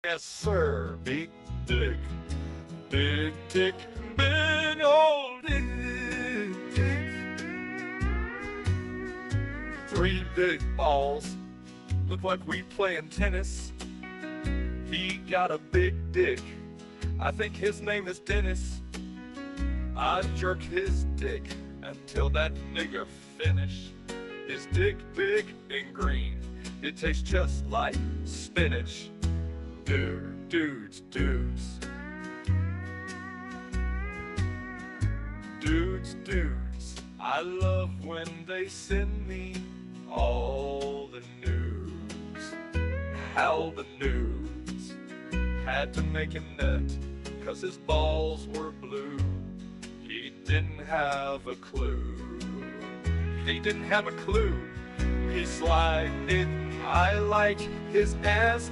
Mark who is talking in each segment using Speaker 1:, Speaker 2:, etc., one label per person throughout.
Speaker 1: Yes, sir. Big dick. Big dick. Big old dick. Three big balls. Look like we playing tennis. He got a big dick. I think his name is Dennis. I jerk his dick until that nigga finish. His dick big and green. It tastes just like spinach. Dudes. Dudes. I love when they send me all the news. How the news had to make him nut, 'cause his balls were blue. He didn't have a clue. He's sliding. I like his ass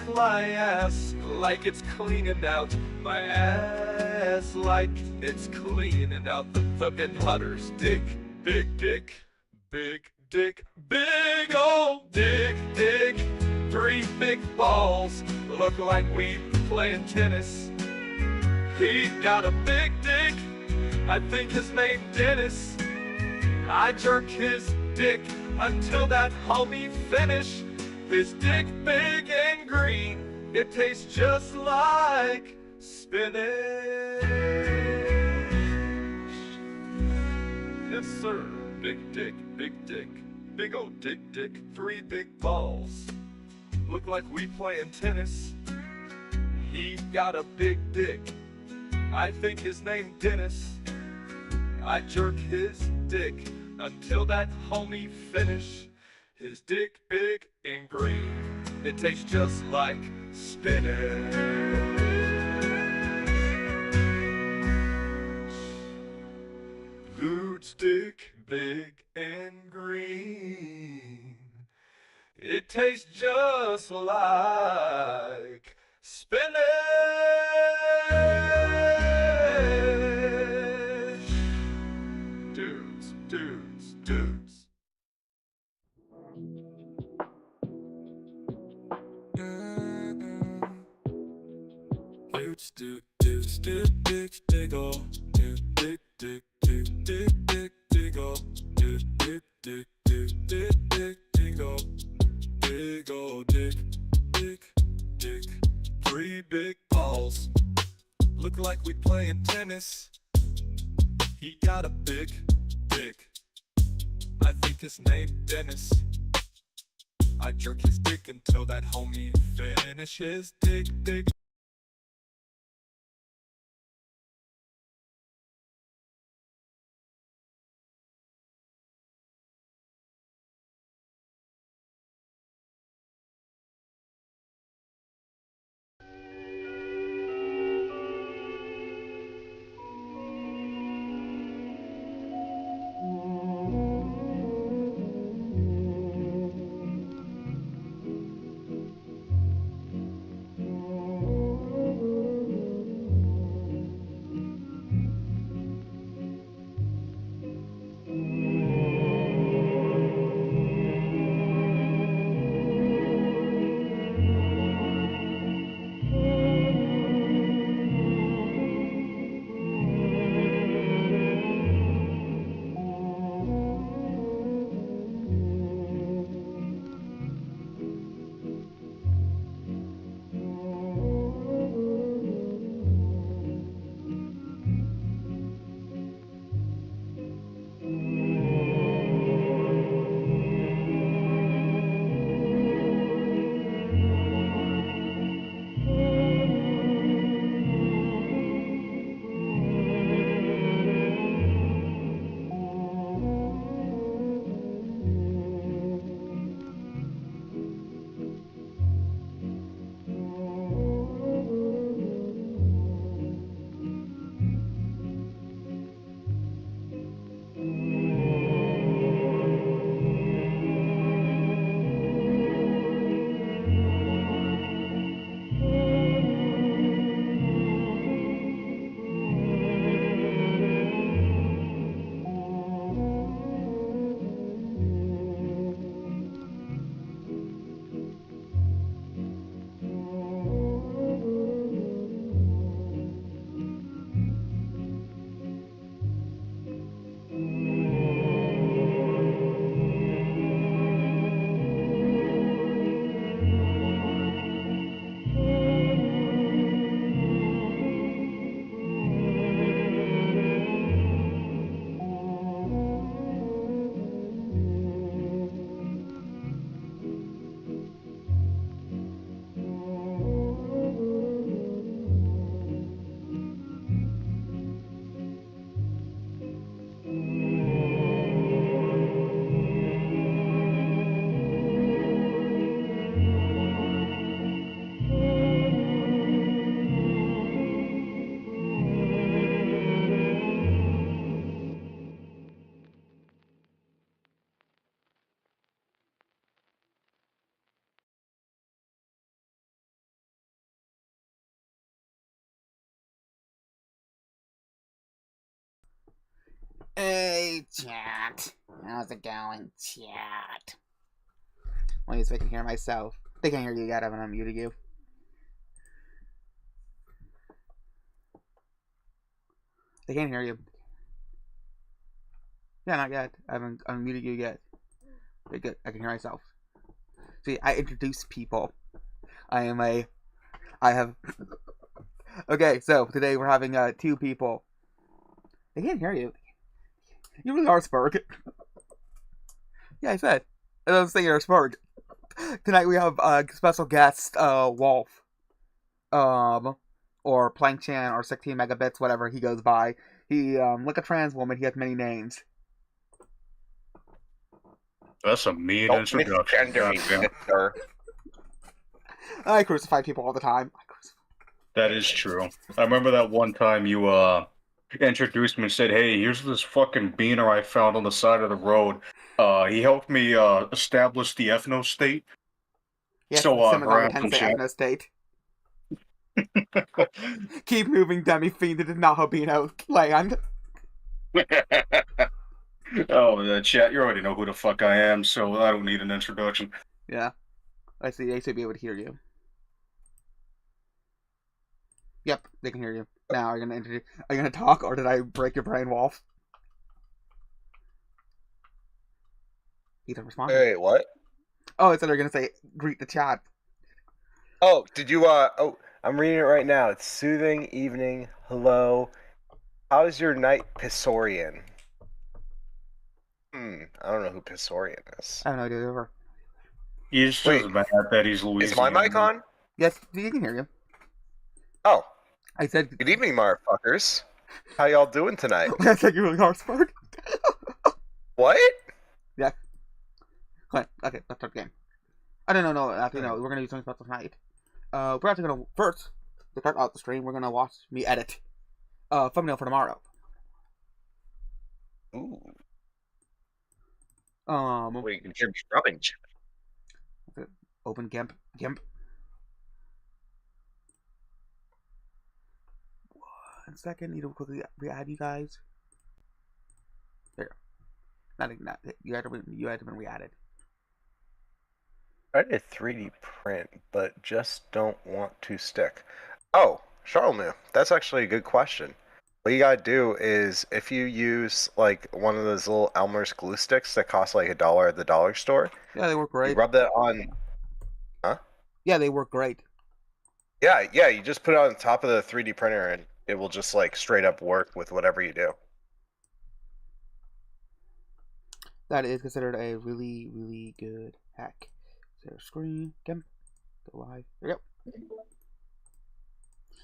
Speaker 1: like it's cleaning out my ass, like it's cleaning out the fucking putter's dick. Big dick, big old dick. Three big balls, look like we playing tennis. He got a big dick, I think his name Dennis. I jerk his dick until that homie finish. His dick big and green, it tastes just like spinach. Yes sir, big dick, big old dick. Three big balls, look like we playing tennis. He got a big dick, I think his name Dennis. I jerk his dick until that homie finish. His dick big and green, it tastes just like spinach. Dude's dick big and green, it tastes just like spinach. Dudes. Dudes, dig old, dig old, dig old, dick. Three big balls, look like we playing tennis. He got a big dick, I think his name Dennis. I jerk his dick until that homie finish. His dick big.
Speaker 2: Hey, chat. How's it going, chat? Let me see if I can hear myself. They can't hear you yet. I haven't unmuted you. They can't hear you. Yeah, not yet. I haven't unmuted you yet. Okay, good. I can hear myself. See, I introduce people. I have. Okay, so today we're having two people. They can't hear you. You really are Spurg. Yeah, I said. I was saying you're Spurg. Tonight we have special guest Wolf. Or Plankchan or 16 megabits, whatever he goes by. He like a trans woman, he has many names.
Speaker 3: That's a mean
Speaker 4: Don't
Speaker 3: introduction.
Speaker 4: misgender me,
Speaker 3: Goddamn.
Speaker 4: sir.
Speaker 2: I crucify people all the time.
Speaker 3: That is true. I remember that one time you introduced me and said, "Hey, here's this fucking beaner I found on the side of the road. He helped me establish the ethno state."
Speaker 2: Yes,
Speaker 3: So
Speaker 2: Seminar
Speaker 3: grab some
Speaker 2: Tensei
Speaker 3: shit.
Speaker 2: Ethno State. Keep moving, Demi Fiend. It did not Hobino land.
Speaker 3: Oh, chat, you already know who the fuck I am, so I don't need an introduction.
Speaker 2: Yeah. I see, they should be able to hear you. Yep, they can hear you. Now, are you gonna talk, or did I break your brain, Wolf? He didn't respond.
Speaker 4: Wait, what?
Speaker 2: Oh, I said they're gonna say, greet the chat.
Speaker 4: Oh, did you, oh, I'm reading it right now. It's soothing evening. Hello. How's your night, Pissorian? I don't know who Pissorian is.
Speaker 2: I have no idea ever.
Speaker 3: He's just
Speaker 4: Wait,
Speaker 3: mad that he's
Speaker 4: Is
Speaker 3: Louisiana.
Speaker 4: my mic on?
Speaker 2: Yes, he can hear you.
Speaker 4: Oh,
Speaker 2: I said,
Speaker 4: good evening, motherfuckers. How y'all doing tonight?
Speaker 2: I said you really hard, Spurg.
Speaker 4: What?
Speaker 2: Yeah. Okay, let's start the game. I don't know, actually, no, we're gonna do something special tonight. We're actually gonna, first, to start out the stream, we're gonna watch me edit thumbnail for tomorrow.
Speaker 4: Ooh.
Speaker 5: We can hear me rubbing.
Speaker 2: Open GIMP. 1 second, need to quickly re-add you guys. There. Not you had to been re-added.
Speaker 4: I did 3D print, but just don't want to stick. Oh, Charlemagne, that's actually a good question. What you gotta do is, if you use like one of those little Elmer's glue sticks that cost like $1 at the dollar store,
Speaker 2: Yeah, they work
Speaker 4: you
Speaker 2: great.
Speaker 4: rub that on. Huh?
Speaker 2: Yeah, they work great.
Speaker 4: Yeah, you just put it on top of the 3D printer and it will just like straight up work with whatever you do.
Speaker 2: That is considered a really, really good hack. Share screen, GIMP, go live. There you go.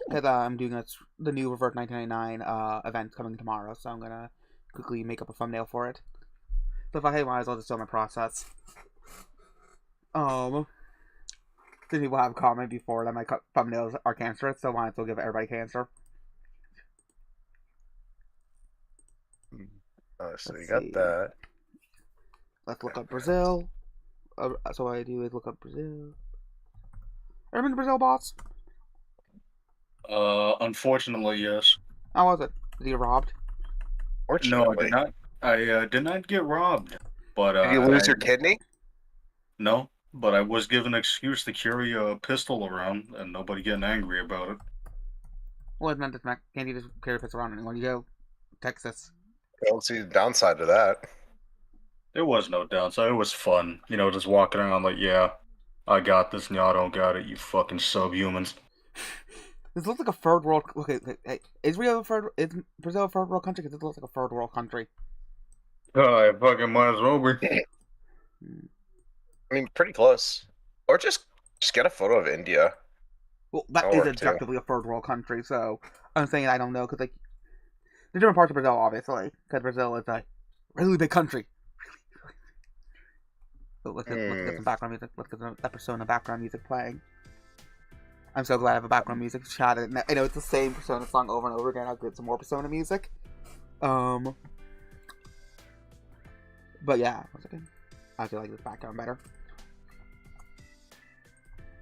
Speaker 2: Because I'm doing the new Revert 1999 event coming tomorrow, so I'm gonna quickly make up a thumbnail for it. So if I hate, might as well just show my process. Some people have commented before that my thumbnails are cancerous, so why not give everybody cancer?
Speaker 4: Oh, so
Speaker 2: Let's
Speaker 4: you got
Speaker 2: see.
Speaker 4: that.
Speaker 2: Let's look up Brazil. So what I do is look up Brazil. Ever been to Brazil, boss?
Speaker 3: Unfortunately, yes.
Speaker 2: How was it? Did you get robbed?
Speaker 3: No, I did not. I did not get robbed, but
Speaker 4: Did you lose your kidney?
Speaker 3: No, but I was given an excuse to carry a pistol around, and nobody getting angry about it.
Speaker 2: Well, it's not just can't you just carry a pistol around anywhere you go? Texas.
Speaker 4: I don't see the downside to that.
Speaker 3: There was no downside. It was fun, just walking around like, yeah, I got this, and y'all don't got it, you fucking subhumans.
Speaker 2: This looks like a third world. Okay, is Brazil a third world country? Because this looks like a third world country.
Speaker 3: I fucking might as well be.
Speaker 4: I mean, pretty close. Or just get a photo of India.
Speaker 2: Well, that
Speaker 4: That'll
Speaker 2: is
Speaker 4: work, too.
Speaker 2: objectively a third world country, so I'm saying I don't know because there's different parts of Brazil, obviously, because Brazil is a really big country. So let's get some background music. Let's get that Persona background music playing. I'm so glad I have a background music chat. I know it's the same Persona song over and over again. I'll get some more Persona music. But yeah, once again, I feel like this background better.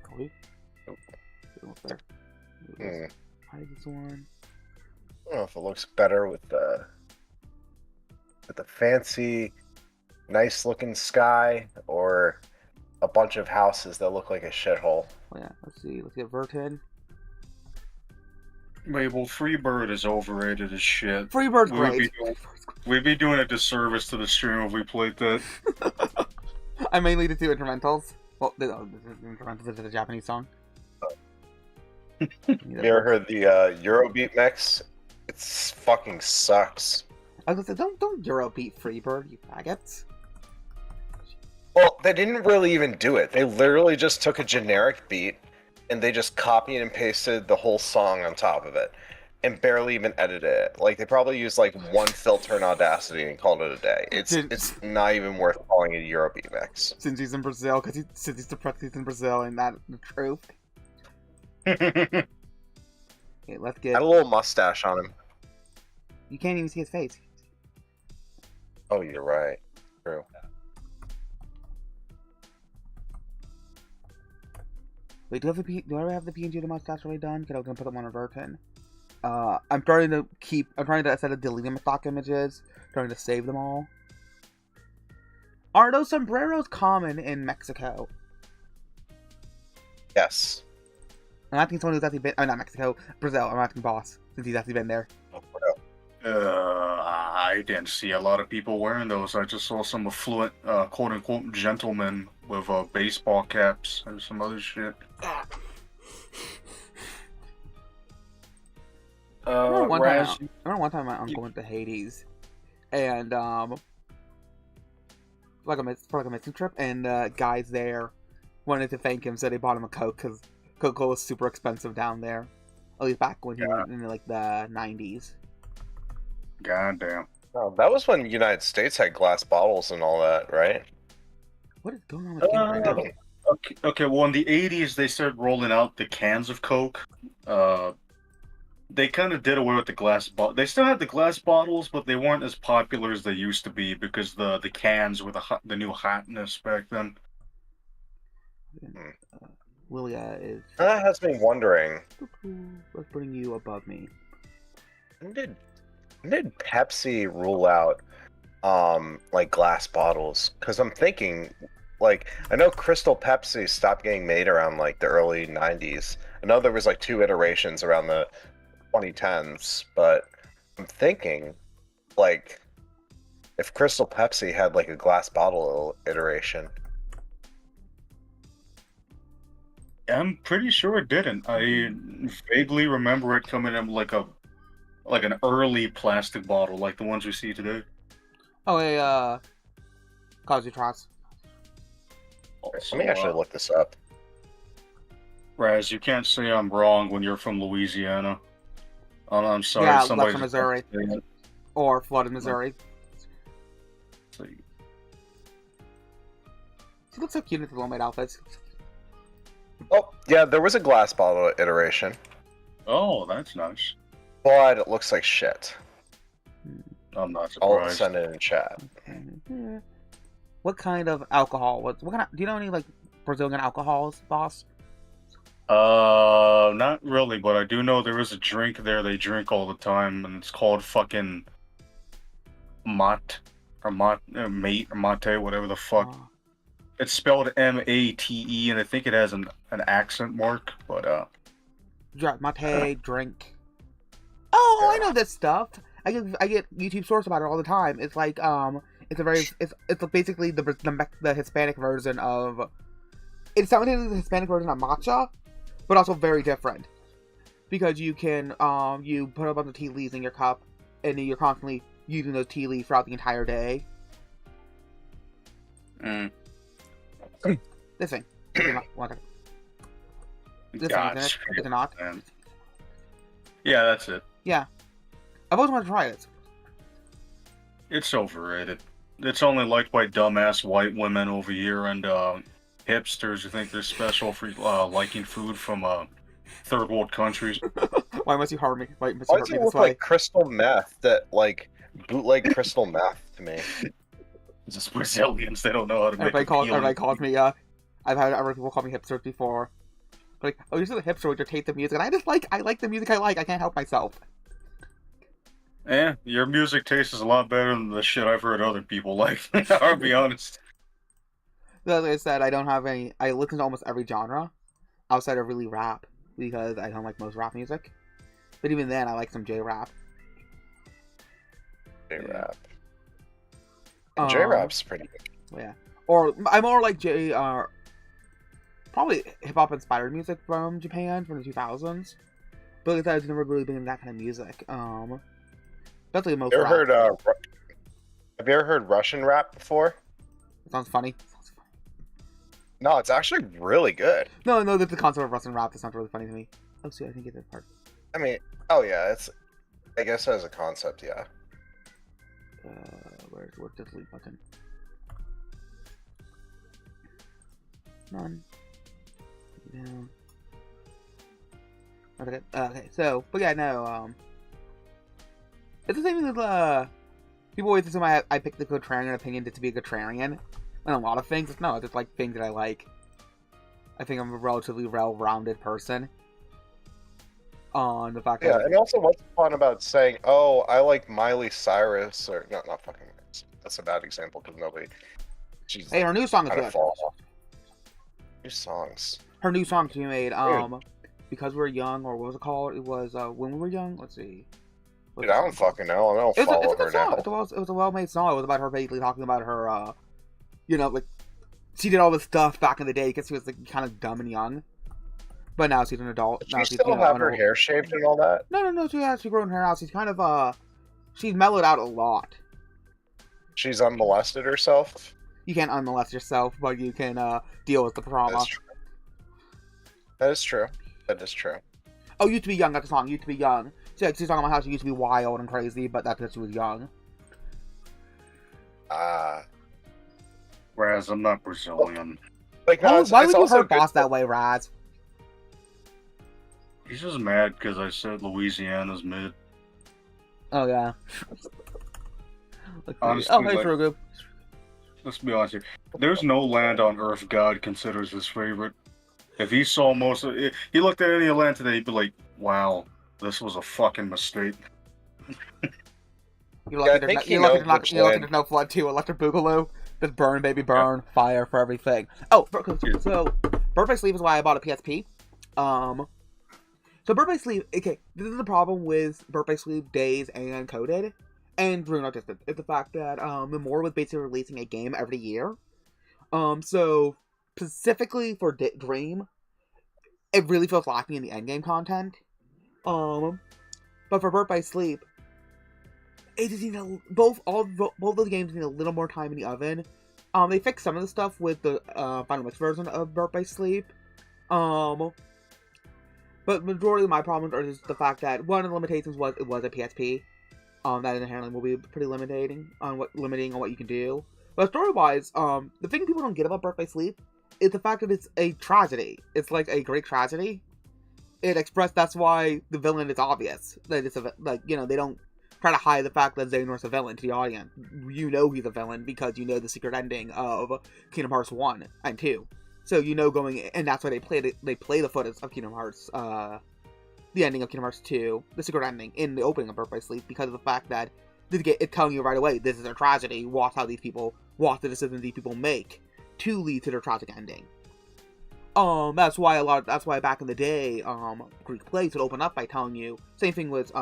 Speaker 2: Cody? What's there? Hide this one.
Speaker 4: I don't know if it looks better with the with a fancy, nice-looking sky, or a bunch of houses that look like a shithole?
Speaker 2: Oh yeah, let's see. Let's get Vertin.
Speaker 3: Wait, well, Freebird is overrated as shit.
Speaker 2: Freebird's
Speaker 3: We would be
Speaker 2: great.
Speaker 3: We'd be doing a disservice to the stream if we played that.
Speaker 2: I mainly did two instrumentals. Well, the instrumentals to the Japanese song.
Speaker 4: Have you ever heard the Eurobeat mix? It fucking sucks.
Speaker 2: I was gonna say, don't Eurobeat Freebird, you faggots.
Speaker 4: Well, they didn't really even do it. They literally just took a generic beat and they just copied and pasted the whole song on top of it and barely even edited it. Like, they probably used like one filter in Audacity and called it a day. It's not even worth calling it a Eurobeat mix.
Speaker 2: Since he's in Brazil, since he's depressed he's in Brazil, and that's the truth. Okay, let's get...
Speaker 4: Had a little mustache on him.
Speaker 2: You can't even see his face.
Speaker 4: Oh, you're right. True.
Speaker 2: Wait, do I have the PNG of the mustache already done? Because I was gonna put them on a Vertin. I'm trying to instead of deleting my stock images, trying to save them all. Are those sombreros common in Mexico?
Speaker 4: Yes.
Speaker 2: I'm asking someone who's actually been, not Mexico, Brazil. I'm asking Boss, since he's actually been there.
Speaker 3: I didn't see a lot of people wearing those. I just saw some affluent, quote-unquote, gentlemen with baseball caps and some other shit.
Speaker 2: I remember one time my uncle went to Hades, and for like a mission trip, and guys there wanted to thank him, so they bought him a Coke because Coca-Cola was super expensive down there, at least back when he went in like the 90s.
Speaker 3: Goddamn.
Speaker 4: Oh, that was when the United States had glass bottles and all that, right?
Speaker 2: What is going on with him right now?
Speaker 3: Okay, well, in the 80s, they started rolling out the cans of Coke. They kind of did away with the glass bottle. They still had the glass bottles, but they weren't as popular as they used to be because the cans were the new hotness back then.
Speaker 2: Lilia is...
Speaker 4: That has me wondering.
Speaker 2: Let's bring you above me.
Speaker 4: When did Pepsi rule out like glass bottles? Because I'm thinking, like, I know Crystal Pepsi stopped getting made around like the early 90s. I know there was like 2 iterations around the 2010s, but I'm thinking, like, if Crystal Pepsi had like a glass bottle iteration.
Speaker 3: I'm pretty sure it didn't. I vaguely remember it coming in like an early plastic bottle, like the ones we see today.
Speaker 2: Oh, hey, Cosutros.
Speaker 4: Let me actually look this up.
Speaker 3: Raz, you can't say I'm wrong when you're from Louisiana. Oh, I'm sorry.
Speaker 2: Yeah,
Speaker 3: somebody
Speaker 2: left from Missouri. Or flooded Missouri.
Speaker 3: See.
Speaker 2: She looks so cute in the little maid outfits.
Speaker 4: Oh, yeah, there was a glass bottle iteration.
Speaker 3: Oh, that's nice.
Speaker 4: But it looks like shit.
Speaker 3: I'm not
Speaker 4: I'll
Speaker 3: surprised.
Speaker 4: send it in chat.
Speaker 2: Okay. What kind of alcohol? What kind of? Do you know any like Brazilian alcohols, Boss?
Speaker 3: Not really, but I do know there is a drink there they drink all the time, and it's called fucking mate, or mate, or mate, whatever the fuck.
Speaker 2: Oh.
Speaker 3: It's spelled M-A-T-E, and I think it has an accent mark, but
Speaker 2: Mate, drink. Oh, I know this stuff. I get YouTube source about it all the time. It's like it's basically the Hispanic version of. It's something the Hispanic version of matcha, but also very different. Because you can you put a bunch of tea leaves in your cup, and you're constantly using those tea leaves throughout the entire day. This thing. One second. This thing, isn't it? Is it not?
Speaker 3: Yeah, that's it.
Speaker 2: Yeah. I've always wanted to try it.
Speaker 3: It's overrated. It's only liked by dumbass white women over here and hipsters who think they're special for liking food from third world countries.
Speaker 2: Why must you harm me? Why must you
Speaker 4: Why
Speaker 2: hurt
Speaker 4: does
Speaker 2: me
Speaker 4: it
Speaker 2: this
Speaker 4: look
Speaker 2: way?
Speaker 4: like crystal meth? That like bootleg crystal meth to me.
Speaker 3: It's just Brazilians. They don't know how to make
Speaker 2: Everybody calls me, I've had other people call me hipster before. Like, oh, you're still a hipster with your taste of music. And I like the music I like. I can't help myself.
Speaker 3: Your music taste is a lot better than the shit I've heard other people like. I'll be honest.
Speaker 2: As I said, I don't have any. I listen to almost every genre outside of really rap because I don't like most rap music. But even then, I like some J-rap.
Speaker 4: J-rap. J-rap's pretty good.
Speaker 2: Yeah. Or I'm more like probably hip hop inspired music from Japan from the 2000s. But like I've never really been in that kind of music. Especially most
Speaker 4: You
Speaker 2: rap.
Speaker 4: Have you ever heard Russian rap before?
Speaker 2: It sounds funny.
Speaker 4: No, it's actually really good.
Speaker 2: No, the concept of Russian rap, that sounds really funny to me. Oh, see, I think it's that part.
Speaker 4: I mean, oh yeah, I guess as a concept, yeah.
Speaker 2: Where's the delete button? None. Down. Okay, so, but yeah, no, it's the same thing with, people always assume I picked the contrarian opinion to be a contrarian. And a lot of things, no, it's just like things that I like. I think I'm a relatively well-rounded person. On the fact that...
Speaker 4: and also what's fun about saying, oh, I like Miley Cyrus, or, no, not fucking, that's a bad example, because nobody, she's
Speaker 2: Hey, her new song is good.
Speaker 4: New songs.
Speaker 2: Her new song she made, Because We're Young, or what was it called? It was, When We Were Young? Let's see.
Speaker 4: Dude, I don't fucking know. I don't follow her now.
Speaker 2: It was a well-made song. It was about her basically talking about her, like, she did all this stuff back in the day because she was, like, kind of dumb and young. But now she's an adult.
Speaker 4: Does she still have her hair shaved and all that?
Speaker 2: No, she has grown her out. She's kind of, she's mellowed out a lot.
Speaker 4: She's unmolested herself?
Speaker 2: You can't unmolest yourself, but you can, deal with the trauma.
Speaker 4: That is true.
Speaker 2: Oh, Used to Be Young, that's the song, Used to Be Young. She's talking about how she used to be wild and crazy, but that's because she was young.
Speaker 3: Whereas I'm not Brazilian.
Speaker 4: Like, no,
Speaker 2: why would you hurt Boss that way, Raz?
Speaker 3: He's just mad because I said Louisiana's mid.
Speaker 2: Oh, yeah.
Speaker 3: Honestly,
Speaker 2: oh, hey, Trugu.
Speaker 3: Let's be honest here. There's no land on Earth God considers his favorite. If he saw most of it, he looked at any land today, he'd be like, wow, this was a fucking mistake.
Speaker 2: You're lucky there's no Flood 2, Electric Boogaloo. Just burn, baby, burn. Yeah. Fire for everything. Oh, so Bird by Sleep is why I bought a PSP. So Bird by Sleep, okay, this is the problem with Bird by Sleep, Days, and Coded, and Dream Not Distant. It's the fact that the more was basically releasing a game every year. So specifically for Dream, it really feels lacking in the endgame content. But for Bird by Sleep, it just needs both those games need a little more time in the oven. They fixed some of the stuff with the Final Mix version of Bird by Sleep. But majority of my problems are just the fact that one of the limitations was it was a PSP. That inherently will be pretty limiting on what you can do. But story-wise, the thing people don't get about Bird by Sleep is the fact that it's a tragedy. It's like a great tragedy. That's why the villain is obvious. That it's they don't try to hide the fact that Xehanor's a villain to the audience. You know he's a villain because you know the secret ending of Kingdom Hearts 1 and 2. So you know and that's why they play the footage of Kingdom Hearts, the ending of Kingdom Hearts 2, the secret ending, in the opening of Birth by Sleep, because of the fact that it's telling you right away, this is a tragedy, watch the decisions these people make to lead to their tragic ending. That's why back in the day, Greek plays would open up by telling you, same thing with,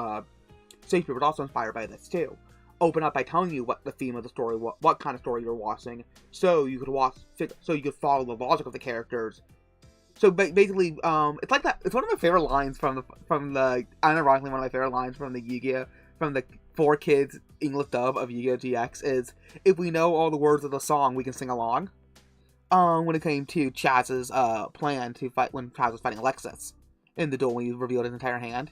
Speaker 2: Shakespeare was also inspired by this too. Open up by telling you what the theme of the story, what kind of story you're watching, so you could follow the logic of the characters. So basically, it's like that. It's one of my favorite lines from the unironically one of my favorite lines from the Yu-Gi-Oh! From the 4Kids English dub of Yu-Gi-Oh! GX is, if we know all the words of the song, we can sing along. When it came to Chaz's plan to fight when Chaz was fighting Alexis in the duel when he revealed his entire hand.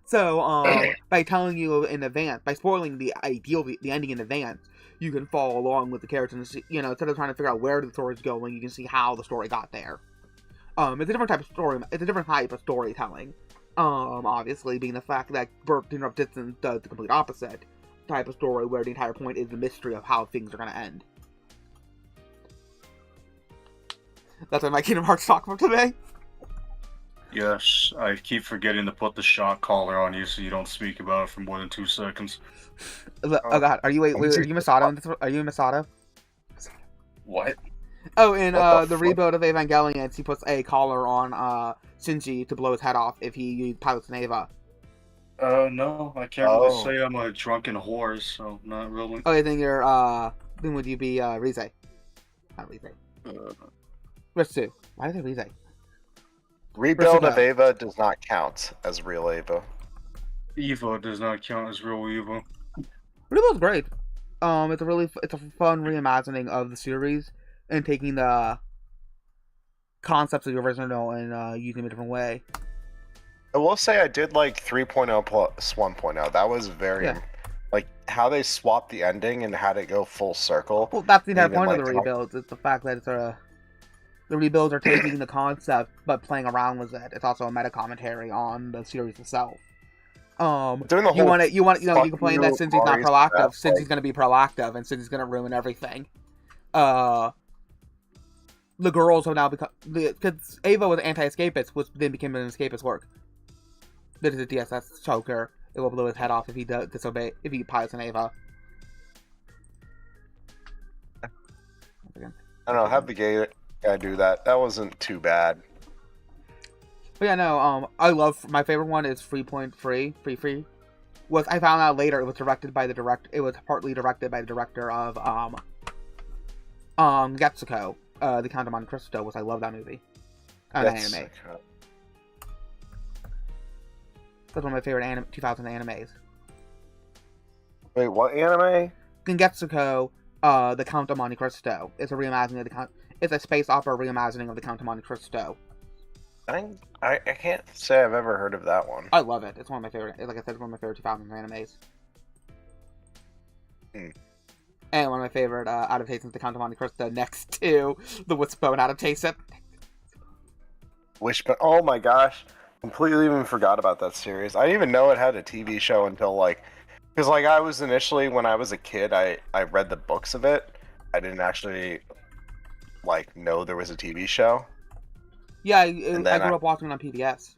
Speaker 2: So, by telling you in advance, by spoiling the ending in advance, you can follow along with the characters and see, instead of trying to figure out where the story's going, you can see how the story got there. It's a different type of story. It's a different type of storytelling. Obviously, being the fact that Bird Not Distant does the complete opposite type of story, where the entire point is the mystery of how things are going to end. That's my Kingdom Hearts talk for today.
Speaker 3: Yes, I keep forgetting to put the shock collar on you so you don't speak about it for more than 2 seconds.
Speaker 2: Oh god, are you are you Masato? Are you Masato?
Speaker 3: What?
Speaker 2: Oh, in
Speaker 4: What the
Speaker 2: the
Speaker 4: fuck?
Speaker 2: rebuild of Evangelion, he puts a collar on Shinji to blow his head off if he pilots an Eva.
Speaker 3: No, I can't really
Speaker 4: Oh.
Speaker 3: say I'm a drunken whore, so not really.
Speaker 2: Oh, I think you're then would you be Rize? Not Rize.
Speaker 3: Uh,
Speaker 2: Ritsu. Why did I say Rize?
Speaker 4: Rebuild of
Speaker 2: Ritsuko.
Speaker 4: Ava does not count as real Ava.
Speaker 3: Eva does not count as real Eva.
Speaker 2: Rebuild's great. It's a fun reimagining of the series and taking the concepts of the original and using them a different way.
Speaker 4: I will say I did like 3.0 plus 1.0. That was very
Speaker 2: Yeah.
Speaker 4: like how they swapped the ending and had it go full circle.
Speaker 2: Well, that's the entire
Speaker 4: Even,
Speaker 2: point of
Speaker 4: like,
Speaker 2: the
Speaker 4: how-
Speaker 2: rebuilds. It's the fact that the rebuilds are taking the concept but playing around with it. It's also a meta commentary on the series itself.
Speaker 4: Doing the
Speaker 2: You
Speaker 4: whole
Speaker 2: want to, you
Speaker 4: fuck
Speaker 2: complain that
Speaker 4: you,
Speaker 2: since he's not
Speaker 4: Maurice,
Speaker 2: proactive,
Speaker 4: that's,
Speaker 2: since
Speaker 4: like-
Speaker 2: he's gonna be proactive, and since he's gonna ruin everything. The girls have now become because Ava was anti-escapist, which then became an escapist work. This is a DSS choker. It will blow his head off if he disobey if he pilots an Ava.
Speaker 4: I don't know, have the guy do that. That wasn't too bad.
Speaker 2: But yeah, no. I love my favorite one is Free. Was I found out later it was directed by the director. It was partly directed by the director of Getsuko, the Count of Monte Cristo. Which I love that movie.
Speaker 4: That's
Speaker 2: Anime. That's one of my favorite 2000 animes.
Speaker 4: Wait, what anime?
Speaker 2: Gengetsuko, the Count of Monte Cristo. It's a reimagining of the Count. It's a space opera reimagining of the Count of Monte Cristo.
Speaker 4: I can't say I've ever heard of that one.
Speaker 2: I love it. It's one of my favorite. Like I said, it's one of my favorite 2000 animes. And one of my favorite adaptations of the Count of Monte Cristo, next to the Wishbone adaptation.
Speaker 4: Wishbone. Oh my gosh, completely even forgot about that series. I didn't even know it had a TV show until like, because like I was initially when I was a kid, I read the books of it. I didn't actually like know there was a TV show.
Speaker 2: Yeah, I
Speaker 4: then
Speaker 2: grew up watching it on PBS.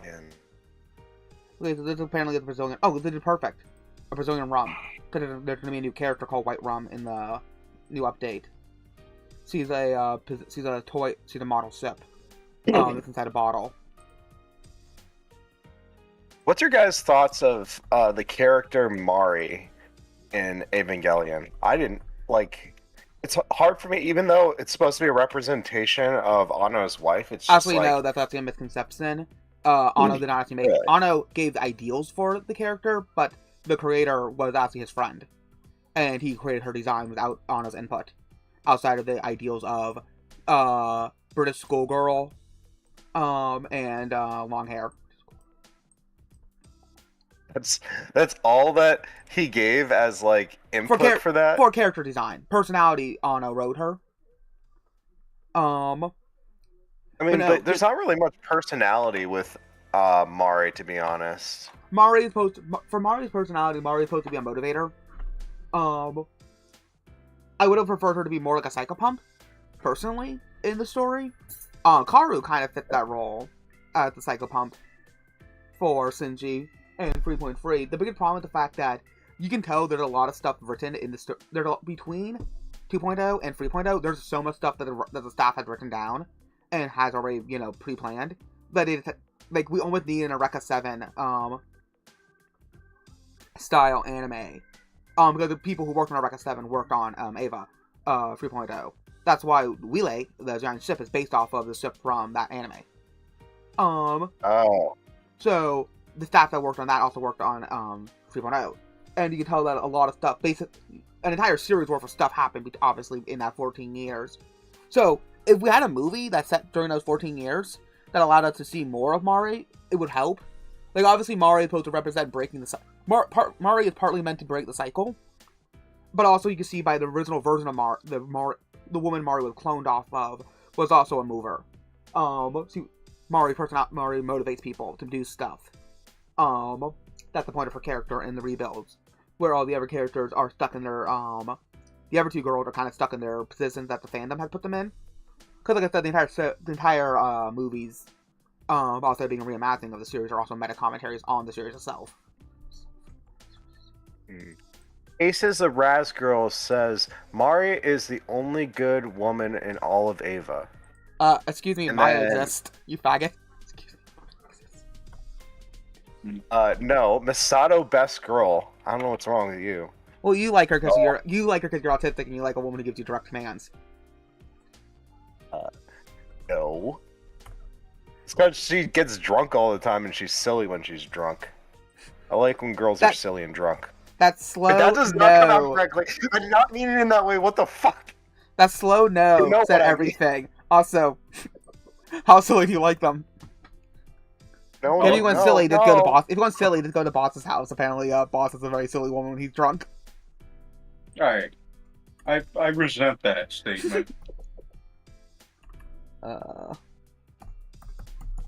Speaker 4: And
Speaker 2: There's apparently a Brazilian. Oh, they did perfect. A Brazilian rum. Because there's gonna be a new character called White Rum in the new update. She's a toy. She's a model sip. That's inside a bottle.
Speaker 4: what's your guys' thoughts of the character Mari in Evangelion? I didn't like. It's hard for me, even though it's supposed to be a representation of Anno's wife. It's just
Speaker 2: Actually,
Speaker 4: like,
Speaker 2: no, that's actually a misconception. Anno did not actually make it. Anno gave the ideals for the character, but the creator was actually his friend. And he created her design without Anno's input. Outside of the ideals of British schoolgirl and long hair.
Speaker 4: That's all that he gave as like input for that.
Speaker 2: For character design. Personality, Anno wrote her.
Speaker 4: I mean,
Speaker 2: no,
Speaker 4: there's not really much personality with Mari, to be honest.
Speaker 2: Mari is for Mari's personality, Mari is supposed to be a motivator. I would have preferred her to be more like a psychopomp, personally, in the story. Karu kind of fit that role as the psychopomp for Shinji and 3.3. The biggest problem with the fact that you can tell there's a lot of stuff written in the story. Between 2.0 and 3.0, there's so much stuff that the staff had written down and has already, pre-planned. But it's like we almost need an Eureka 7 style anime. Because the people who worked on Eureka 7 worked on Ava 3.0. That's why YiiK, the giant ship, is based off of the ship from that anime.
Speaker 4: Oh.
Speaker 2: So the staff that worked on that also worked on 3.0. And you can tell that a lot of stuff, an entire series worth of stuff happened, obviously, in that 14 years. So if we had a movie that's set during those 14 years that allowed us to see more of Mari, it would help. Like, obviously, Mari is supposed to represent breaking the cycle. Mari is partly meant to break the cycle. But also, you can see by the original version of the woman Mari was cloned off of was also a mover. See, Mari motivates people to do stuff. That's the point of her character in the rebuilds. Where all the other characters are stuck in their, the other two girls are kind of stuck in their positions that the fandom had put them in. because like I said, the entire movies, also being a reimagining of the series, are also meta commentaries on the series itself.
Speaker 4: Aces of Raz Girl says Mari is the only good woman in all of Ava.
Speaker 2: Excuse me,
Speaker 4: And
Speaker 2: Maya
Speaker 4: then-
Speaker 2: just you faggot. Excuse me.
Speaker 4: No, Misato best girl. I don't know what's wrong with you.
Speaker 2: Well, you like her because you're autistic and you like a woman who gives you direct commands.
Speaker 4: No. It's because she gets drunk all the time and she's silly when she's drunk. I like when girls are silly and drunk.
Speaker 2: That's slow.
Speaker 4: But that does not come out
Speaker 2: No.
Speaker 4: correctly. I did not mean it in that way. What the fuck?
Speaker 2: That slow no
Speaker 4: You know
Speaker 2: said
Speaker 4: what I mean.
Speaker 2: everything. Also, how silly do you like them?
Speaker 4: No,
Speaker 2: If you went silly, just go to
Speaker 4: no.
Speaker 2: boss. If you went silly, just go to Boss's house. Apparently, Boss is a very silly woman when he's drunk.
Speaker 3: Alright. I resent that statement.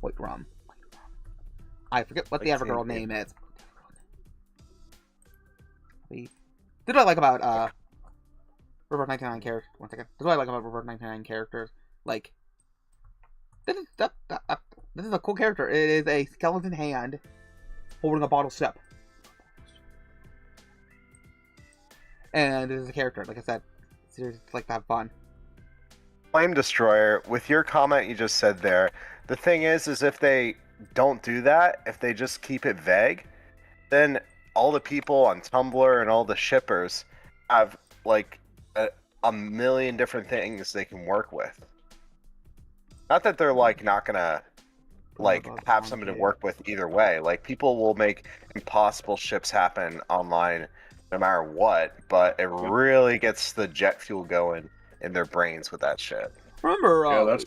Speaker 2: Wait, rum. I forget what the
Speaker 4: Wait,
Speaker 2: other girl
Speaker 4: see.
Speaker 2: name is. Did I like about Reverse 99 characters? One second. This is what I like about Reverse 99 characters. Like, this is a cool character. It is a skeleton hand holding a bottle sip. And it is a character, like I said. It's like to have fun.
Speaker 4: Flame Destroyer, with your comment you just said there, the thing is if they don't do that, if they just keep it vague, then all the people on Tumblr and all the shippers have like a million different things they can work with. Not that they're like not gonna like have something to work with either way. Like people will make impossible ships happen online no matter what, but it really gets the jet fuel going in their brains with that shit.
Speaker 2: Remember,
Speaker 3: Yeah, that's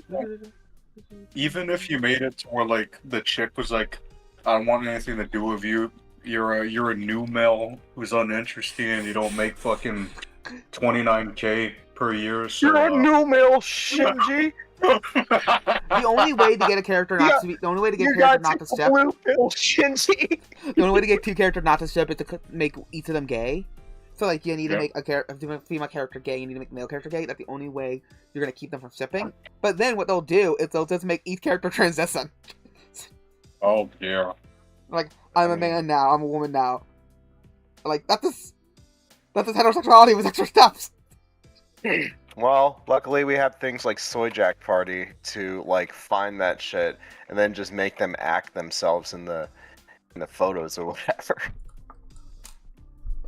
Speaker 3: even if you made it to where like the chick was like, I don't want anything to do with you. You're a new male who's uninteresting and you don't make fucking 29K per year. So,
Speaker 4: You're a new male, Shinji.
Speaker 2: the only way to get a character not to be, the only way to get a
Speaker 4: You
Speaker 2: character
Speaker 4: got
Speaker 2: not to
Speaker 4: two
Speaker 2: step,
Speaker 4: blue pill, Shinji.
Speaker 2: the only way to get two characters not to step is to make each of them gay. So like you need to
Speaker 3: Yeah.
Speaker 2: make a female character gay, you need to make a male character gay. That's the only way you're gonna keep them from sipping. But then what they'll do is they'll just make each character transition.
Speaker 3: oh yeah.
Speaker 2: Like I'm a man now, I'm a woman now. Like that's just heterosexuality with extra steps.
Speaker 4: Well, luckily we have things like Soy Jack Party to like find that shit and then just make them act themselves in the photos or whatever.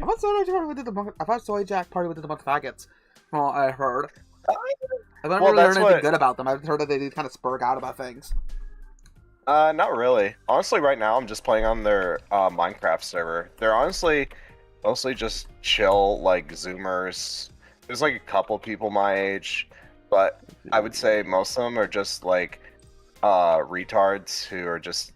Speaker 2: I thought Soy Jack Party did a bunch of faggots. Well, I heard. I haven't
Speaker 4: Well,
Speaker 2: really heard
Speaker 4: that's
Speaker 2: anything
Speaker 4: what-
Speaker 2: good about them. I've heard that they do kind of spurg out about things.
Speaker 4: Not really. Honestly, right now I'm just playing on their Minecraft server. They're honestly mostly just chill, like Zoomers. There's like a couple people my age, but I would say most of them are just like retards who are just,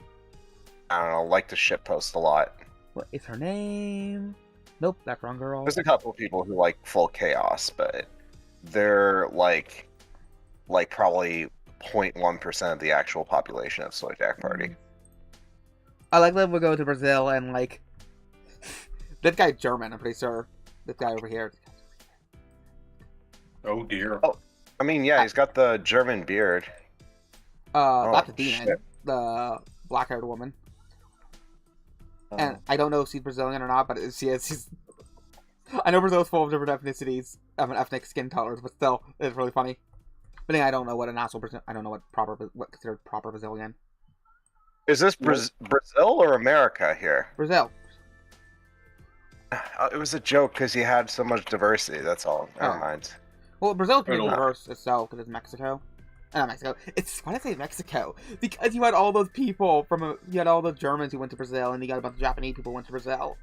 Speaker 4: I don't know, like to shitpost a lot.
Speaker 2: What is her name? Nope, that's wrong girl.
Speaker 4: There's a couple people who like full chaos, but they're like probably 0.1% of the actual population of Soy Jack Party.
Speaker 2: I like that we'll go to Brazil and like this guy's German, I'm pretty sure. This guy over here.
Speaker 3: Oh dear.
Speaker 4: I mean, yeah, he's got the German beard.
Speaker 2: Not the demon,
Speaker 4: shit.
Speaker 2: the black-haired woman.
Speaker 4: Oh.
Speaker 2: And I don't know if she's Brazilian or not, but she is. She's. I know Brazil's full of different ethnicities, ethnic skin colors, but still, it's really funny. But anyway, I don't know what an actual Brazil. I don't know what considered proper Brazilian.
Speaker 4: Is this Brazil or America here?
Speaker 2: Brazil.
Speaker 4: It was a joke because you had so much diversity. That's all. Never
Speaker 2: Oh.
Speaker 4: mind.
Speaker 2: Well, Brazil's pretty
Speaker 3: It'll-
Speaker 2: diverse itself because it's Mexico. Not Mexico. Why did I say Mexico? Because you had all those people you had all the Germans who went to Brazil, and you got a bunch of Japanese people who went to Brazil.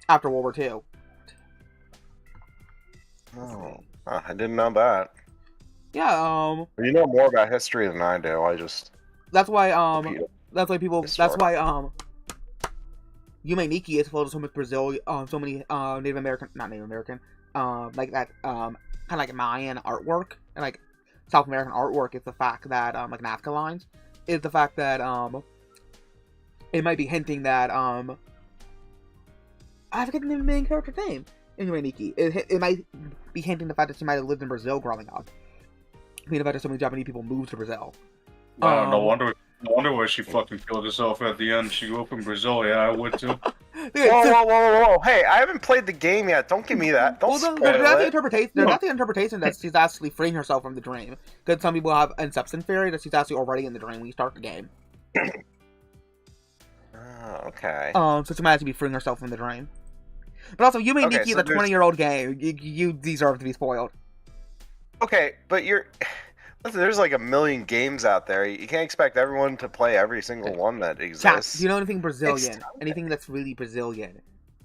Speaker 2: After World War II.
Speaker 4: Oh, I didn't know that.
Speaker 2: Yeah.
Speaker 4: You know more about history than I do. I just
Speaker 2: That's why.
Speaker 4: repeat it.
Speaker 2: That's why people.
Speaker 4: It's
Speaker 2: That's why. YiiK is full of so much Brazil. So many Native American, not Native American. Like that. Kind of like Mayan artwork and like South American artwork. Is the fact that like Nazca lines is the fact that it might be hinting that I forget the main character's name in YiiK. It might be hinting the fact that she might have lived in Brazil growing up. Peanut butter, so many Japanese people moved to Brazil.
Speaker 3: Wow, no wonder why she fucking killed herself at the end. She grew up in Brazil. Yeah, I would too.
Speaker 4: Whoa! Hey, I haven't played the game yet. Don't give me that. Don't spoil
Speaker 2: that's the
Speaker 4: it.
Speaker 2: interpretation. That's the interpretation that she's actually freeing herself from the dream. Because some people have inception theory that she's actually already in the dream when you start the game.
Speaker 4: Oh, okay.
Speaker 2: So she might actually be freeing herself from the dream. But also, you made
Speaker 4: Okay,
Speaker 2: Nikki
Speaker 4: so
Speaker 2: the 20-year-old game. You deserve to be spoiled.
Speaker 4: Okay, but listen, there's like a million games out there. You can't expect everyone to play every single one that
Speaker 2: Chat,
Speaker 4: exists.
Speaker 2: do you know anything Brazilian? Anything that's really Brazilian?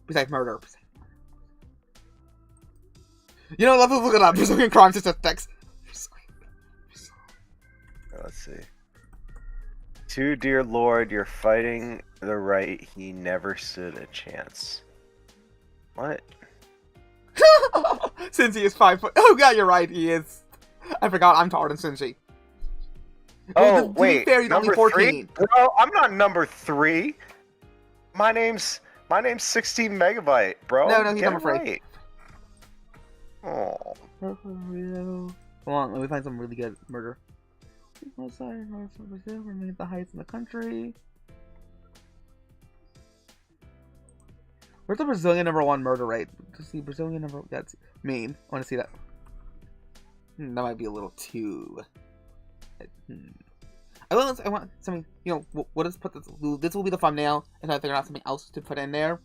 Speaker 2: Besides murder. You know, let's look it up. Brazilian crime statistics.
Speaker 4: Let's see. To dear Lord, you're fighting the right. He never stood a chance. What?
Speaker 2: Since he is 5 foot. Oh, yeah, you're right. He is. I forgot. I'm taller than Shinji.
Speaker 4: Oh,
Speaker 2: to be
Speaker 4: wait.
Speaker 2: fair, he's only
Speaker 4: Number
Speaker 2: 14.
Speaker 4: 3? Bro, I'm not number 3. My name's 16 megabyte, bro.
Speaker 2: No, he's
Speaker 4: Get
Speaker 2: number
Speaker 4: it
Speaker 2: 3.
Speaker 4: right. Oh.
Speaker 2: Hold on, let me find some really good murder. Most side north of Brazil remains the highest in the country. Where's the Brazilian #1 murder rate? To see Brazilian number, that's mean. I want to see that. That might be a little too. I want something. You know, we'll just put this. This will be the thumbnail, and I figure out something else to put in there.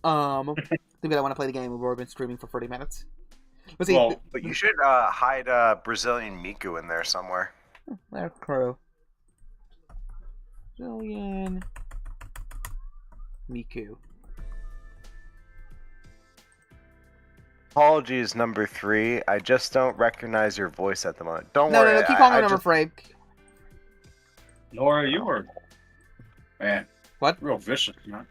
Speaker 2: Maybe I want to play the game. We've already been streaming for 30 minutes. Let's see.
Speaker 3: Well,
Speaker 4: But you should hide Brazilian Miku in there somewhere.
Speaker 2: There, Crow. Brazilian Miku.
Speaker 4: Apologies, number 3. I just don't recognize your voice at the moment. Don't
Speaker 2: No,
Speaker 4: worry.
Speaker 2: keep calling me number 3.
Speaker 3: Nora, you were, man.
Speaker 2: What?
Speaker 3: Real vicious, man.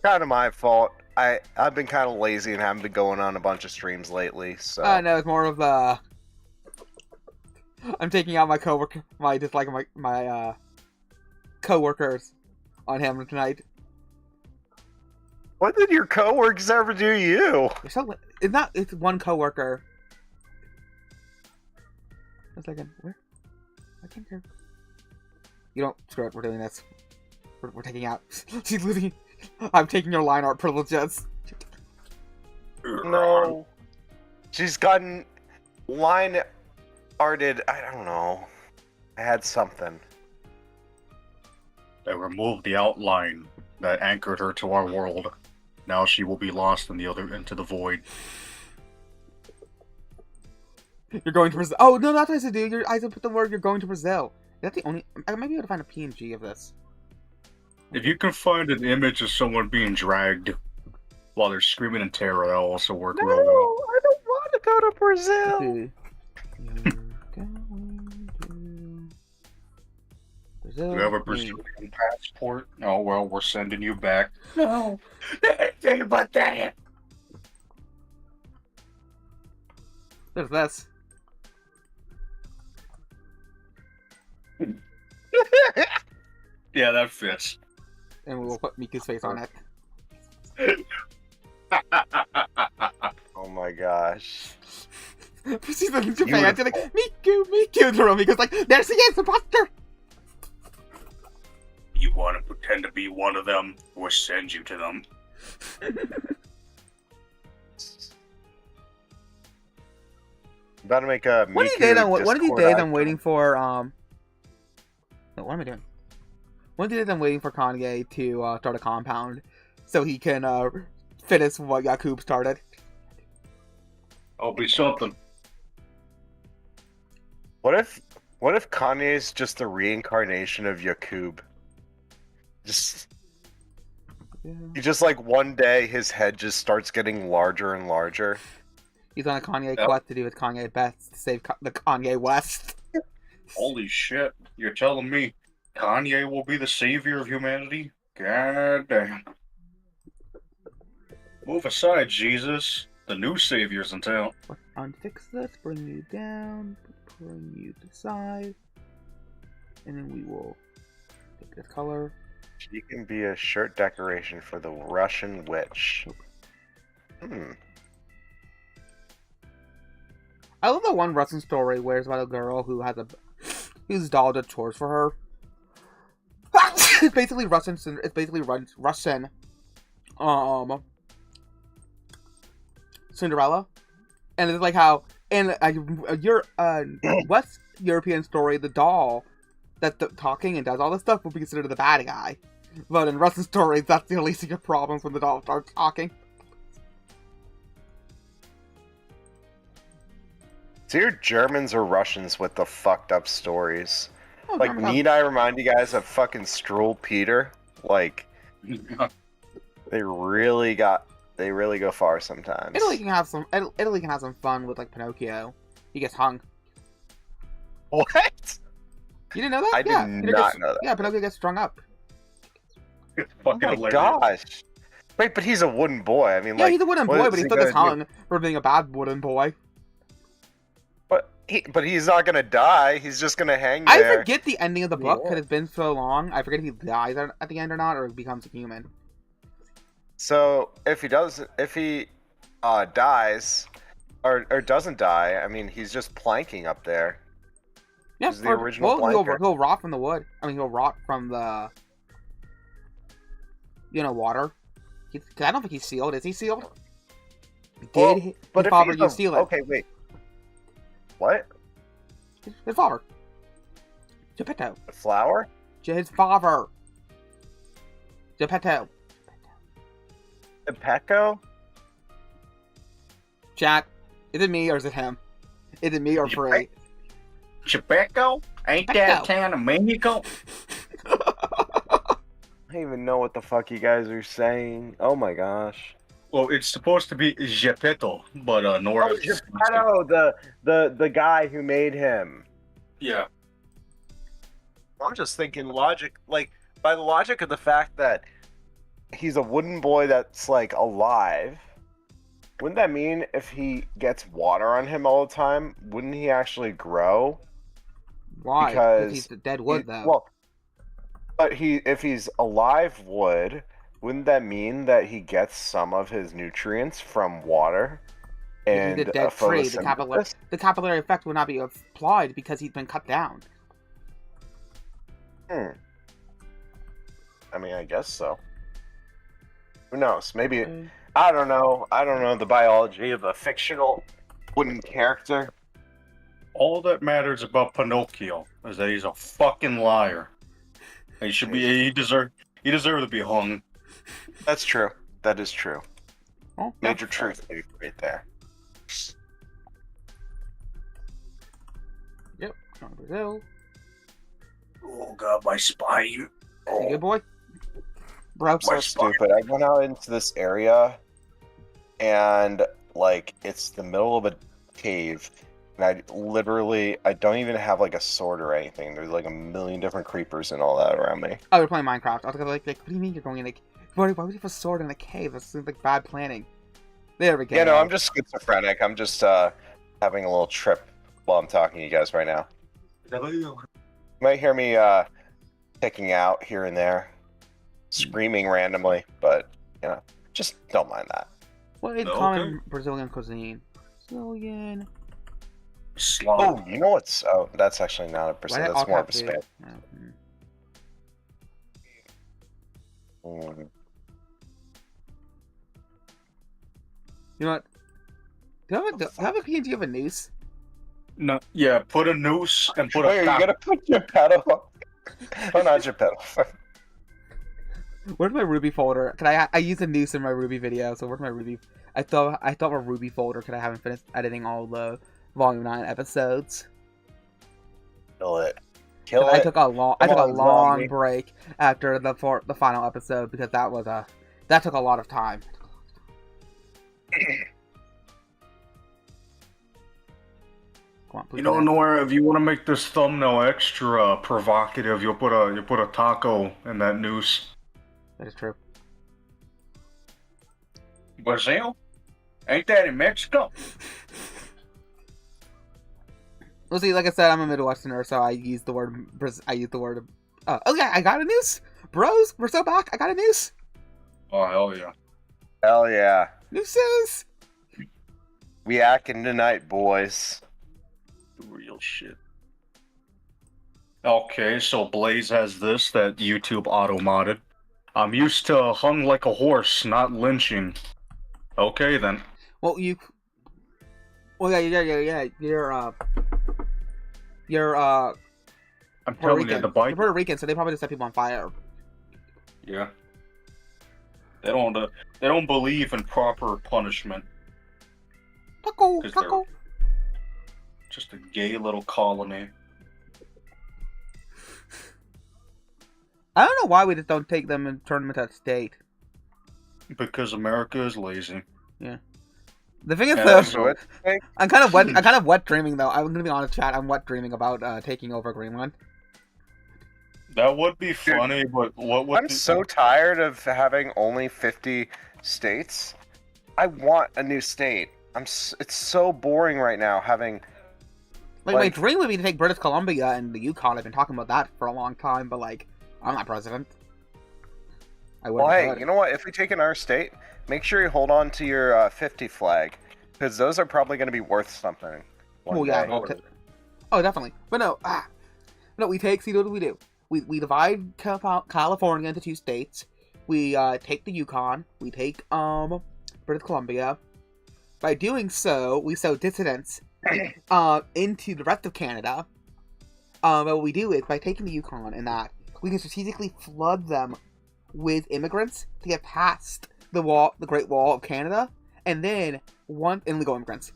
Speaker 4: Kind of my fault. I've been kind of lazy and haven't been going on a bunch of streams lately. So.
Speaker 2: No, it's more of I'm taking out my coworker, my coworkers on him tonight.
Speaker 4: What did your coworkers ever do to you?
Speaker 2: It's one coworker. One second, where? I can't hear. You don't screw it. We're doing this. We're taking out. She's losing. I'm taking your line art privileges.
Speaker 4: No. She's gotten line arted. I don't know. I had something.
Speaker 3: They removed the outline that anchored her to our world. Now she will be lost into the void.
Speaker 2: You're going to Brazil. Oh no, that's what I said, dude. I said put the word. You're going to Brazil. That's the only. I might be able to find a PNG of this.
Speaker 3: If you can find an image of someone being dragged while they're screaming in terror, that'll also work
Speaker 4: No,
Speaker 3: real well.
Speaker 4: I don't want to go to Brazil.
Speaker 2: Okay. You're going to Brazil.
Speaker 3: Do you have a Brazilian passport? Oh, well, we're sending you back. No. Anything about that.
Speaker 2: There's this.
Speaker 3: Yeah, that fits.
Speaker 2: And we will put Miku's face on it.
Speaker 4: Oh my gosh.
Speaker 2: She's like in Japan. She's like, Miku. And Miku's like, there she is, the buster.
Speaker 3: You want to pretend to be one of them, we'll send you to them.
Speaker 4: About to make a
Speaker 2: One of these days I'm waiting for no, what am I doing? One of these days I'm waiting for Kanye to start a compound so he can finish what Yakub started.
Speaker 3: I'll be something.
Speaker 4: What if Kanye's just the reincarnation of Yakub? He just like one day his head just starts getting larger and larger.
Speaker 2: He's on a Kanye quest to do with Kanye Best to save the Kanye West.
Speaker 3: Holy shit. You're telling me Kanye will be the savior of humanity? God damn. Move aside, Jesus. The new savior's in town.
Speaker 2: Unfix this, bring you down, bring you to the side, and then we will take this color.
Speaker 4: She can be a shirt decoration for the Russian witch.
Speaker 2: I love the one Russian story where it's about a girl whose doll did chores for her. It's basically Russian. It's basically Russian. Cinderella, and it's like how in a West European story, the doll that's talking and does all this stuff would be considered the bad guy, but in Russian stories, that's the only secret problem when the doll starts talking.
Speaker 4: So you're Germans or Russians with the fucked up stories.
Speaker 2: Oh,
Speaker 4: Like, need I remind you guys of fucking Strul Peter? Like, they really go far sometimes.
Speaker 2: Italy can have some fun with like Pinocchio. He gets hung.
Speaker 4: What?
Speaker 2: You didn't know that?
Speaker 4: I did not know that.
Speaker 2: Yeah, Pinocchio gets strung up.
Speaker 3: It's
Speaker 4: Oh
Speaker 3: fucking
Speaker 4: my
Speaker 3: hilarious.
Speaker 4: gosh. Wait, but he's a wooden boy. I mean,
Speaker 2: Yeah,
Speaker 4: like,
Speaker 2: he's a wooden
Speaker 4: what
Speaker 2: boy,
Speaker 4: is
Speaker 2: but he
Speaker 4: he
Speaker 2: still gets
Speaker 4: gonna do?
Speaker 2: hung for being a bad wooden boy.
Speaker 4: But he's not gonna die. He's just gonna hang
Speaker 2: I
Speaker 4: there.
Speaker 2: forget the ending of the book
Speaker 4: Yeah.
Speaker 2: because it's been so long. I forget if he dies at the end or not, or becomes a human.
Speaker 4: So if he dies or doesn't die, I mean, he's just planking up there.
Speaker 2: Yeah,
Speaker 4: He's the original
Speaker 2: well,
Speaker 4: blanker.
Speaker 2: he'll rot from the wood. I mean, he'll rot from the water. Cause I don't think he's sealed. Is he sealed?
Speaker 4: Well,
Speaker 2: Did
Speaker 4: But
Speaker 2: his
Speaker 4: if
Speaker 2: father
Speaker 4: he's
Speaker 2: use sealant?
Speaker 4: okay, wait. What?
Speaker 2: His father. Geppetto.
Speaker 4: The flower?
Speaker 2: His father. Geppetto.
Speaker 4: The Pecco?
Speaker 2: Chat. Is it me or is it him? Is it me or Frey?
Speaker 3: Chepeco? Ain't that town of Mexico?
Speaker 4: I don't even know what the fuck you guys are saying. Oh my gosh.
Speaker 3: Well, it's supposed to be Geppetto, but Nora.
Speaker 4: Oh, Geppetto, the guy who made him.
Speaker 3: Yeah.
Speaker 4: I'm just thinking logic, like, by the logic of the fact that he's a wooden boy that's, like, alive, wouldn't that mean if he gets water on him all the time, wouldn't he actually grow?
Speaker 2: Why?
Speaker 4: Because
Speaker 2: He's the dead wood, though.
Speaker 4: Well, but if he's alive wood, wouldn't that mean that he gets some of his nutrients from water? And
Speaker 2: He's a dead tree.
Speaker 4: photosynthesis?
Speaker 2: The capillary effect would not be applied because he's been cut down.
Speaker 4: I mean, I guess so. Who knows? Maybe I don't know. I don't know the biology of a fictional wooden character.
Speaker 3: All that matters about Pinocchio is that he's a fucking liar. He should be. He deserved to be hung.
Speaker 4: That's true. That is true.
Speaker 2: Oh,
Speaker 4: Major truth right there.
Speaker 2: Yep. Brazil.
Speaker 3: Oh god, my spine.
Speaker 2: You
Speaker 3: Oh,
Speaker 2: good boy? Bro.
Speaker 4: So stupid. I went out into this area, and like it's the middle of a cave, and I don't even have like a sword or anything. There's like a million different creepers and all that around me.
Speaker 2: Oh, we're playing Minecraft. I was like, what do you mean you're going in a... Why would you have a sword in a cave? That seems like bad planning. There we go.
Speaker 4: Yeah, no, I'm just schizophrenic. I'm just having a little trip while I'm talking to you guys right now. You might hear me ticking out here and there, screaming randomly, but you know, just don't mind that.
Speaker 2: What is
Speaker 3: Okay.
Speaker 2: common Brazilian cuisine? Brazilian...
Speaker 3: slow.
Speaker 4: Oh, you know what's? Oh, that's actually not a
Speaker 2: Why
Speaker 4: percent.
Speaker 2: did
Speaker 4: That's
Speaker 2: all
Speaker 4: more of a
Speaker 2: cap
Speaker 4: spam.
Speaker 2: do? You know what? Do I have a PNG of a noose?
Speaker 3: No, yeah, put a noose and put
Speaker 4: Wait,
Speaker 3: a
Speaker 4: are
Speaker 3: cock.
Speaker 4: you gonna put Geppetto? Oh, not Geppetto.
Speaker 2: Where's my Ruby folder? I use a noose in my Ruby video, so where's my Ruby? I thought a Ruby folder because I haven't finished editing all the Volume 9 episodes.
Speaker 4: Kill it. Kill
Speaker 2: I
Speaker 4: it.
Speaker 2: took a long
Speaker 4: Come on,
Speaker 2: long
Speaker 4: zombie.
Speaker 2: break after the final episode because that took a lot of time. Come on, please.
Speaker 3: You know, Nora, if you want to make this thumbnail extra provocative, you'll put a taco in that noose.
Speaker 2: That is true.
Speaker 3: Brazil? Ain't that in Mexico?
Speaker 2: Well, see, like I said, I'm a Midwesterner, so I use the word. Okay, I got a noose, bros. We're so back. I got a noose.
Speaker 3: Oh hell yeah!
Speaker 4: Hell yeah.
Speaker 2: Nooses.
Speaker 4: We acting tonight, boys.
Speaker 3: Real shit. Okay, so Blaze has this that YouTube auto-modded. I'm used to hung like a horse, not lynching. Okay, then.
Speaker 2: Well, yeah. You're
Speaker 3: I'm
Speaker 2: Puerto
Speaker 3: telling you,
Speaker 2: Rican.
Speaker 3: the
Speaker 2: You're
Speaker 3: bike.
Speaker 2: Puerto Rican, so they probably just set people on fire.
Speaker 3: Yeah. They don't believe in proper punishment.
Speaker 2: Taco,
Speaker 3: 'Cause
Speaker 2: taco.
Speaker 3: Just a gay little colony.
Speaker 2: I don't know why we just don't take them and turn them into a state.
Speaker 3: Because America is lazy.
Speaker 2: Yeah. The thing is,
Speaker 3: Yeah,
Speaker 2: though,
Speaker 3: so
Speaker 4: it,
Speaker 2: I'm kind of wet dreaming though. I'm gonna be honest, chat. I'm wet dreaming about taking over Greenland.
Speaker 3: That would be funny, but what would
Speaker 4: I'm so tired of having only 50 states. I want a new state. It's so boring right now having.
Speaker 2: Like my dream would be to take British Columbia and the Yukon. I've been talking about that for a long time, but like, I'm not president. I would.
Speaker 4: Well, hey, you know what? If we take in our state, make sure you hold on to your 50 flag, because those are probably going to be worth something.
Speaker 2: Oh yeah. Oh, definitely. But no, we take. See, what do? We divide California into 2 states. We take the Yukon. We take British Columbia. By doing so, we sow dissidents into the rest of Canada. What we do is by taking the Yukon and that, we can strategically flood them with immigrants to get past the Great Wall of Canada, and then illegal immigrants.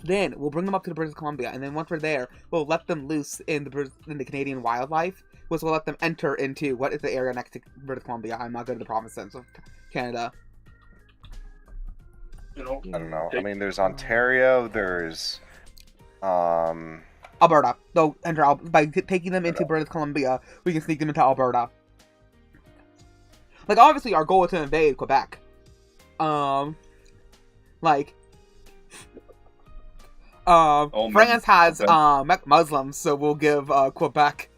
Speaker 2: Then we'll bring them up to the British Columbia, and then once we're there, we'll let them loose in the Canadian wildlife. We'll let them enter into what is the area next to British Columbia. I'm not good at the provinces of Canada.
Speaker 3: You know,
Speaker 4: I don't know. I mean, there's Ontario. There's
Speaker 2: Alberta. They'll enter by taking them into British Columbia. We can sneak them into Alberta. Like, obviously, our goal is to invade Quebec. France has Muslims, so we'll give Quebec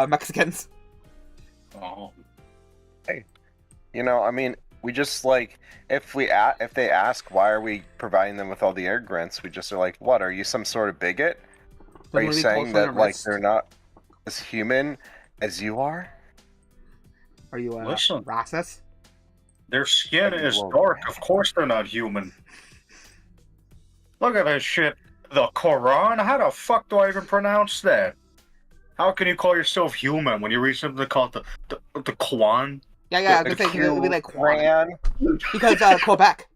Speaker 2: Mexicans.
Speaker 3: Oh.
Speaker 4: Hey, you know, I mean, we just like if they ask why are we providing them with all the immigrants, we just are like, what? Are you some sort of bigot? Are you saying that like they're not as human as you are?
Speaker 2: Are you a
Speaker 3: Listen.
Speaker 2: racist?
Speaker 3: Their skin is dark. Of course they're not human. Look at this shit. The Quran? How the fuck do I even pronounce that? How can you call yourself human when you read something called the Quran?
Speaker 2: Yeah, I was gonna say it would be like Quran. Because Quebec.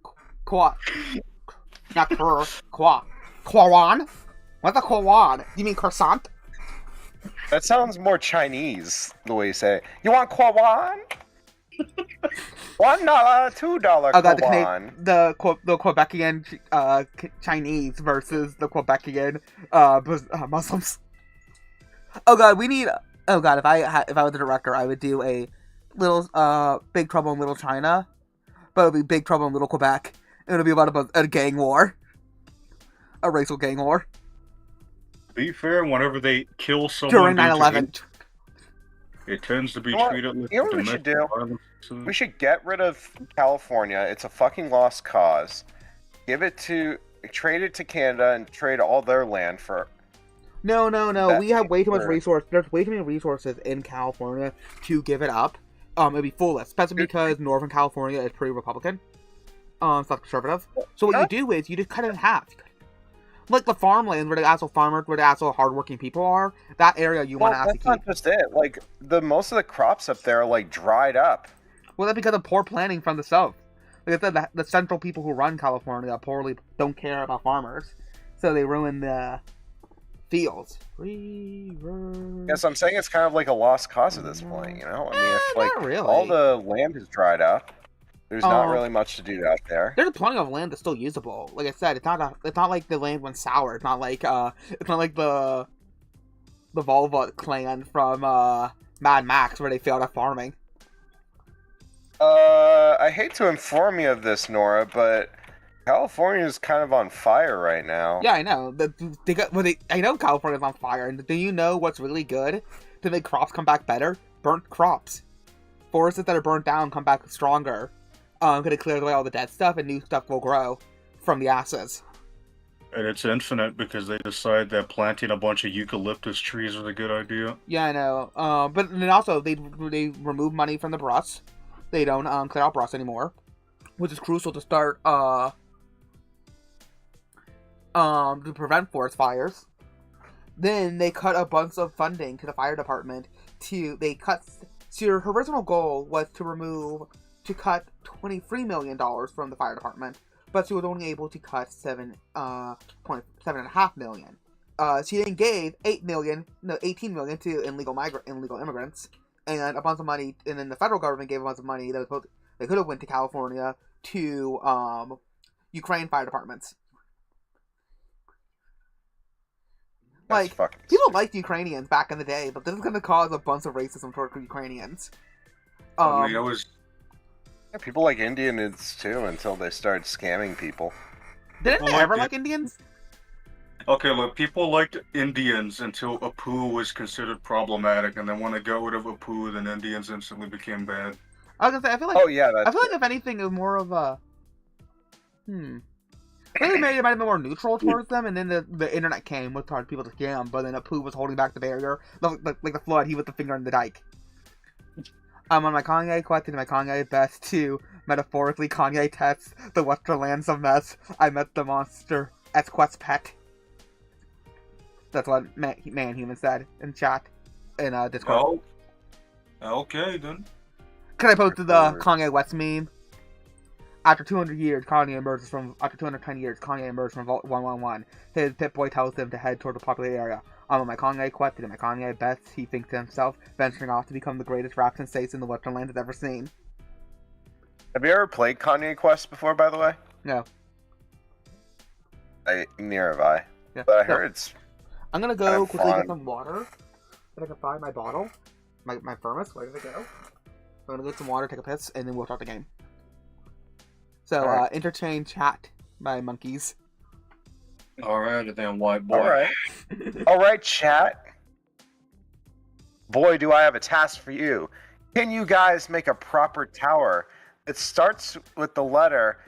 Speaker 2: Not Quran. What's a Quran? You mean croissant?
Speaker 4: That sounds more Chinese, the way you say it. You want Quran? $1, $2 Quran.
Speaker 2: The Quebecian Chinese versus the Quebecian Muslims. Oh god, if I was the director, I would do a little Big Trouble in Little China, but it would be Big Trouble in Little Quebec. It would be about a gang war, a racial gang war.
Speaker 3: Be fair, whenever they kill someone
Speaker 2: During 9/11.
Speaker 3: It tends to be treated like
Speaker 4: what we should do? We should get rid of California. It's a fucking lost cause. Trade it to Canada and trade all their land for.
Speaker 2: No. We have way too much resource. There's way too many resources in California to give it up. It'd be foolish, especially because Northern California is pretty Republican. It's not conservative. So what you do is you just cut it in half. Like the farmland where the actual farmers, where the actual hardworking people are, that area you want to actually keep.
Speaker 4: That's not just it. Like most of the crops up there are like dried up.
Speaker 2: Well, that's because of poor planning from the south. Like I said, the central people who run California don't care about farmers, so they ruin the fields.
Speaker 4: Yes, I'm saying it's kind of like a lost cause at this point. You know, I mean, if like
Speaker 2: not really.
Speaker 4: all the land is dried up, there's not really much to do out there.
Speaker 2: There's plenty of land that's still usable. Like I said, it's not like the land went sour. It's not like the Volva clan from Mad Max where they failed at farming.
Speaker 4: I hate to inform you of this, Nora, but California is kind of on fire right now.
Speaker 2: Yeah, I know. I know California's on fire. And do you know what's really good to make crops come back better? Burnt crops. Forests that are burnt down come back stronger. Gonna clear away all the dead stuff, and new stuff will grow from the ashes.
Speaker 3: And it's infinite because they decide that planting a bunch of eucalyptus trees is a good idea.
Speaker 2: Yeah, I know. But then also they remove money from the brush. They don't clear out brush anymore, which is crucial to start to prevent forest fires. Then they cut a bunch of funding to the fire department. So her original goal was to cut $23 million from the fire department, but she was only able to cut $7.5 million. She then gave $18 million to illegal immigrants, and a bunch of money. And then the federal government gave a bunch of money that they could have went to California to Ukraine fire departments.
Speaker 4: That's
Speaker 2: Like,
Speaker 4: fucking
Speaker 2: people
Speaker 4: stupid.
Speaker 2: liked Ukrainians back in the day, but this is going to cause a bunch of racism toward Ukrainians.
Speaker 3: I mean, it was.
Speaker 4: Yeah, people like Indians too until they started scamming people.
Speaker 2: Didn't
Speaker 3: people
Speaker 2: they ever
Speaker 3: liked
Speaker 2: like Indians?
Speaker 3: Okay, look, people liked Indians until Apu was considered problematic, and then when they got rid of Apu, then Indians instantly became bad.
Speaker 2: I was gonna say, I feel like
Speaker 4: Oh yeah, that's
Speaker 2: I feel like if anything, it was more of a I think maybe it might have been more neutral towards them, and then the internet came with hard people to scam, but then Apu was holding back the barrier, like the flood. He was the finger in the dike. On my Kanye quest, my Kanye best to metaphorically Kanye test the Western lands of mess. I met the monster as quest pet. That's what man human said in chat in Discord.
Speaker 3: Oh, okay then.
Speaker 2: Cause I posted the Kanye West meme. After 200 years, Kanye emerges from. After 210 years, Kanye emerged from Vault 111. His Pip-Boy tells him to head toward the popular area. On my Kanye quest, and my Kanye best, he thinks to himself, venturing off to become the greatest rap sensation the Western land has ever seen.
Speaker 4: Have you ever played Kanye Quest before, by the way?
Speaker 2: No.
Speaker 4: Near have I.
Speaker 2: Yeah.
Speaker 4: But I heard it's
Speaker 2: I'm gonna go
Speaker 4: kind of
Speaker 2: quickly
Speaker 4: fun.
Speaker 2: get some water. If I can find my bottle, my thermos. Where did it go? I'm gonna get some water, take a piss, and then we'll start the game. So,
Speaker 4: Alright.
Speaker 2: interchange chat, my monkeys.
Speaker 3: Alright then, white boy.
Speaker 4: Alright. Alright, chat. Boy, do I have a task for you. Can you guys make a proper tower that starts with the letter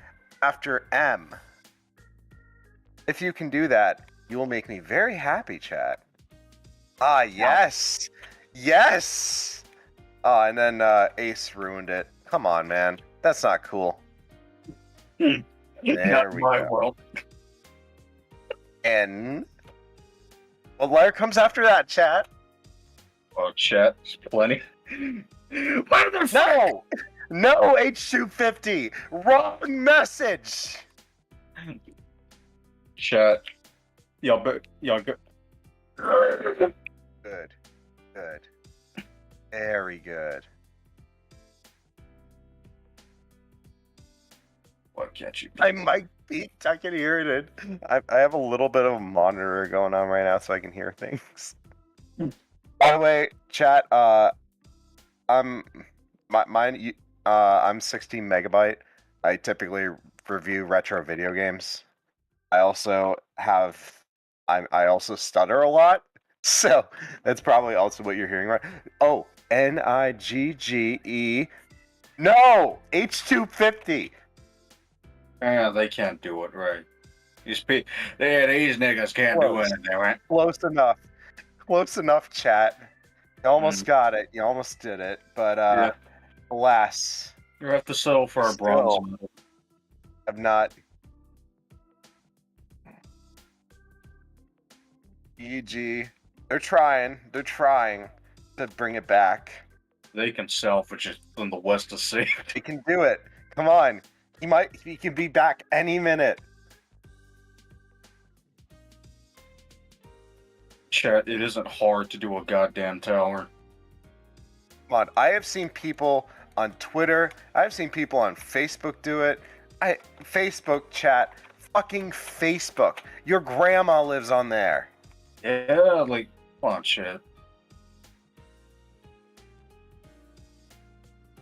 Speaker 4: after M? If you can do that, you will make me very happy, chat. Ah, yes! Yes! And then Ace ruined it. Come on, man. That's not cool. There
Speaker 3: Not
Speaker 4: we
Speaker 3: my
Speaker 4: go.
Speaker 3: world.
Speaker 4: N. What letter comes after that, chat?
Speaker 3: Oh, chat, it's plenty. What the fuck?
Speaker 4: No! No, H250! Wrong message!
Speaker 3: Chat. Y'all go.
Speaker 4: Good. Good. Very good.
Speaker 3: Why can't you?
Speaker 4: I might be. I can hear it. I have a little bit of a monitor going on right now, so I can hear things. By the way, chat. I'm 16 megabyte. I typically review retro video games. I also have. I also stutter a lot, so that's probably also what you're hearing, right? Oh, Nigge. No, H250.
Speaker 3: Yeah, they can't do it right. These niggas can't do
Speaker 4: Close.
Speaker 3: anything, right?
Speaker 4: Close enough. Close enough, chat. You almost got it. You almost did it. But
Speaker 3: Yeah.
Speaker 4: alas,
Speaker 3: You have to settle for a bronze
Speaker 4: Still.
Speaker 3: medal.
Speaker 4: I've not. EG. They're trying. They're trying to bring it back.
Speaker 3: They can salvage it in the West of Sea.
Speaker 4: They can do it. Come on. He can be back any minute.
Speaker 3: Chat, it isn't hard to do a goddamn tower.
Speaker 4: Come on. I have seen people on Twitter. I've seen people on Facebook do it. Facebook chat. Fucking Facebook. Your grandma lives on there.
Speaker 3: Yeah, like, come on, chat.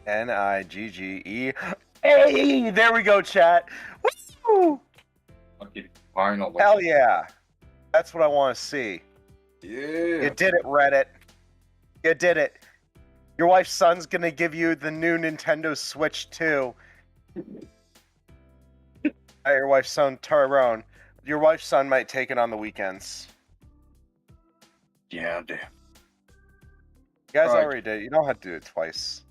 Speaker 4: Nigge. Hey, there we go, chat. Woo!
Speaker 3: Fucking finally.
Speaker 4: Hell yeah. That's what I want to see.
Speaker 3: Yeah.
Speaker 4: You did it, Reddit. You did it. Your wife's son's gonna give you the new Nintendo Switch 2. Your wife's son, Tyrone. Your wife's son might take it on the weekends.
Speaker 3: Yeah, damn.
Speaker 4: You guys
Speaker 3: Alright.
Speaker 4: already did. You don't have to do it twice.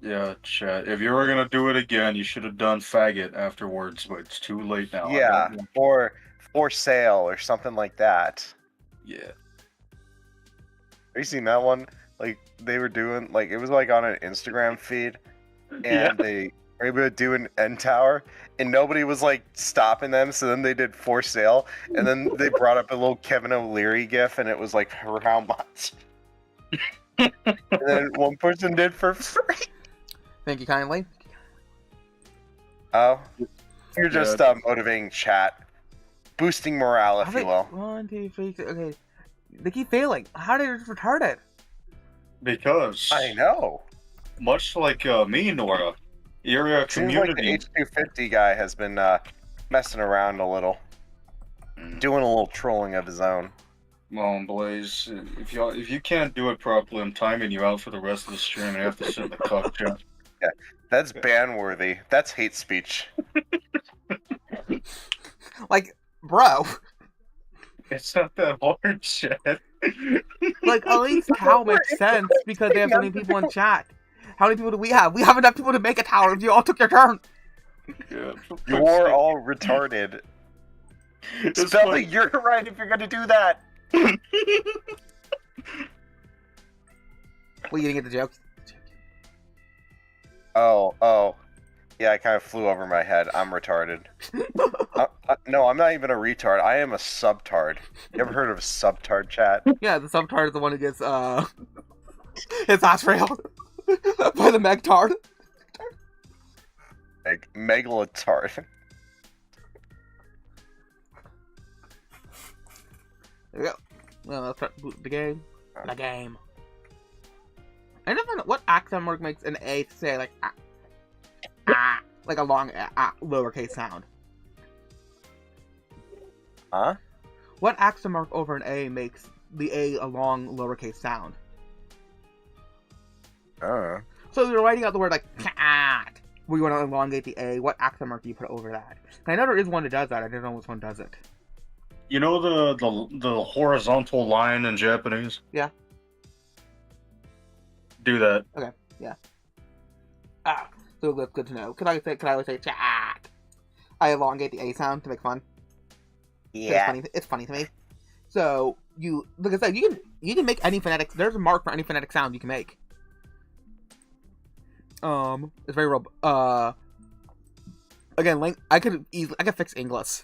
Speaker 3: Yeah, chat. If you were gonna do it again, you should have done faggot afterwards, but it's too late now. I
Speaker 4: Yeah,
Speaker 3: don't want-
Speaker 4: or for sale or something like that.
Speaker 3: Yeah.
Speaker 4: Have you seen that one? Like they were doing, like it was like on an Instagram feed, and
Speaker 3: Yeah.
Speaker 4: they were able to do an end tower, and nobody was like stopping them. So then they did for sale, and then they brought up a little Kevin O'Leary gif, and it was like for how much? And then one person did for free.
Speaker 2: Thank you kindly.
Speaker 4: Oh, you're just motivating chat, boosting morale, if you will.
Speaker 2: 1, 2, 3, 4, okay. They keep failing. How did it retarded?
Speaker 3: Because
Speaker 4: I know.
Speaker 3: much like me, Nora, your
Speaker 4: Seems like
Speaker 3: community.
Speaker 4: the H250 guy has been messing around a little, doing a little trolling of his own.
Speaker 3: Well, Blaze, if you can't do it properly, I'm timing you out for the rest of the stream, and you have to sit in the cup chat.
Speaker 4: Yeah, that's ban-worthy. That's hate speech.
Speaker 2: Like, bro.
Speaker 3: It's not that hard, chat.
Speaker 2: Like, at least Cal makes sense because they have so many people in chat. How many people do we have? We have enough people to make a tower if you all took your turn.
Speaker 3: Yeah,
Speaker 4: You're all retarded.
Speaker 3: It's
Speaker 4: Spelling,
Speaker 3: like-
Speaker 4: you're right if you're gonna do that.
Speaker 2: Well, you didn't get the joke.
Speaker 4: Oh. Yeah, I kind of flew over my head. I'm retarded. No, I'm not even a retard. I am a subtard. You ever heard of subtard, chat?
Speaker 2: Yeah, the subtard is the one who gets, his ass railed by the megtard.
Speaker 4: Megalotard.
Speaker 2: There we go. Well, let's start the game. The game. I never know what accent mark makes an A to say like like a long lowercase sound.
Speaker 4: Huh?
Speaker 2: What accent mark over an A makes the A a long lowercase sound?
Speaker 4: Oh.
Speaker 2: So you're writing out the word like cat, where you want to elongate the A. What accent mark do you put over that? I know there is one that does that. I don't know which one does it.
Speaker 3: You know the horizontal line in Japanese?
Speaker 2: Yeah.
Speaker 3: Do that.
Speaker 2: So that's good to know. Could I always say chat? I elongate the A sound to make fun.
Speaker 4: Yeah.
Speaker 2: It's funny to me. So you, like I said, you can make any phonetic. There's a mark for any phonetic sound you can make. It's very again, I could fix English.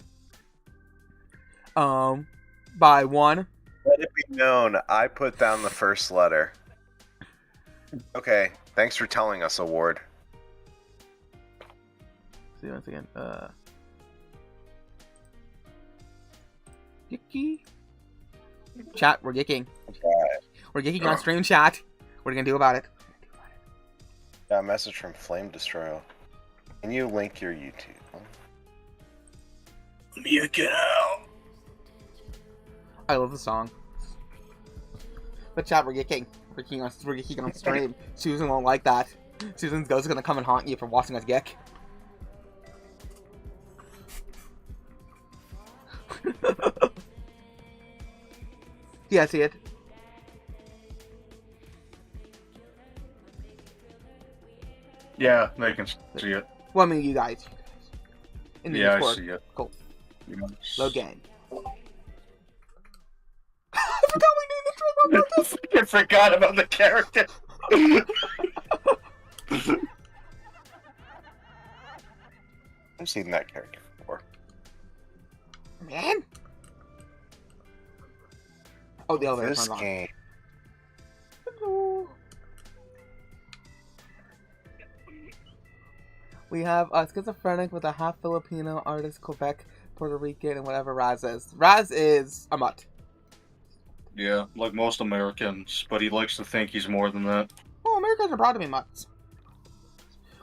Speaker 2: By one.
Speaker 4: Let it be known, I put down the first letter. Okay, thanks for telling us, Award.
Speaker 2: See once again. Yicky. Chat, we're yicking. We're yicking on stream, chat. What are you gonna do about it?
Speaker 4: Got a message from Flame Destroyer. Can you link your YouTube?
Speaker 3: You get out.
Speaker 2: I love the song. But chat, we're yicking. We're yicking on stream. Susan won't like that. Susan's ghost is gonna come and haunt you for watching us yick. Yeah, see it.
Speaker 3: Yeah, they can see it.
Speaker 2: Well, I mean, you guys. In the
Speaker 3: Yeah,
Speaker 2: Discord.
Speaker 3: I see it.
Speaker 2: Cool.
Speaker 3: Yes.
Speaker 2: Load game. I forgot we named the stream on purpose.
Speaker 3: I forgot about the character.
Speaker 4: I've seen that character before.
Speaker 2: Man. Oh, the elevator
Speaker 4: This
Speaker 2: turned on.
Speaker 4: game.
Speaker 2: Hello. We have a schizophrenic with a half Filipino artist, Quebec, Puerto Rican, and whatever Raz is. Raz is a mutt.
Speaker 3: Yeah, like most Americans, but he likes to think he's more than that.
Speaker 2: Well, Americans are proud to be mutts.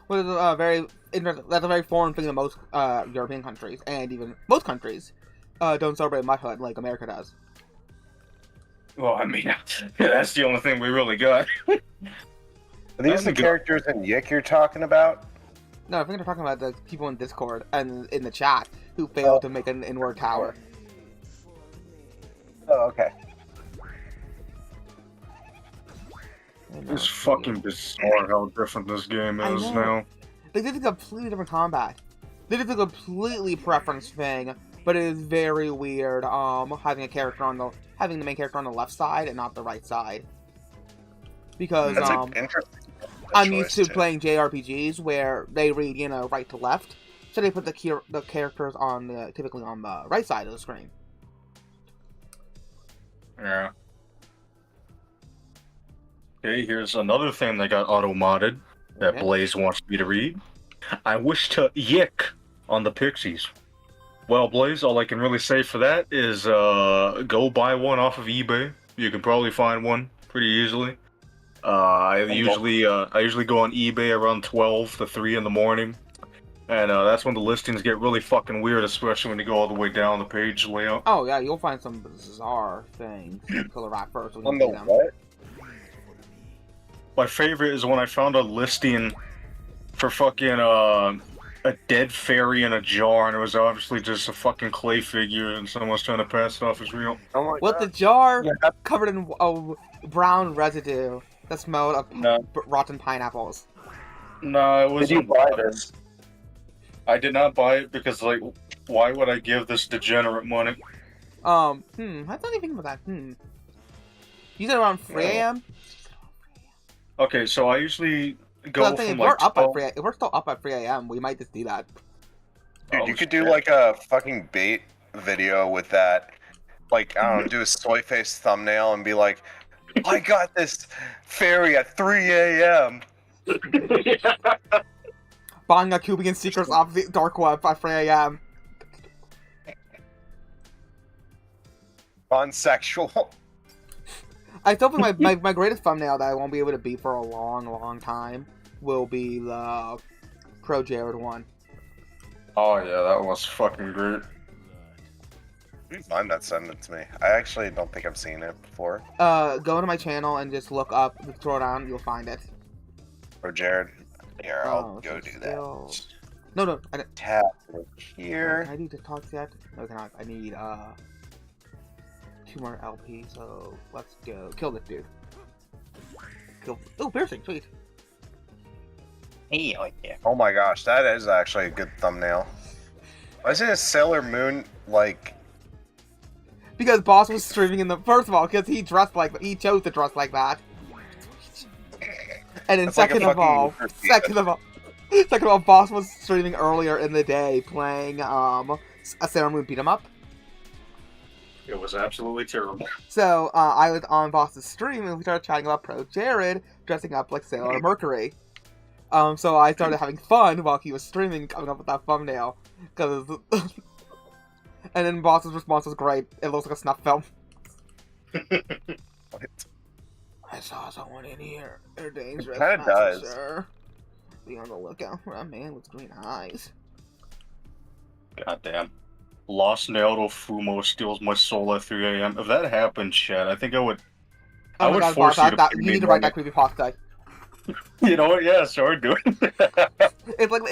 Speaker 2: Which is that's a very foreign thing to most European countries, and even most countries don't celebrate mutthood like America does.
Speaker 3: Well, I mean, that's the only thing we really got.
Speaker 4: Are these the characters in YiiK you're talking about?
Speaker 2: No, I think they're talking about the people in Discord and in the chat who failed to make an inward tower.
Speaker 4: Oh, okay.
Speaker 3: It's fucking bizarre how different this game
Speaker 2: I
Speaker 3: is
Speaker 2: know.
Speaker 3: now.
Speaker 2: They did a completely different combat. They did a completely preference thing, but it is very weird. Having the main character on the left side and not the right side. Because
Speaker 4: That's an interesting
Speaker 2: I'm used to
Speaker 4: choice, too.
Speaker 2: playing JRPGs where they read, right to left, so they put the characters on typically on the right side of the screen.
Speaker 3: Yeah. Okay, here's another thing that got auto-modded that
Speaker 2: Okay.
Speaker 3: Blaze wants me to read. I wish to YiiK on the Pixies. Well, Blaze, all I can really say for that is go buy one off of eBay. You can probably find one pretty easily. I usually go on eBay around 12 to 3 in the morning. And that's when the listings get really fucking weird, especially when you go all the way down the page layout.
Speaker 2: Oh yeah, you'll find some bizarre things. Kill the rat first.
Speaker 4: On the what?
Speaker 3: My favorite is when I found a listing for fucking a dead fairy in a jar, and it was obviously just a fucking clay figure, and someone's trying to pass it off as real.
Speaker 4: Oh my
Speaker 2: With
Speaker 4: god.
Speaker 2: the jar
Speaker 4: Yeah.
Speaker 2: covered in brown residue that smelled of
Speaker 3: No.
Speaker 2: rotten pineapples.
Speaker 3: No, it was.
Speaker 4: Did you buy this?
Speaker 3: I did not buy it because, like, why would I give this degenerate money?
Speaker 2: I thought anything about that. You said around 3 a.m.
Speaker 3: Okay, so I usually go
Speaker 2: Well, if
Speaker 3: from
Speaker 2: we're
Speaker 3: like
Speaker 2: up
Speaker 3: 12.
Speaker 2: if we're still up at 3 a.m., we might just do that.
Speaker 4: Dude,
Speaker 3: Oh,
Speaker 4: you could do
Speaker 3: shit.
Speaker 4: like a fucking bait video with that. Like, I don't know, do a soy face thumbnail and be like, I got this fairy at 3 a.m.
Speaker 2: Buying a Cubian secrets off the dark web at 3 a.m.
Speaker 4: Unsexual.
Speaker 2: I still think my greatest thumbnail that I won't be able to beat for a long time will be the Pro Jared one.
Speaker 3: Oh yeah, that was fucking great.
Speaker 4: Find that, send it to me. I actually don't think I've seen it before.
Speaker 2: Go to my channel and just look up, scroll down, you'll find it.
Speaker 4: Or Jared. Here, I'll
Speaker 2: Oh,
Speaker 4: go
Speaker 2: so
Speaker 4: do
Speaker 2: still-
Speaker 4: that.
Speaker 2: No, I didn't.
Speaker 4: Tap here.
Speaker 2: I need to talk yet. No, I cannot. I need 2 more LP. So let's go kill this dude. Kill. Oh, piercing, sweet.
Speaker 4: Oh my gosh, that is actually a good thumbnail. Why isn't it Sailor Moon like?
Speaker 2: Because Boss was streaming in the first of all, because he chose to dress like that. And then
Speaker 4: That's like a
Speaker 2: second of all, Boss was streaming earlier in the day playing a Sailor Moon beat 'em up.
Speaker 3: It was absolutely terrible.
Speaker 2: So I was on Boss's stream and we started chatting about Pro Jared dressing up like Sailor Mercury. So I started having fun while he was streaming, coming up with that thumbnail. And then Boss's response was great. It looks like a snuff film. I saw someone in here. They're dangerous.
Speaker 4: It kinda does.
Speaker 2: Sir. Be on the lookout for a man with green eyes.
Speaker 3: Goddamn. Lost Naruto Fumo steals my soul at 3 a.m. If that happened, Chad, I think I would. I would force
Speaker 2: Boss,
Speaker 3: you to
Speaker 2: you need to write that creepypasta.
Speaker 3: You know what? Yeah, sure, do it.
Speaker 2: It's like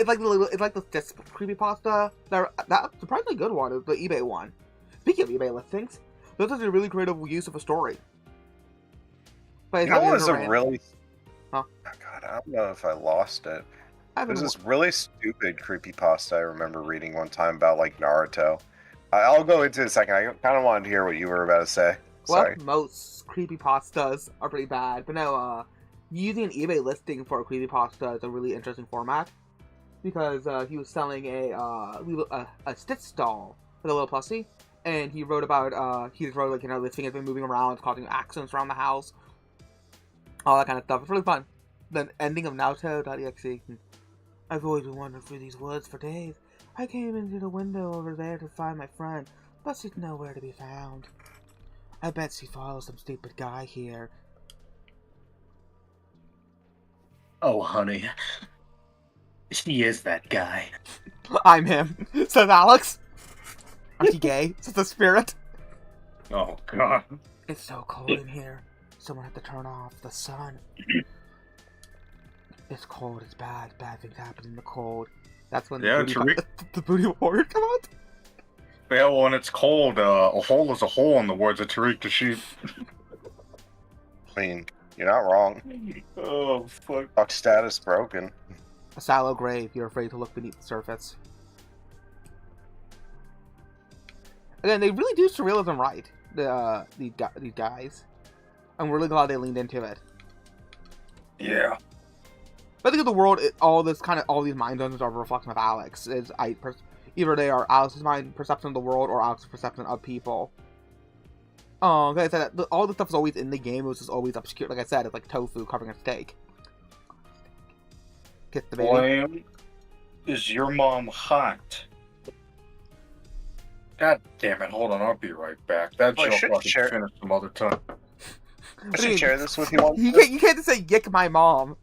Speaker 2: this creepypasta. That surprisingly good one is the eBay one. Speaking of eBay listings, this is a really creative use of a story. But it's
Speaker 4: You know
Speaker 2: not
Speaker 4: what was a
Speaker 2: ran.
Speaker 4: really?
Speaker 2: Huh?
Speaker 4: Oh god, I don't know if I lost it.
Speaker 2: I
Speaker 4: There's
Speaker 2: haven't.
Speaker 4: this really stupid creepypasta I remember reading one time about like Naruto. I'll go into it in a second. I kind of wanted to hear what you were about to say.
Speaker 2: Well,
Speaker 4: Sorry.
Speaker 2: most creepypastas are pretty bad, but no, using an eBay listing for a creepypasta is a really interesting format because he was selling a Stitch doll with a little plushie, and he wrote about this thing has been moving around, causing accidents around the house, all that kind of stuff. It's really fun. The ending of Naruto.exe. I've always been wandering through these woods for days. I came into the window over there to find my friend, but she's nowhere to be found. I bet she follows some stupid guy here.
Speaker 3: Oh, honey. She is that guy.
Speaker 2: I'm him, says Alex. Aren't you gay? Says the spirit.
Speaker 3: Oh, God.
Speaker 2: It's so cold in here. Someone had to turn off the sun. It's cold, it's bad. Bad things happen in the cold. That's when
Speaker 3: Yeah,
Speaker 2: the booty warriors come out.
Speaker 3: Yeah, well, when it's cold, a hole is a hole in the words of Tariq Nasheed.
Speaker 4: I mean, you're not wrong.
Speaker 3: Oh, fuck.
Speaker 4: Fuck status broken.
Speaker 2: A shallow grave. You're afraid to look beneath the surface. Again, they really do surrealism right. These guys. I'm really glad they leaned into it.
Speaker 3: Yeah.
Speaker 2: But I think of the world, all these mind zones are a reflection of Alex. Either they are Alex's mind perception of the world or Alex's perception of people. Like I said, all the stuff is always in the game. It was just always obscure. Like I said, it's like tofu covering a steak. Kiss the baby.
Speaker 3: William, is your mom hot? God damn it! Hold on, I'll be right back. That
Speaker 4: Well, I
Speaker 3: joke
Speaker 4: should
Speaker 3: I can
Speaker 4: share-
Speaker 3: finish some other time.
Speaker 4: I should share this with you one.
Speaker 2: You can't just say "yick my mom."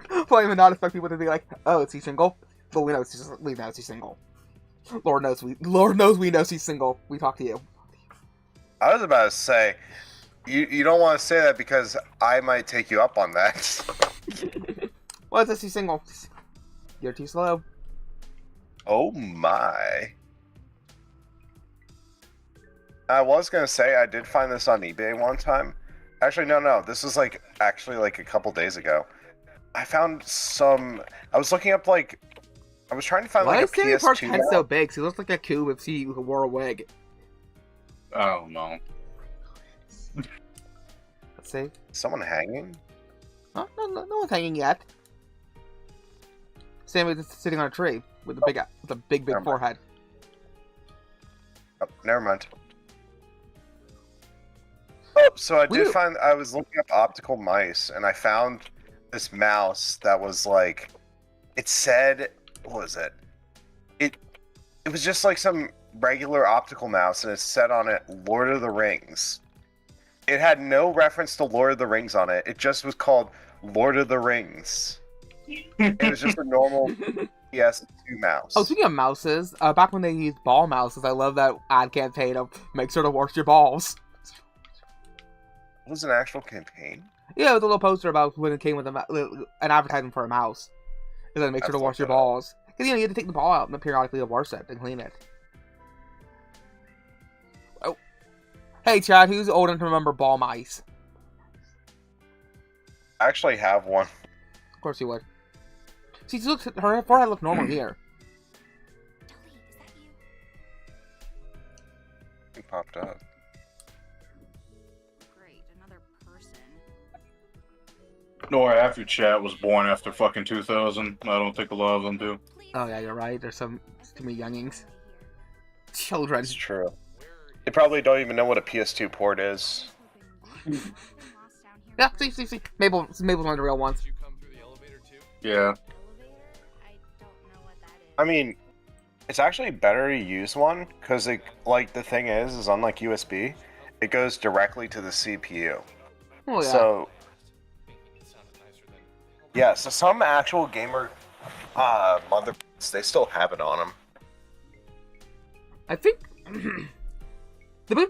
Speaker 2: Well, I would not expect people to be like, "Oh, is he single?" But we know she's single. Lord knows we know she's single. We talk to you.
Speaker 4: I was about to say, you don't want to say that because I might take you up on that.
Speaker 2: Why is she single? You're too slow.
Speaker 4: Oh my. I was going to say, I did find this on eBay one time. Actually, no. This was actually a couple days ago. I found some... I was looking up I was trying to find
Speaker 2: Why
Speaker 4: a
Speaker 2: is Sammy Park's
Speaker 4: PS2
Speaker 2: head
Speaker 4: mount.
Speaker 2: so big? He looks like a cube if he wore a wig.
Speaker 3: I don't know.
Speaker 2: Let's see.
Speaker 4: Someone hanging?
Speaker 2: Oh, no one's hanging yet. Sammy's just sitting on a tree with a big
Speaker 4: Never mind.
Speaker 2: forehead.
Speaker 4: Oh, never mind. Oh, so I did
Speaker 2: Weird.
Speaker 4: find... I was looking up optical mice, and I found this mouse that was it said... What was it? It was just some regular optical mouse, and it said on it Lord of the Rings. It had no reference to Lord of the Rings on it. It just was called Lord of the Rings. It was just a normal PS2 mouse.
Speaker 2: Oh, speaking of mouses, back when they used ball mouses, I love that ad campaign of make sure to wash your balls.
Speaker 4: It was an actual campaign?
Speaker 2: Yeah, it was a little poster about when it came with an advertisement for a mouse. And then make sure to
Speaker 4: I've
Speaker 2: wash your
Speaker 4: looked that up.
Speaker 2: balls. Because you have to take the ball out and periodically wash it and clean it. Oh. Hey, Chad, who's old enough to remember ball mice?
Speaker 4: I actually have one.
Speaker 2: Of course you would. See, her forehead looked normal here.
Speaker 4: It popped up.
Speaker 6: Great, another person.
Speaker 3: No, half your chat was born after fucking 2000. I don't think a lot of them do.
Speaker 2: Oh yeah, you're right. There's too many youngings. Children.
Speaker 4: It's true. They probably don't even know what a PS2 port is.
Speaker 2: Yeah, see. Mabel's one of the real ones.
Speaker 1: Did you come through the elevator too?
Speaker 3: Yeah.
Speaker 6: I don't know what that is.
Speaker 4: I mean, it's actually better to use one, because the thing is unlike USB, it goes directly to the CPU.
Speaker 2: Oh yeah.
Speaker 4: So,
Speaker 1: It sounded nicer than...
Speaker 4: yeah, so some actual gamer motherboards, they still have it on them.
Speaker 2: I think.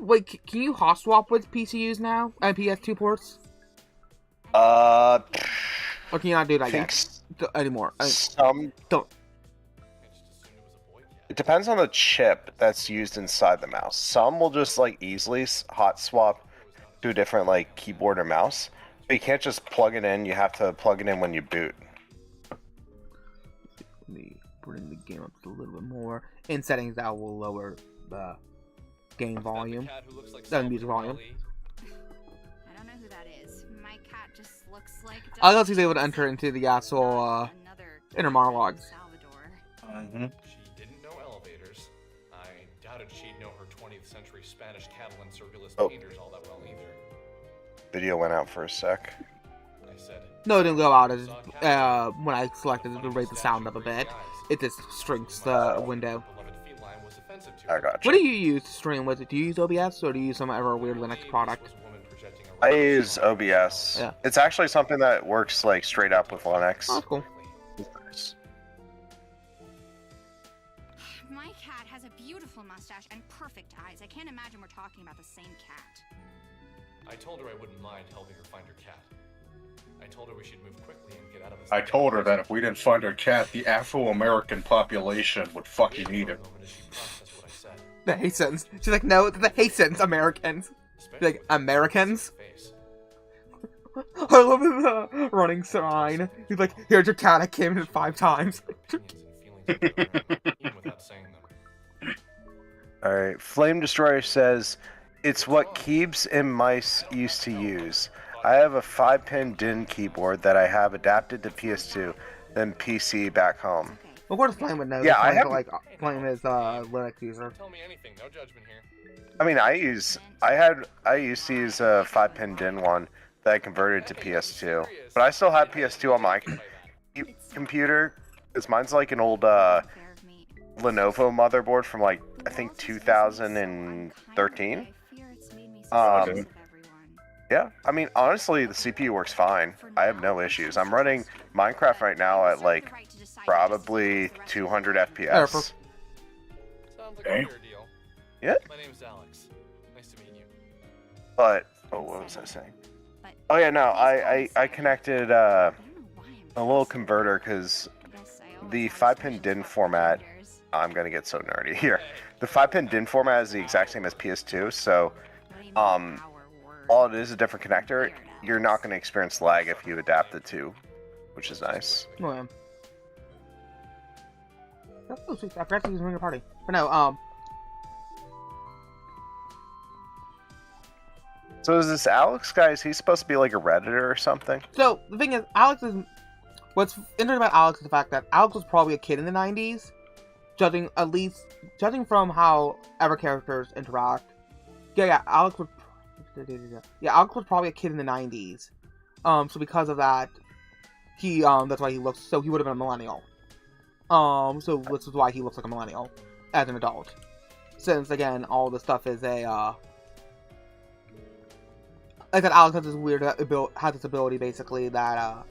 Speaker 2: Wait, can you hot swap with PCUs now and PS2 ports?
Speaker 4: I
Speaker 2: Or can you not do that
Speaker 4: think
Speaker 2: yet anymore?
Speaker 4: some...
Speaker 2: Don't.
Speaker 1: I just assumed it was a boy cat.
Speaker 4: It depends on the chip that's used inside the mouse. Some will just easily hot swap to a different keyboard or mouse. But you can't just plug it in. You have to plug it in when you boot.
Speaker 2: Let me bring the game up a little bit more. In settings, that will lower the game volume.
Speaker 1: Cat who looks like
Speaker 2: That music volume.
Speaker 6: I don't know who that is. My cat just looks like.
Speaker 2: I thought she was able to enter into the actual
Speaker 6: Another
Speaker 2: inner monologue.
Speaker 6: Salvador.
Speaker 3: Mm-hmm.
Speaker 1: She didn't know elevators. I doubted she'd know her 20th century Spanish Catalan surrealist
Speaker 4: Oh.
Speaker 1: painters all that well either.
Speaker 4: Video went out for a sec.
Speaker 1: I said,
Speaker 2: No, it didn't go out. When I selected it to raise the sound up a bit, it just shrinks the window.
Speaker 1: beloved feline was offensive to
Speaker 4: I
Speaker 1: her.
Speaker 4: got
Speaker 2: What
Speaker 4: you.
Speaker 2: do you use to stream with? Do you use OBS or do you use some ever weird Linux product?
Speaker 1: Was a woman projecting a
Speaker 4: I
Speaker 1: racial
Speaker 4: use
Speaker 1: slur.
Speaker 4: OBS.
Speaker 2: Yeah.
Speaker 4: It's actually something that works straight up with Linux.
Speaker 2: Oh, that's cool.
Speaker 6: My cat has a beautiful mustache and perfect eyes. I can't imagine we're talking about the same cat.
Speaker 1: I told her I wouldn't mind helping her find her cat. I told her we should move quickly and get out of this.
Speaker 3: I told her that if we didn't find her cat, the Afro-American population would fucking eat it.
Speaker 1: Moment as she processed what
Speaker 2: The Haitians. She's like, no, the Haitians, Americans. She's like, Americans? I love the running sign. He's like, here's your cat, I came in 5 times.
Speaker 4: Alright, Flame Destroyer says, it's what Keebs and mice used to use. I have a 5-pin DIN keyboard that I have adapted to PS2, then PC back home.
Speaker 2: Of course, Flame would know.
Speaker 4: Yeah, I have.
Speaker 2: Like, Flame is Linux user.
Speaker 7: Tell me anything, no judgment here.
Speaker 4: I mean, I used to use a 5-pin DIN one that I converted to PS2, but I still have PS2 on my computer because mine's like an old Lenovo motherboard from like I think 2013. Yeah, I mean honestly, the CPU works fine. I have no issues. I'm running Minecraft right now at like probably 200 FPS.
Speaker 7: Sounds like a fair deal.
Speaker 4: Yeah.
Speaker 7: My name's Alex. Nice to meet you.
Speaker 4: But what was I saying? Oh yeah, no, I connected a little converter because the 5-pin DIN format. I'm gonna get so nerdy here. The 5-pin DIN format is the exact same as PS2, so all it is a different connector. You're not gonna experience lag if you adapt the two, which is nice.
Speaker 2: Oh, yeah. That's so sweet. I forgot to use your party. But no,
Speaker 4: So is this Alex guy, is he supposed to be like a Redditor or something?
Speaker 2: So, the thing is, Alex is... What's interesting about Alex is the fact that Alex was probably a kid in the 90s. Judging from how other characters interact. Yeah, Alex was probably a kid in the 90s. So because of that, that's why he looks... So he would have been a millennial. So this is why he looks like a millennial. As an adult. Since, again, all this stuff is a, like that Alex has this weird ability basically that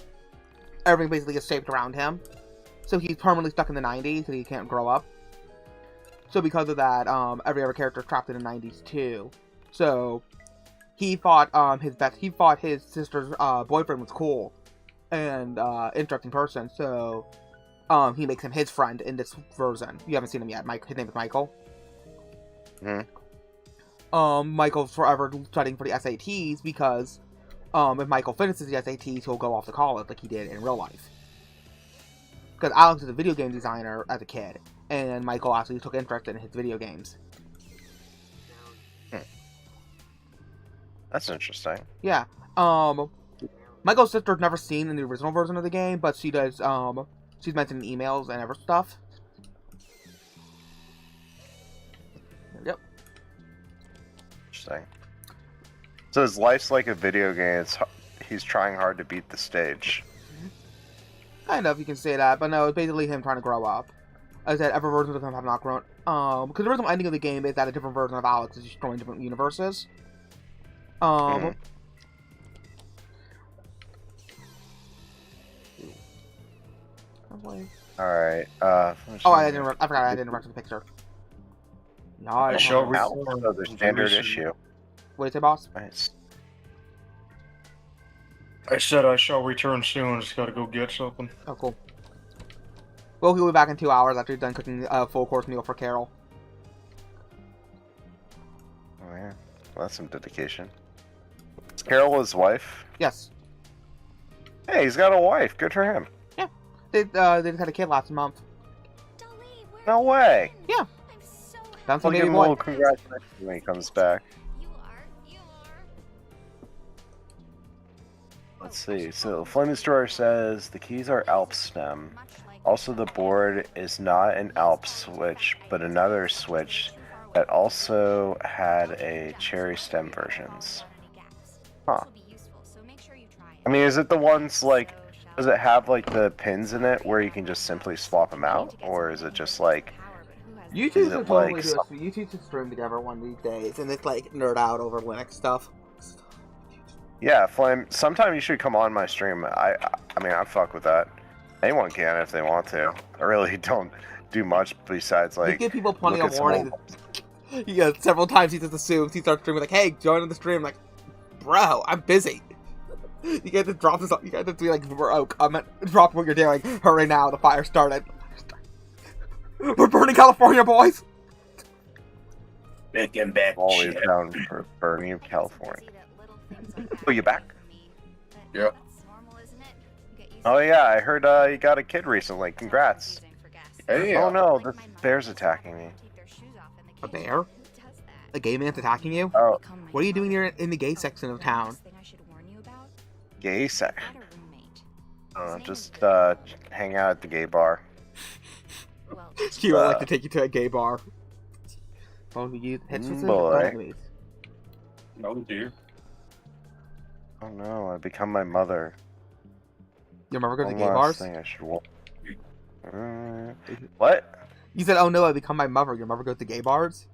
Speaker 2: everything basically is shaped around him. So he's permanently stuck in the 90s because he can't grow up. So because of that, every other character is trapped in the 90s too. So he thought his sister's boyfriend was cool and interesting person. So he makes him his friend in this version. You haven't seen him yet. His name is Michael.
Speaker 4: Hmm.
Speaker 2: Michael's forever studying for the SATs because if Michael finishes the SATs, he'll go off to college like he did in real life. Because Alex is a video game designer as a kid, and Michael actually took interest in his video games.
Speaker 4: That's interesting.
Speaker 2: Yeah. Michael's sister's never seen in the original version of the game, but she does, she's mentioned in emails and other stuff. Yep.
Speaker 4: Interesting. So his life's like a video game. He's trying hard to beat the stage.
Speaker 2: Kind of, you can say that, but no, it's basically him trying to grow up. As I said, other versions of him have not grown. Because the original ending of the game is that a different version of Alex is destroying different universes.
Speaker 4: Mhm. Alright,
Speaker 2: I forgot I didn't record the picture. No,
Speaker 3: I shall
Speaker 4: so the standard issue.
Speaker 2: What did you say, boss?
Speaker 4: Nice.
Speaker 3: I said I shall return soon. Just gotta go get something.
Speaker 2: Oh, cool. Well, he'll be back in 2 hours after he's done cooking a full course meal for Carol.
Speaker 4: Oh yeah, well, that's some dedication. Is Carol his wife?
Speaker 2: Yes.
Speaker 4: Hey, he's got a wife. Good for him.
Speaker 2: Yeah. They just had a kid last month.
Speaker 4: No way.
Speaker 2: Yeah. Sounds
Speaker 4: We'll
Speaker 2: like
Speaker 4: give
Speaker 2: a
Speaker 4: him a
Speaker 2: boy.
Speaker 4: little congratulations when he comes back. Let's see. So, Flame Destroyer says the keys are Alp stem. Also, the board is not an Alp switch, but another switch that also had a cherry stem versions. Huh. I mean, is it the ones like? Does it have like the pins in it where you can just simply swap them out, or is it just like?
Speaker 2: You two should totally do it. You two should stream together one of these days and it's like nerd out over Linux stuff.
Speaker 4: Yeah, Flame. Sometime you should come on my stream. I mean, I fuck with that. Anyone can if they want to. I really don't do much besides like.
Speaker 2: You give people plenty
Speaker 4: look
Speaker 2: of
Speaker 4: at some
Speaker 2: warning.
Speaker 4: old-
Speaker 2: Yeah, several times he just assumes he starts streaming like, "Hey, join the stream." Like, bro, I'm busy. You get to drop this. You got to be like, "Bro, drop what you're doing. Hurry now! The fire started. We're burning California, boys."
Speaker 3: Making back
Speaker 4: Always
Speaker 3: shit.
Speaker 4: down for Bernie of California. Oh, you back?
Speaker 3: Yeah.
Speaker 4: Oh yeah, I heard you got a kid recently. Congrats.
Speaker 3: Hey,
Speaker 4: Oh no, this bear's attacking me.
Speaker 2: A bear? A gay man's attacking you?
Speaker 4: Oh,
Speaker 2: What are you doing here in the gay section of town?
Speaker 4: gay sex. Just hang out at the gay bar.
Speaker 2: She would like to take you to a gay bar. Phone we use headsets
Speaker 4: Boy.
Speaker 3: No, dear.
Speaker 4: Oh no, I become my mother.
Speaker 2: Your mother goes to
Speaker 4: One
Speaker 2: gay
Speaker 4: last
Speaker 2: bars?
Speaker 4: thing I should what?
Speaker 2: You said, oh no, I become my mother. Your mother goes to gay bars?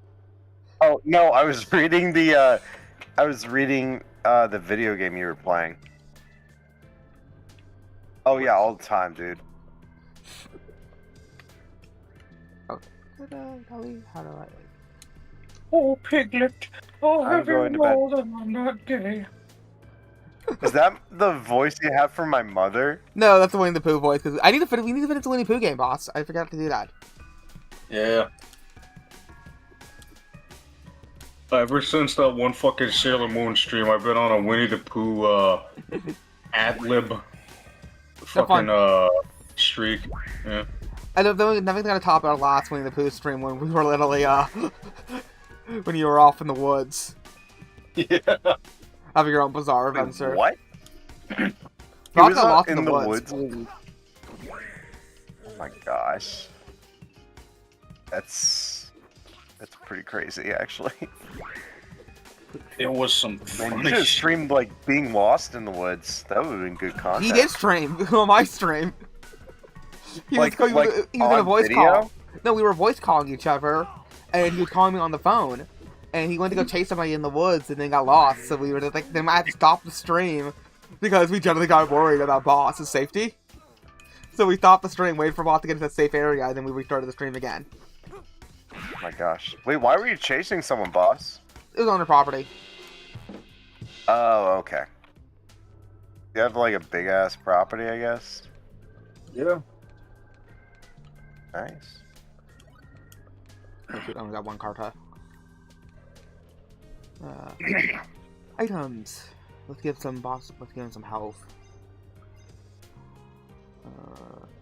Speaker 4: Oh no, I was reading the the video game you were playing. Oh yeah, all the time, dude.
Speaker 2: Oh. How do I...
Speaker 3: Oh, Piglet. Oh,
Speaker 4: I'm
Speaker 3: have you
Speaker 4: going to bed.
Speaker 3: know that I'm not gay?
Speaker 4: Is that the voice you have from my mother?
Speaker 2: No, that's the Winnie the Pooh voice, because we need to finish the Winnie the Pooh game, boss. I forgot to do that.
Speaker 3: Yeah. Ever since that one fucking Sailor Moon stream, I've been on a Winnie the Pooh, ad-lib fucking, streak. Yeah.
Speaker 2: I don't know, nothing's gonna top our last Winnie the Pooh stream when we were literally, when you were off in the woods.
Speaker 3: Yeah.
Speaker 2: Having your own bizarre adventure.
Speaker 4: What? He
Speaker 2: Rock
Speaker 4: was
Speaker 2: got lost
Speaker 4: in
Speaker 2: in
Speaker 4: the
Speaker 2: the
Speaker 4: woods.
Speaker 2: woods.
Speaker 4: Oh my gosh. That's pretty crazy, actually.
Speaker 3: It was some
Speaker 4: Man,
Speaker 3: funny
Speaker 4: you should have
Speaker 3: shit.
Speaker 4: streamed like being lost in the woods. That would have been good content.
Speaker 2: He did stream on my stream. He
Speaker 4: Like-
Speaker 2: was
Speaker 4: like
Speaker 2: gonna
Speaker 4: on
Speaker 2: voice
Speaker 4: video?
Speaker 2: call. No, we were voice calling each other, and he was calling me on the phone. And he went to go chase somebody in the woods and then got lost. So we were just like, then I had to stop the stream because we generally got worried about Boss's safety. So we stopped the stream, waited for Boss to get to a safe area, and then we restarted the stream again.
Speaker 4: Oh my gosh. Wait, why were you chasing someone, boss?
Speaker 2: It was on their property.
Speaker 4: Oh, okay. You have like a big ass property, I guess.
Speaker 3: Yeah.
Speaker 4: Nice.
Speaker 2: Oh shoot, I only got one card. Items. Let's give some boss. Let's give him some health.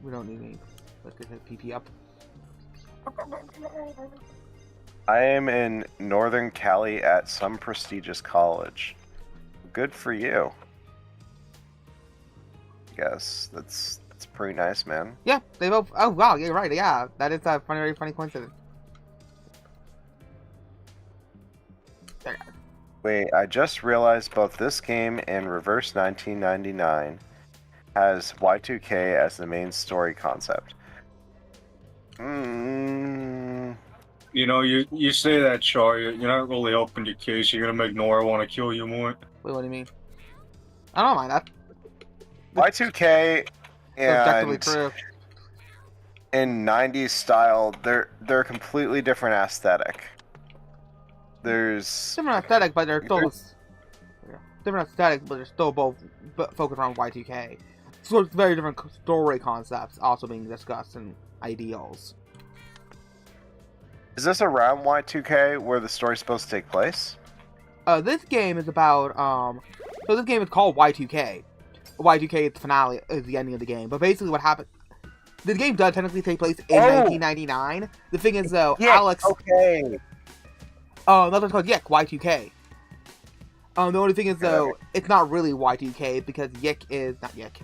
Speaker 2: We don't need any. Let's get his PP up.
Speaker 4: I am in Northern Cali at some prestigious college. Good for you. Guess that's pretty nice, man.
Speaker 2: Yeah, they both. Oh wow, you're right. Yeah, that is a very funny coincidence. There.
Speaker 4: Wait, I just realized both this game and Reverse 1999 has Y2K as the main story concept.
Speaker 3: You know, you say that, Char, you're not really helping your case. You're gonna make Nora want to kill you more.
Speaker 2: Wait, what do you mean? I don't mind that.
Speaker 4: Y2K
Speaker 2: Objectively
Speaker 4: and
Speaker 2: true.
Speaker 4: in 90s style, they're a completely different aesthetic. There's
Speaker 2: Different aesthetic, but they're still different aesthetic, but they're still both focused around Y2K. So it's very different story concepts also being discussed and ideals.
Speaker 4: Is this around Y2K where the story's supposed to take place?
Speaker 2: This game is about so this game is called Y2K. Y2K is the finale, is the ending of the game. But basically, what happened? The game does technically take place in 1999. The thing is, though,
Speaker 4: Yeah,
Speaker 2: Alex.
Speaker 4: Okay.
Speaker 2: That's what's called YiiK, Y2K. The only thing is, though, it's not really Y2K because YiiK is not YiiK.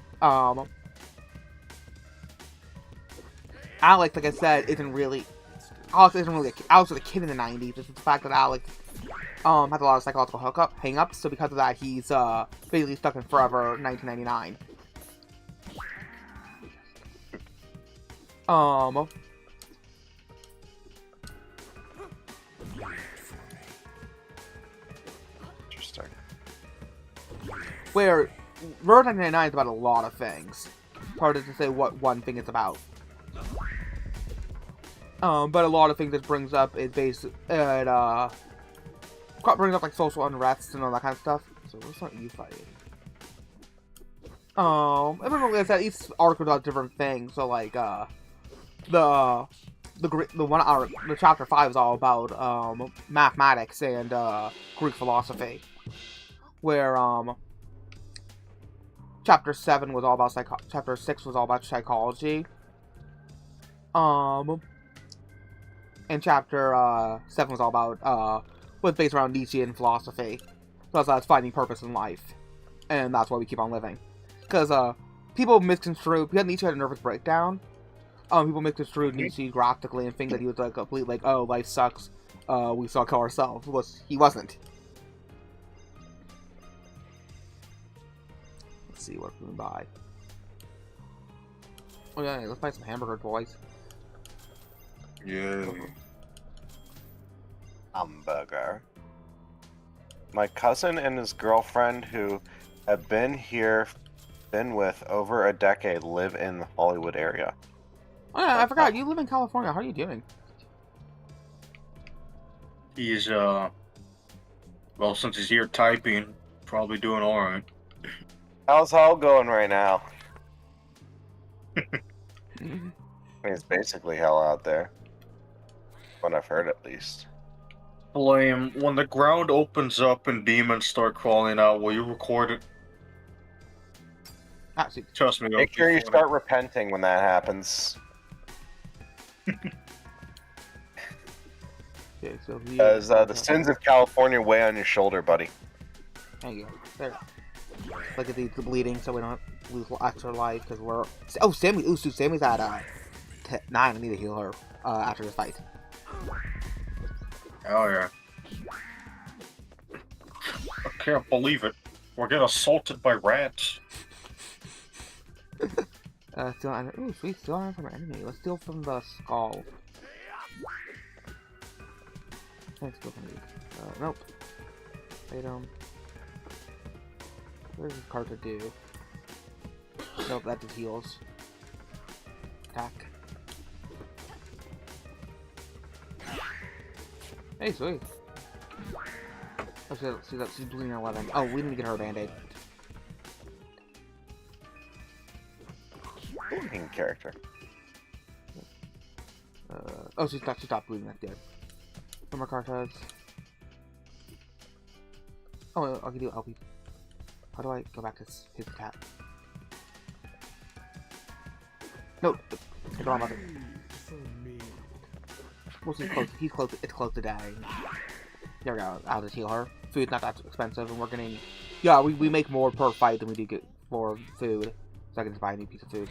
Speaker 2: Alex, like I said, isn't really. Alex isn't really. Alex was a kid in the 90s. It's the fact that Alex has a lot of psychological hang-ups. So because of that, he's basically stuck in forever 1999.
Speaker 4: Interesting.
Speaker 2: Where Road 1999 is about a lot of things. Hard to say what one thing is about. But a lot of things it brings up is brings up like social unrest and all that kind of stuff. So it's not you fighting. Everyone like I said, each arc was about different things. So like the the chapter 5 is all about mathematics and Greek philosophy, where chapter 7 was all about chapter 6 was all about psychology. And chapter 7 was all about was based around Nietzschean philosophy. So that's finding purpose in life, and that's why we keep on living. Because people misconstrue. Because Nietzsche had a nervous breakdown. People misconstrued Nietzsche graphically and think that he was like complete like, oh, life sucks. We suck ourselves. He wasn't. Let's see what we can buy. Oh yeah, let's buy some hamburger boys.
Speaker 3: Yeah.
Speaker 4: Hamburger. My cousin and his girlfriend, who have been with over a decade, live in the Hollywood area.
Speaker 2: Oh yeah, I forgot. You live in California. How are you doing?
Speaker 3: He's, well, since he's here typing, probably doing alright.
Speaker 4: How's all going right now? I mean, it's basically hell out there. What I've heard, at least.
Speaker 3: Blame, when the ground opens up and demons start crawling out, will you record it?
Speaker 2: Ah, see.
Speaker 3: Trust me.
Speaker 4: Make sure you start repenting when that happens.
Speaker 2: Okay, so
Speaker 4: Because the sins of California weigh on your shoulder, buddy.
Speaker 2: There you go. There. Look at the bleeding, so we don't lose extra life because we're. Oh, Sammy! Ooh, so Sammy's at 9. I need to heal her after this fight.
Speaker 3: Oh yeah. I can't believe it. We're getting assaulted by rats.
Speaker 2: Ooh, sweet, steal iron from our enemy. Let's steal from the skull. Let's steal from the. Nope. Item. What does this card to do? Nope, that just heals. Attack. Hey, sweet. Let's see that she's bleeding 11. Oh, we need to get her a band-aid.
Speaker 4: Bleeding character.
Speaker 2: Oh, she stopped bleeding. That's good. No more cards. Oh, I can do LP. How do I go back to his tab? No, I don't have it. Well, he's close. It's close to dying. There we go. I'll just heal her. Food's not that expensive, and we're getting. Yeah, we make more per fight than we do get for food, so I can just buy a new piece of food.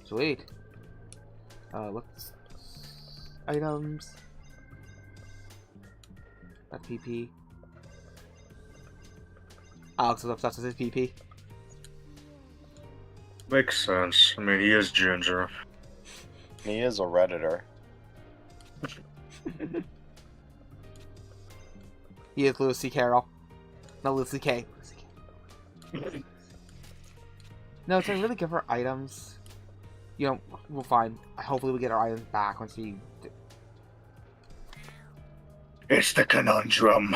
Speaker 2: Sweet. Let's items. That's PP. Alex is obsessed with his PP.
Speaker 3: Makes sense. I mean, he is ginger.
Speaker 4: He is a Redditor.
Speaker 2: He is Louis C. Carroll. No, Louis C. K. No, it's really good for items. You know, we'll find. Hopefully, we get our items back once we.
Speaker 3: It's the conundrum.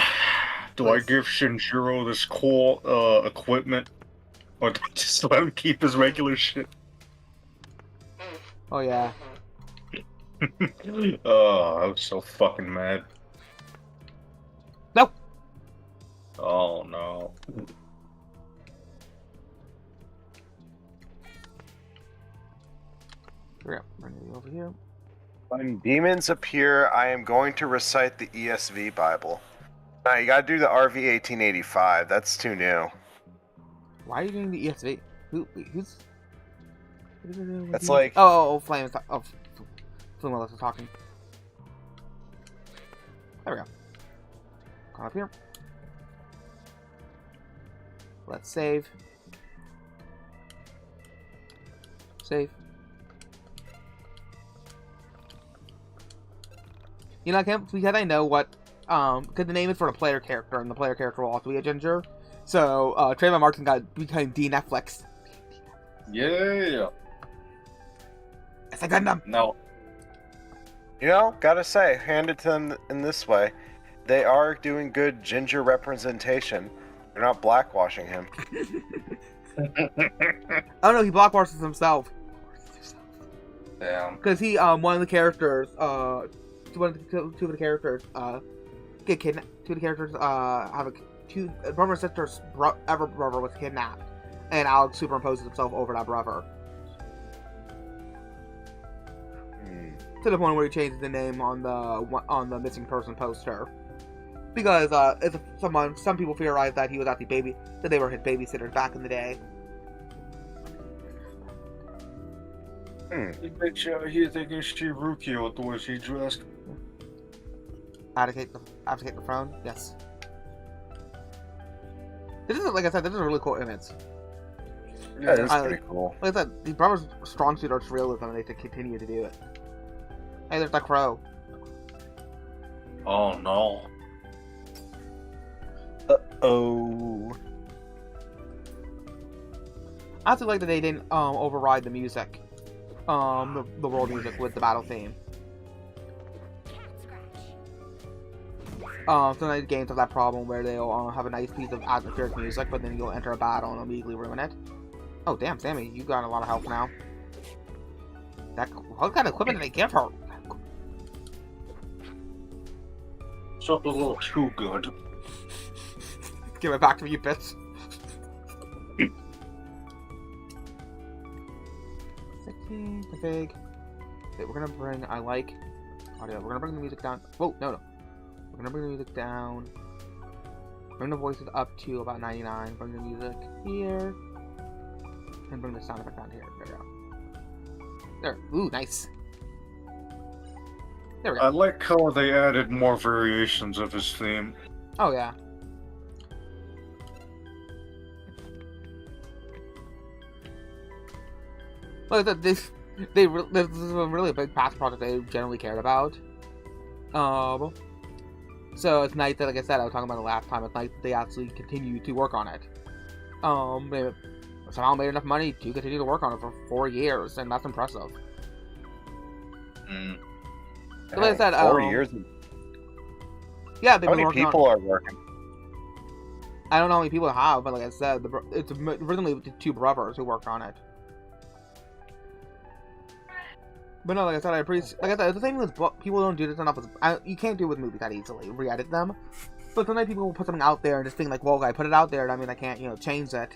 Speaker 3: Do I give Shinjiro this cool equipment, or do I just let him keep his regular shit?
Speaker 2: Oh yeah.
Speaker 3: Oh, I was so fucking mad.
Speaker 2: No.
Speaker 3: Oh no.
Speaker 2: We're gonna go over here.
Speaker 4: When demons appear, I am going to recite the ESV Bible. Now, you gotta do the RV 1885. That's too new.
Speaker 2: Why are you doing the ESV? Who's?
Speaker 4: That's like...
Speaker 2: Flame. Oh, Flame was talking. There we go. Come up here. Let's save. Save. You know, because I know what, because the name is for the player character, and the player character will also be a ginger. So, Trayvon Martin became D-Netflix.
Speaker 3: Yeah.
Speaker 2: It's a Gundam.
Speaker 3: No.
Speaker 4: You know, gotta say, hand it to them in this way. They are doing good ginger representation. They're not blackwashing him.
Speaker 2: Oh no, he blackwashes himself.
Speaker 3: Damn.
Speaker 2: Because he, one of the characters, two of the characters, get kidnapped. Two of the characters, have a brother and sister's brother was kidnapped, and Alex superimposes himself over that brother. To the point where he changes the name on the missing person poster, because some people theorize that he was actually that they were his babysitters back in the day.
Speaker 3: The bitch out here thinking she Rukia with the way she dressed.
Speaker 2: Abdicate the throne? Yes. This is, like I said, this is a really cool image.
Speaker 4: Yeah, it's pretty cool.
Speaker 2: Like I said, these brothers' strong suit are realism, and they should continue to do it. Hey, there's that crow.
Speaker 3: Oh no.
Speaker 4: Uh-oh.
Speaker 2: I also like that they didn't override the music. The world music with the battle theme. Sometimes games have that problem where they'll have a nice piece of atmospheric music, but then you'll enter a battle and immediately ruin it. Oh damn, Sammy, you got a lot of health now. What kind of equipment did they give her?
Speaker 3: Something a little too good.
Speaker 2: Give it back to me, you bitch. Config. Okay, we're gonna bring audio. We're gonna bring the music down. Whoa, no. We're gonna bring the music down. Bring the voices up to about 99. Bring the music here. And bring the sound effect down here. There we go. There. Ooh, nice. There we go.
Speaker 3: I like how they added more variations of his theme.
Speaker 2: Oh, yeah. Like this is a really big past project they generally cared about. So it's nice that, like I said, I was talking about it last time. It's nice that they actually continue to work on it. They somehow made enough money to continue to work on it for 4 years, and that's impressive. So like I said,
Speaker 4: 4 years.
Speaker 2: Yeah, they've
Speaker 4: How
Speaker 2: been
Speaker 4: many
Speaker 2: working
Speaker 4: people
Speaker 2: on...
Speaker 4: are working?
Speaker 2: I don't know how many people have, but like I said, it's originally the 2 brothers who worked on it. But no, like I said, it's the same with book. People don't do this enough. You can't do it with movies that easily, re-edit them. But sometimes people will put something out there and just think like, well, I put it out there, and I mean, I can't, change it.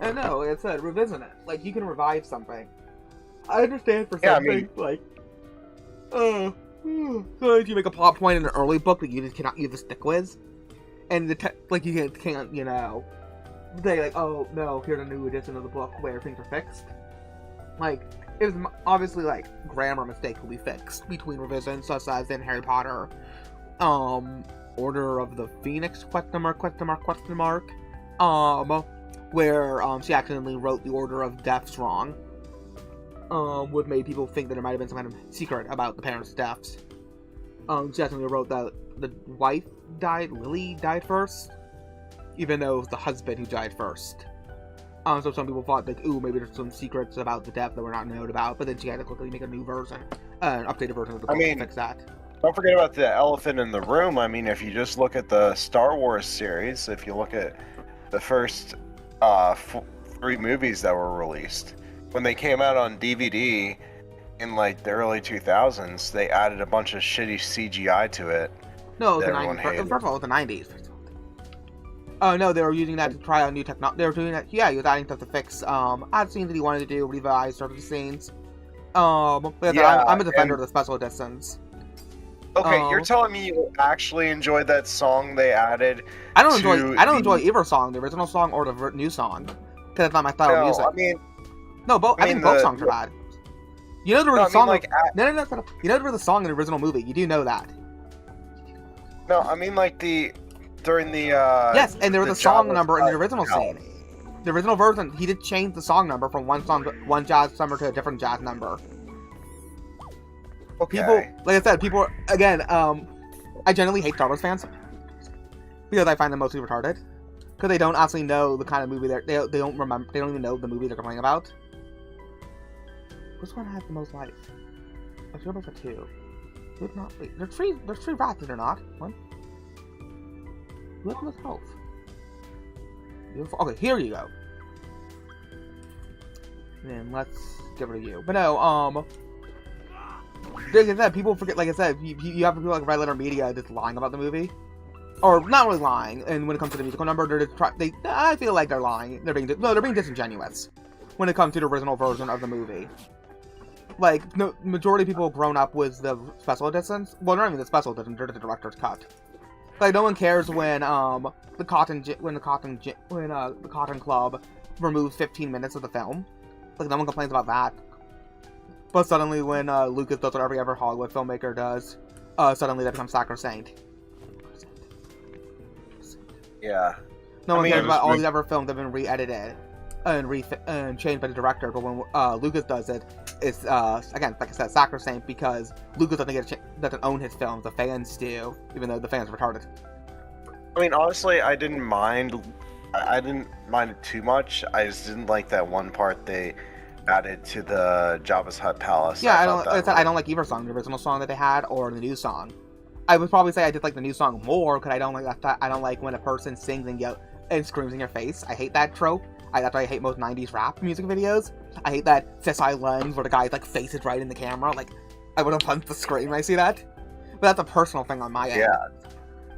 Speaker 2: And no, like I said, revisit it. Like, you can revive something. I understand for something, sometimes you make a plot point in an early book that you just cannot stick with. And you can't, say like, oh, no, here's a new edition of the book where things are fixed. Like, it was obviously, like, grammar mistakes will be fixed between revisions, such as in Harry Potter, Order of the Phoenix, where, she accidentally wrote the Order of Deaths wrong, which made people think that there might have been some kind of secret about the parents' deaths. She accidentally wrote that the wife Lily died first, even though it was the husband who died first. So some people thought, like, ooh, maybe there's some secrets about the death that we're not known about, but then she had to quickly make a new version, an updated version of the book to fix that.
Speaker 4: Don't forget about the elephant in the room. I mean, if you just look at the Star Wars series, if you look at the first 3 movies that were released, when they came out on DVD in, like, the early 2000s, they added a bunch of shitty CGI to it.
Speaker 2: No, it was the 90s. First of all, it was the 90s. Oh no, they were using that to try out new technology. They were doing that. Yeah, he was adding stuff to fix odd scenes that he wanted to do, revise certain scenes. I'm a defender of the special editions.
Speaker 4: Okay, you're telling me you actually enjoyed that song they added?
Speaker 2: I don't enjoy either song, the original song or the new song, because it's not my style of music. I think both songs are bad. You know there was a song. No. You know there was a song in the original movie. You do know that.
Speaker 4: No, I mean like during the
Speaker 2: yes, and there was a song number in the original scene. The original version, he did change the song number from one jazz number to a different jazz number.
Speaker 4: Okay.
Speaker 2: People, like I said, again, I generally hate Star Wars fans because I find them mostly retarded because they don't actually know the kind of movie they don't even know the movie they're complaining about. Which one has the most life? I'm sure there's a 2. Who's not? Wait, there's 3 rats, is there not? 1. Who has the most health? Beautiful. Okay, here you go. And then let's get rid of you. But no, Like I said, people forget. Like I said, you have people like Red Letter Media just lying about the movie, or not really lying. And when it comes to the musical number, I feel like they're lying. They're being disingenuous when it comes to the original version of the movie. Like, no, majority of people have grown up with the special editions. Well, not even the special edition, they're the director's cut. Like, no one cares when the Cotton Club removes 15 minutes of the film. Like, no one complains about that. But suddenly, when Lucas does what every other Hollywood filmmaker does, suddenly that becomes sacrosanct.
Speaker 4: Yeah.
Speaker 2: No one cares about all these other films that have been re-edited and changed by the director, but when Lucas does it, it's again, like I said, sacrosanct because Lucas doesn't own his films. The fans do, even though the fans are retarded.
Speaker 4: I mean, honestly, I didn't mind it too much. I just didn't like that one part they added to the Jabba's Hutt Palace.
Speaker 2: Yeah, I don't like either song, the original song that they had or the new song. I would probably say I did like the new song more because I don't like that. I don't like when a person sings and screams in your face. I hate that trope. That's why I hate most 90s rap music videos. I hate that fisheye lens where the guy's like face is right in the camera. Like, I would have punched the screen when I see that. But that's a personal thing on my end.
Speaker 4: Yeah.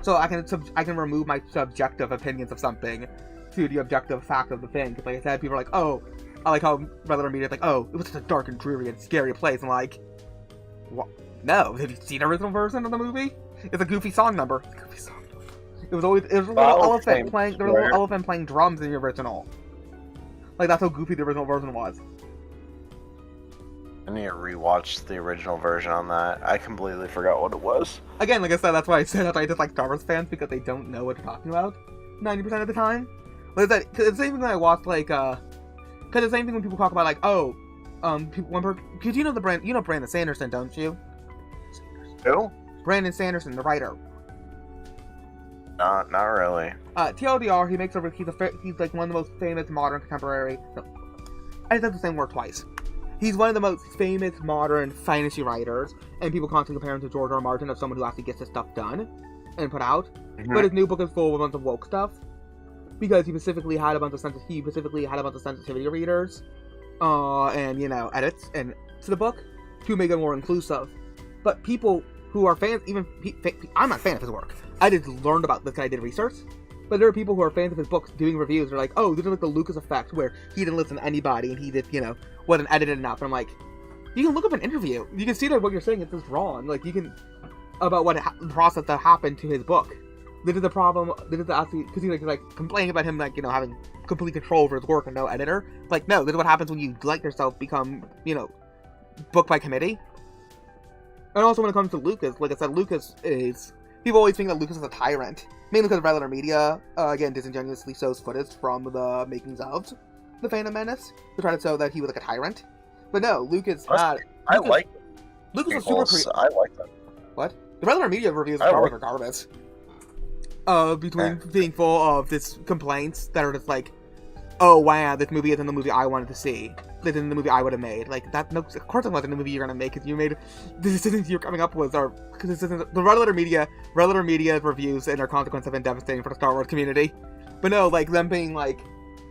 Speaker 2: So I can remove my subjective opinions of something to the objective fact of the thing. Because like I said, people are like, oh, I like how Red Letter Media is like, oh, it was such a dark and dreary and scary place. I'm like, what? No. Have you seen the original version of the movie? It's a goofy song number. It's a goofy song number. It was a little elephant playing. There was a little elephant playing drums in the original. Like, that's how goofy the original version was.
Speaker 4: I need to rewatch the original version on that. I completely forgot what it was.
Speaker 2: Again, like I said, that's why I said that I dislike Star Wars fans, because they don't know what they're talking about 90% of the time. Like I said, it's the same thing that I watched, like, because the same thing when people talk about, like, oh, because you know Brandon Sanderson, don't you?
Speaker 4: Who?
Speaker 2: Brandon Sanderson, the writer.
Speaker 4: Not really.
Speaker 2: TLDR, he's like one of the most famous modern contemporary. No, I said the same word twice. He's one of the most famous modern fantasy writers, and people constantly compare him to George R. R. Martin as someone who actually gets his stuff done and put out. Mm-hmm. But his new book is full of a bunch of woke stuff because he specifically had a bunch of sensitivity readers, and edits and to the book to make it more inclusive. But people who are fans, I'm not a fan of his work. I just learned about this because I did research. But there are people who are fans of his books doing reviews. They're like, oh, this is like the Lucas effect where he didn't listen to anybody and he just, wasn't edited enough. And I'm like, you can look up an interview. You can see that what you're saying is just wrong. Like, you can, about the process that happened to his book. This is the problem. This is actually, because he's like complaining about him, like, having complete control over his work and no editor. Like, no, this is what happens when you let yourself become, book by committee. And also when it comes to Lucas, like I said, people always think that Lucas is a tyrant. Mainly because Red Letter Media, again, disingenuously shows footage from the makings of The Phantom Menace to try to show that he was like a tyrant. But no, Lucas was super creative.
Speaker 4: I like them.
Speaker 2: What? The Red Letter Media reviews of Star Wars are garbage. Between being full of this complaints that are just like, oh wow, this movie isn't the movie I wanted to see. This isn't the movie I would have made. Like, that, no, of course it wasn't the movie you're gonna make, because you made the decisions you're coming up with because the Red Letter Media reviews and their consequences have been devastating for the Star Wars community. But no, like, them being, like,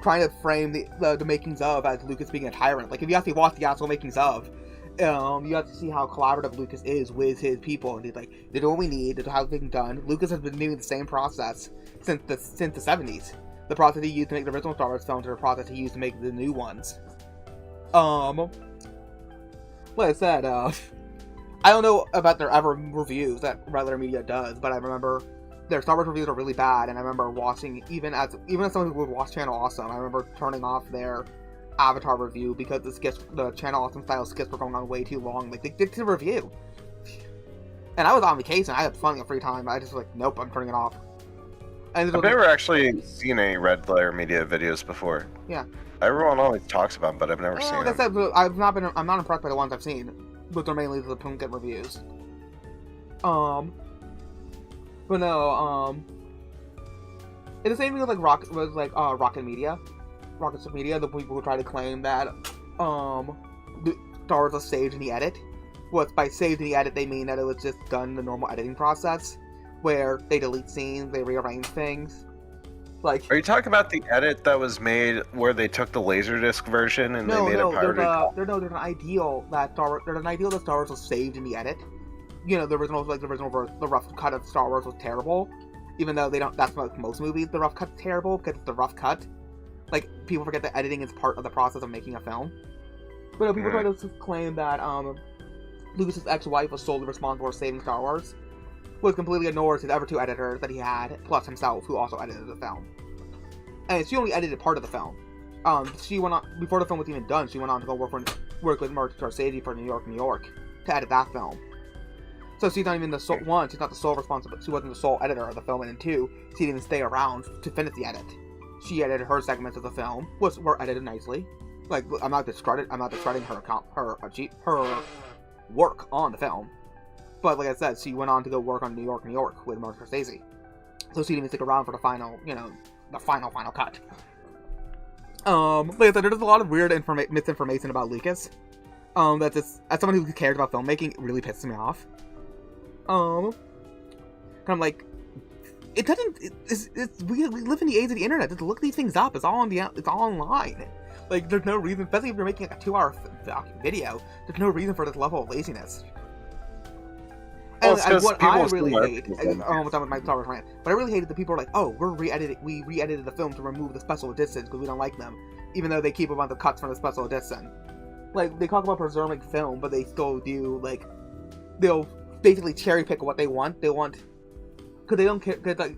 Speaker 2: trying to frame the makings of as Lucas being a tyrant. Like, if you actually watch the actual makings of, you have to see how collaborative Lucas is with his people, and he's like, they do what we need, they do how things done. Lucas has been doing the same process since the 70s. The process he used to make the original Star Wars films are the process he used to make the new ones. Like I said, I don't know about their ever reviews that Red Letter Media does, but I remember their Star Wars reviews are really bad, and I remember watching, even as someone who would watch Channel Awesome, I remember turning off their Avatar review because the Channel Awesome style skits were going on way too long. Like, they did the review. And I was on vacation, I had plenty of free time, I just was like, nope, I'm turning it off. And
Speaker 4: I've never actually seen any Red Letter Media videos before.
Speaker 2: Yeah.
Speaker 4: Everyone always talks about them, but I've never seen them.
Speaker 2: Like I said, I'm not impressed by the ones I've seen, but they're mainly the Punket reviews. But no, it's the same thing with Rocket Media, the people who try to claim that the Star Wars was saved in the edit. Well, by saved in the edit, they mean that it was just done in the normal editing process, where they delete scenes, they rearrange things. Like,
Speaker 4: Are you talking about the edit that was made where they took the Laserdisc version and they made a pirated copy?
Speaker 2: there's an ideal that Star Wars was saved in the edit. You know, the original version, the rough cut of Star Wars was terrible. Even though they don't, that's like most movies, the rough cut's terrible because it's the rough cut. Like, people forget that editing is part of the process of making a film. But no, people try to claim that Lucas's ex-wife was solely responsible for saving Star Wars, was completely ignores his other two editors that he had, plus himself, who also edited the film. And she only edited part of the film. She went on, before the film was even done, she went on to go work with Martin Scorsese for New York, to edit that film. So she's not even the sole one, she's not the sole responsible, she wasn't the sole editor of the film, and two, she didn't even stay around to finish the edit. She edited her segments of the film, which were edited nicely. Like, I'm not discrediting her work on the film. But like I said, she went on to go work on New York with Martin Scorsese. So she didn't even stick around for the final, the final cut. Like I said, there's a lot of weird misinformation about Lucas. That just, as someone who cares about filmmaking, it really pisses me off. Kind of like, it doesn't, we live in the age of the internet, just look these things up, it's all online. Like, there's no reason, especially if you're making like a 2-hour video, there's no reason for this level of laziness.
Speaker 4: Well,
Speaker 2: and what I really hate, I'm almost done with my Star Wars rant, but I really hated the people who are like, oh, we re-edited the film to remove the special editions because we don't like them, even though they keep a bunch of cuts from the special edition. Like, they talk about preserving film, but they still do, like, they'll basically cherry pick what they want, because they don't care, because, like,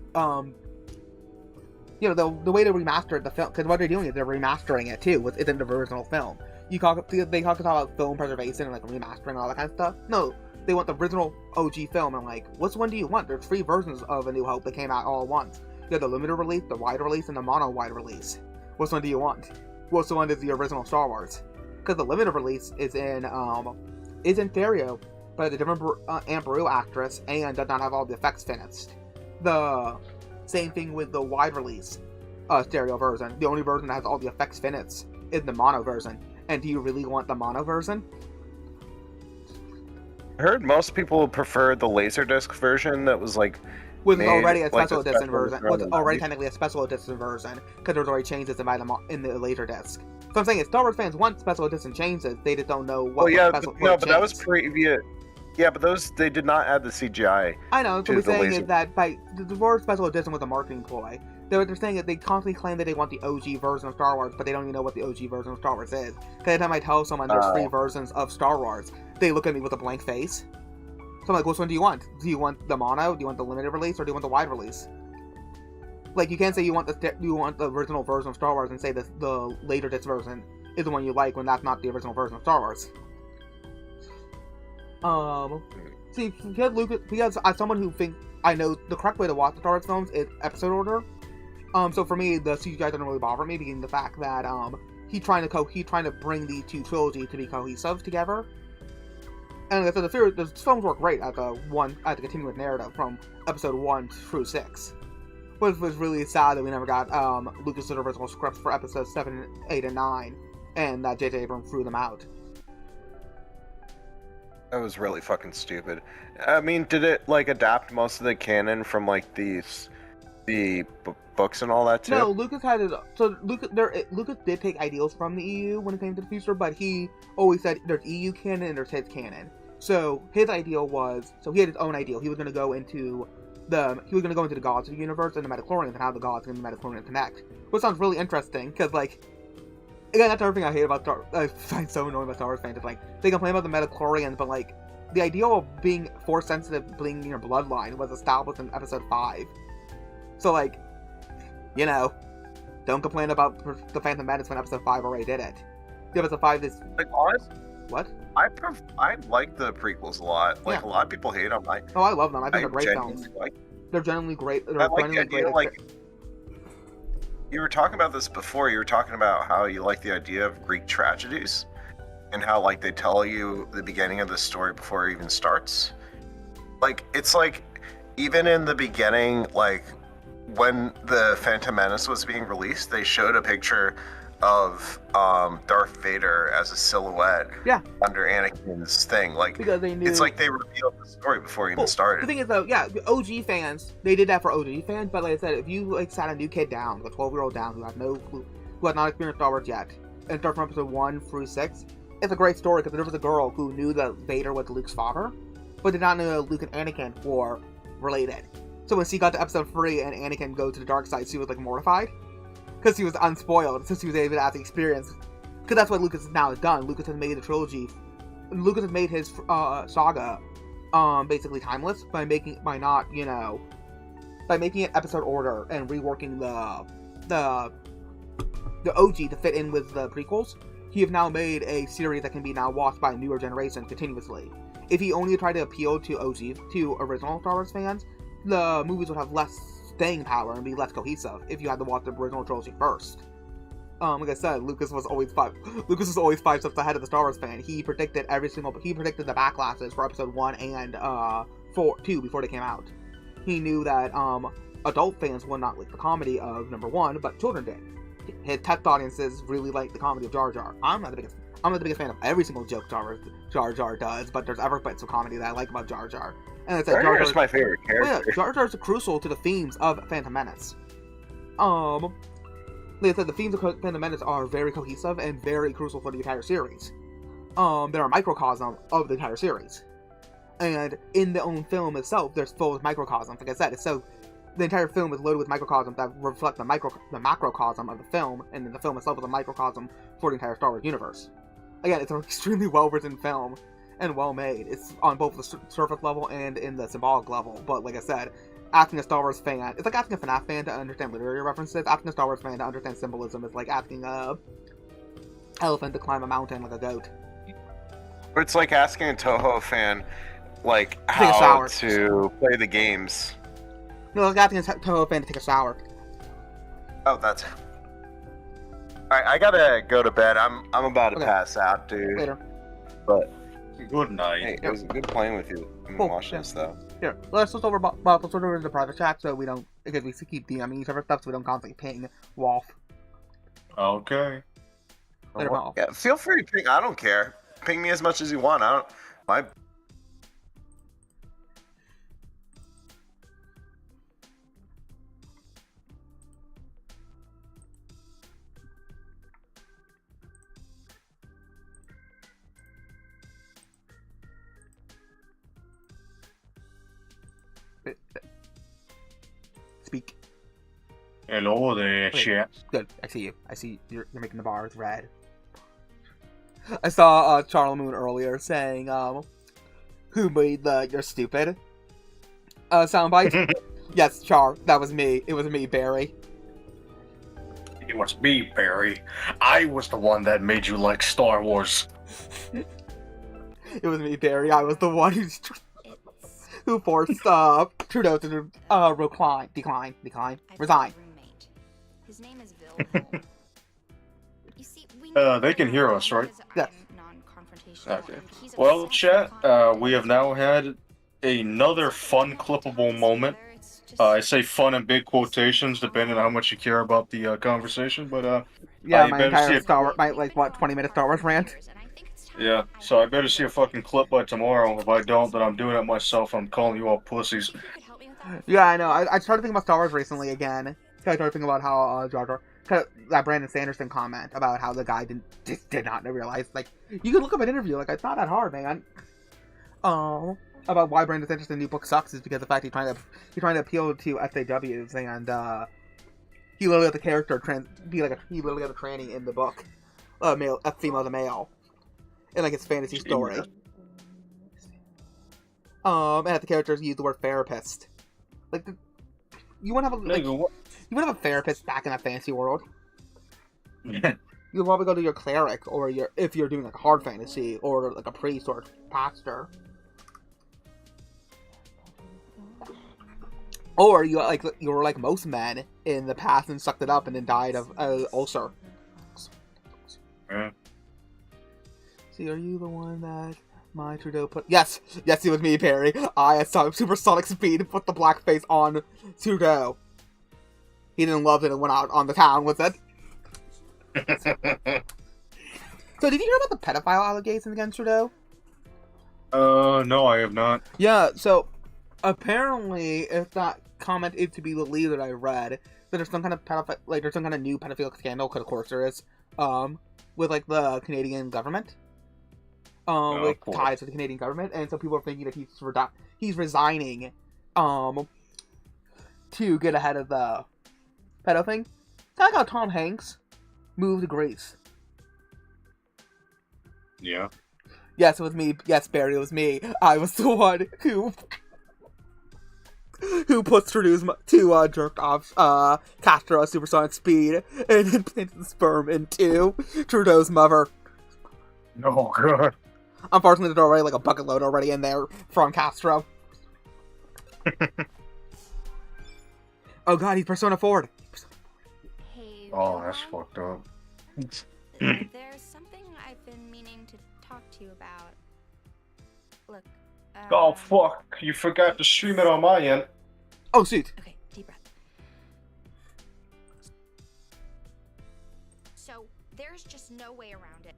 Speaker 2: the way they remastered the film, because what they're doing is they're remastering it too, which isn't the original film. They talk about film preservation and, like, remastering and all that kind of stuff. No. They want the original OG film, and like, which one do you want? There's 3 versions of A New Hope that came out all at once. You have the limited release, the wide release, and the mono wide release. Which one do you want? Which one is the original Star Wars? Because the limited release is in stereo, by the different Aunt Beru actress, and does not have all the effects finished. The same thing with the wide release stereo version. The only version that has all the effects finished is the mono version. And do you really want the mono version?
Speaker 4: I heard most people prefer the Laserdisc version that was like
Speaker 2: was already a special edition version. Was already technically a special edition version because there's already changes in the Laserdisc. So I'm saying if Star Wars fans want special edition changes, they just don't know what.
Speaker 4: But that was previous. Yeah, but they did not add the CGI.
Speaker 2: I know. So we're saying is that by the word special edition was a marketing ploy. They're saying that they constantly claim that they want the OG version of Star Wars, but they don't even know what the OG version of Star Wars is. Because every time I tell someone there's 3 versions of Star Wars, they look at me with a blank face. So I'm like, which one do you want? Do you want the mono? Do you want the limited release? Or do you want the wide release? Like, you can't say you want the original version of Star Wars and say that the later disc version is the one you like when that's not the original version of Star Wars. See, because as someone who thinks I know the correct way to watch the Star Wars films is episode order. So for me, the CGI doesn't really bother me, being the fact that he's trying to bring the 2 trilogies to be cohesive together. And so the films work great at the continuous narrative from episode 1 through 6. Which was really sad that we never got Lucas' original scripts for episodes 7, 8, and 9, and that J.J. Abrams threw them out.
Speaker 4: That was really fucking stupid. I mean, did it like adapt most of the canon from like the books and all that too?
Speaker 2: No, Lucas had it. So Lucas did take ideals from the EU when it came to the future, but he always said there's EU canon and there's his canon. So his ideal was, he had his own ideal. He was going to go into the gods of the universe and the midichlorians and how the gods and the midichlorians connect, which sounds really interesting because like. Again, that's everything I hate about I find so annoying about Star Wars fans. It's like, they complain about the midichlorians, but like, the idea of being force sensitive, being in your bloodline was established in episode 5. So like, don't complain about the Phantom Menace when episode 5 already did it. The episode 5 is...
Speaker 4: Like, honestly...
Speaker 2: What?
Speaker 4: I like the prequels a lot. Like, a lot of people hate them. I
Speaker 2: love them. I think they're great films. They're genuinely great.
Speaker 4: I like the idea, like... You were talking about this before. You were talking about how you like the idea of Greek tragedies and how, like, they tell you the beginning of the story before it even starts. Like, it's like, even in the beginning, like, when the Phantom Menace was being released, they showed a picture of Darth Vader as a silhouette
Speaker 2: Yeah.
Speaker 4: under Anakin's thing. Like,
Speaker 2: Because they knew.
Speaker 4: it's like they revealed the story before it even
Speaker 2: The
Speaker 4: started.
Speaker 2: thing is, though, yeah, the OG fans, they did that for OG fans, but like I said, if you like sat a new kid down, like a 12-year-old down, who had no clue, who had not experienced Star Wars yet, and start from episode 1 through 6, it's a great story because there was a girl who knew that Vader was Luke's father, but did not know that Luke and Anakin were related. So when she got to episode 3 and Anakin goes to the dark side, she was like mortified. Because he was unspoiled, since he was able to have the experience. Because that's what Lucas has now done. Lucas has made the trilogy. Lucas has made his saga basically timeless by making it episode order and reworking the OG to fit in with the prequels. He have now made a series that can be now watched by newer generations continuously. If he only tried to appeal to original Star Wars fans, the movies would have less staying power and be less cohesive if you had to watch the original trilogy first. Like I said, Lucas was always 5 steps ahead of the Star Wars fan. He predicted the backlashes for episode 1 and 2 before they came out. He knew that adult fans would not like the comedy of number 1, but children did. His test audiences really like the comedy of Jar Jar. I'm not the biggest fan of every single joke Jar Jar does, but there's ever bits of comedy that I like about Jar Jar. And it's like
Speaker 4: Jar Jar's my favorite character.
Speaker 2: Oh yeah, Jar Jar's crucial to the themes of Phantom Menace. Like I said, the themes of Phantom Menace are very cohesive and very crucial for the entire series. They're a microcosm of the entire series. And in the own film itself, there's full of microcosms. Like I said, the entire film is loaded with microcosms that reflect the macrocosm of the film, and then the film itself is a microcosm for the entire Star Wars universe. Again, it's an extremely well-written film and well-made. It's on both the surface level and in the symbolic level, but like I said, asking a Star Wars fan, it's like asking a FNAF fan to understand literary references. Asking a Star Wars fan to understand symbolism is like asking a elephant to climb a mountain like a goat.
Speaker 4: Or it's like asking a Toho fan, like,
Speaker 2: Take a
Speaker 4: how
Speaker 2: shower.
Speaker 4: to play the games.
Speaker 2: No, like asking a Toho fan to take a shower.
Speaker 4: Oh, that's... Alright, I gotta go to bed. I'm about to
Speaker 2: Okay.
Speaker 4: pass out, dude.
Speaker 2: Later.
Speaker 4: But,
Speaker 3: Good night.
Speaker 4: hey, it was good playing with you and
Speaker 2: Cool,
Speaker 4: watching
Speaker 2: yeah.
Speaker 4: this, though.
Speaker 2: Here, let's switch over to the private chat so we don't, because we keep DMing each other stuff so we don't constantly ping Wolf.
Speaker 3: Okay.
Speaker 2: Later, Wolf.
Speaker 4: Yeah, feel free to ping. I don't care. Ping me as much as you want. I don't... My...
Speaker 2: Speak.
Speaker 3: Hello there,
Speaker 2: Wait.
Speaker 3: chat.
Speaker 2: Good. I see you. I see you're making the bars red. I saw Charlie Moon earlier saying, who made the "you're stupid" soundbite? Yes, Char. That was me. It was me, Barry.
Speaker 3: It was me, Barry. I was the one that made you like Star Wars.
Speaker 2: It was me, Barry. I was the one who forced Trudeau to decline, resign.
Speaker 6: Roommate. His name is Vilhelm. You see, we
Speaker 3: They can hear us, right?
Speaker 2: Yes.
Speaker 6: Non-confrontational,
Speaker 3: Okay.
Speaker 6: and he's
Speaker 3: Well,
Speaker 6: obsessed
Speaker 3: chat,
Speaker 6: with conflict.
Speaker 3: we have now had another fun clippable moment.
Speaker 6: It's just-
Speaker 3: I say fun in big quotations, depending on how much you care about the conversation, but
Speaker 2: Yeah,
Speaker 3: you
Speaker 2: my
Speaker 3: better see
Speaker 2: entire
Speaker 3: it.
Speaker 2: Star Wars, my 20-minute Star Wars rant.
Speaker 6: And I think it's time
Speaker 3: yeah, so I better see a fucking clip by tomorrow. If I don't, then I'm doing it myself. I'm calling you all pussies.
Speaker 6: You could help me with that?
Speaker 2: Yeah, I know. I started thinking about Star Wars recently again. I started thinking about how Jar Jar, that Brandon Sanderson comment about how the guy did not realize. Like, you can look up an interview. Like, it's not that hard, man. About why Brandon Sanderson's new book sucks is because of the fact he's trying to appeal to SAWs, and he literally had the character he literally had a tranny in the book, a female to male, in like his fantasy story. And that the characters use the word therapist. Like, you want to have a
Speaker 3: Nigga, what?
Speaker 2: you want to have a therapist back in that fantasy world.
Speaker 3: Yeah.
Speaker 2: You'll probably go to your cleric, or if you're doing like a hard fantasy, or like a priest or pastor. Or you were like most men in the past and sucked it up and then died of ulcer.
Speaker 3: Yeah.
Speaker 2: See, are you the one that my Trudeau put? Yes, it was me, Perry. I at supersonic speed put the blackface on Trudeau. He didn't love it and went out on the town with it. So, did you hear about the pedophile allegations against Trudeau?
Speaker 3: No, I have not.
Speaker 2: Yeah, so apparently, if that comment is to be the lead that I read, that there's some kind of there's some kind of new pedophilic scandal, because of course there is, with like the Canadian government, with ties to the Canadian government, and so people are thinking that he's resigning, to get ahead of the pedo thing. Kind of like how Tom Hanks moved to Greece.
Speaker 3: Yeah.
Speaker 2: Yes, it was me. Yes, Barry, it was me. I was the one who puts Trudeau's to jerked off Castro at supersonic speed and then planted the sperm into Trudeau's mother.
Speaker 3: Oh god.
Speaker 2: Unfortunately, there's already like a bucket load already in there from Castro. Oh god, he's Persona 4'd.
Speaker 6: Hey,
Speaker 3: Oh, that's
Speaker 6: Willow,
Speaker 3: fucked up.
Speaker 6: there's something I've been meaning to talk to you about. Look,
Speaker 3: Oh fuck! You forgot to stream it on my end.
Speaker 2: Oh, shoot.
Speaker 6: Okay, deep breath. So, there's just no way around it.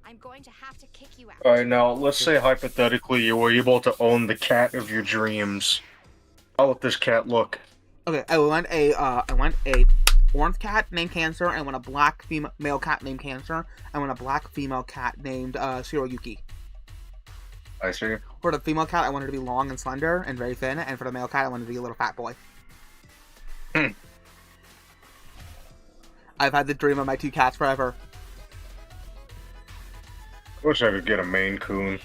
Speaker 6: I'm going to have to kick you out.
Speaker 3: Alright, now let's say hypothetically you were able to own the cat of your dreams. How would this cat look?
Speaker 2: Okay, I want a orange cat named Cancer. I want a black male cat named Cancer. I want a black female cat named Shiroyuki.
Speaker 3: I see.
Speaker 2: For the female cat, I want her to be long and slender and very thin, and for the male cat, I want her to be a little fat boy. I've had the dream of my two cats forever.
Speaker 3: I wish I could get a Maine Coon.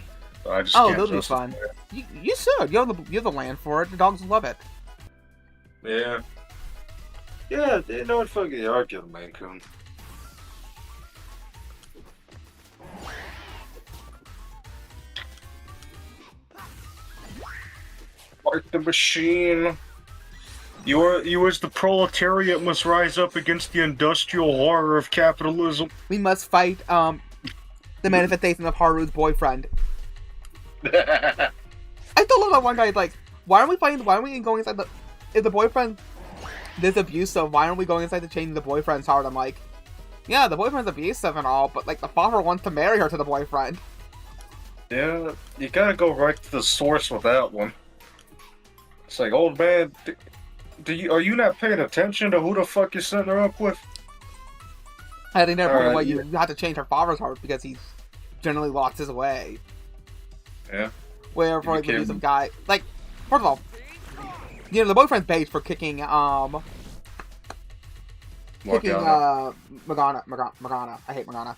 Speaker 3: I just
Speaker 2: Oh,
Speaker 3: can't
Speaker 2: they'll be
Speaker 3: justify
Speaker 2: fun.
Speaker 3: it.
Speaker 2: You should. You have the land for it. The dogs love it.
Speaker 3: Yeah. Yeah, you know what? Fuck it. I'd get a Maine Coon. Fight the machine. You as the proletariat must rise up against the industrial horror of capitalism.
Speaker 2: We must fight the manifestation of Haru's boyfriend. I still love that one guy. Like, why aren't we going inside the? If the boyfriend is abusive, why aren't we going inside to change the boyfriend's heart? I'm like, yeah, the boyfriend's abusive and all, but like the father wants to marry her to the boyfriend.
Speaker 3: Yeah, you gotta go right to the source with that one. It's like, old man, are you not paying attention to who the fuck you're setting her up with?
Speaker 2: I think therefore
Speaker 3: Alright,
Speaker 2: you have to change her father's heart because he's generally lost his way.
Speaker 3: Yeah.
Speaker 2: Where for
Speaker 3: You
Speaker 2: like the
Speaker 3: can't-
Speaker 2: abusive guy, like, first of all, you know, the boyfriend's based for kicking
Speaker 3: Morgana.
Speaker 2: Morgana. I hate Morgana.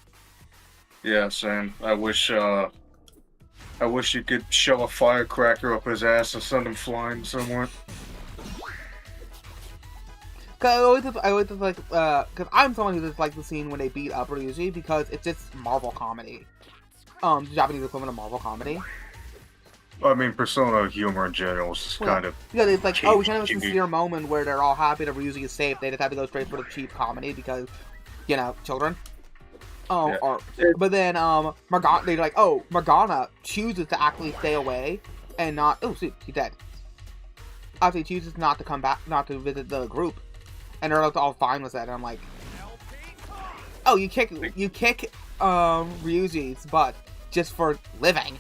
Speaker 3: Yeah, same. I wish you could shove a firecracker up his ass and send him flying somewhere.
Speaker 2: Cause I always just like, cause I'm someone who just likes the scene when they beat up Ryuji because it's just Marvel comedy. The Japanese equivalent of Marvel comedy.
Speaker 3: I mean, Persona humor in general is just kind of...
Speaker 2: Because it's like, oh, we kind of have a
Speaker 3: cheesy.
Speaker 2: sincere moment where they're all happy that Ryuji is safe. They just have to go straight for the cheap comedy because, you know, children.
Speaker 3: Yeah.
Speaker 2: But then, Morgana, they're like, oh, Morgana chooses to actually stay away and not, oh, shoot, she's dead. Actually chooses not to come back, not to visit the group. And they're all fine with that, and I'm like, oh, you kick Ryuji's butt just for living.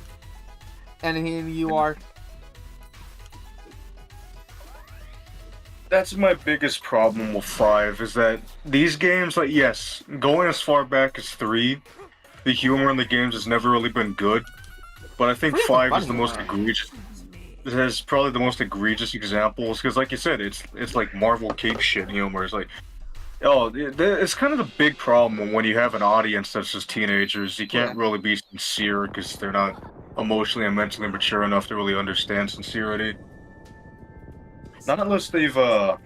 Speaker 2: And here you are.
Speaker 3: That's my biggest problem with 5, is that these games, like, yes, going as far back as 3, the humor in the games has never really been good. But I think 5 is the most egregious. It has probably the most egregious examples, because like you said, it's like Marvel cape shit humor. It's like, oh, it's kind of the big problem when you have an audience that's just teenagers. You can't really be sincere because they're not emotionally and mentally mature enough to really understand sincerity. Not unless they've been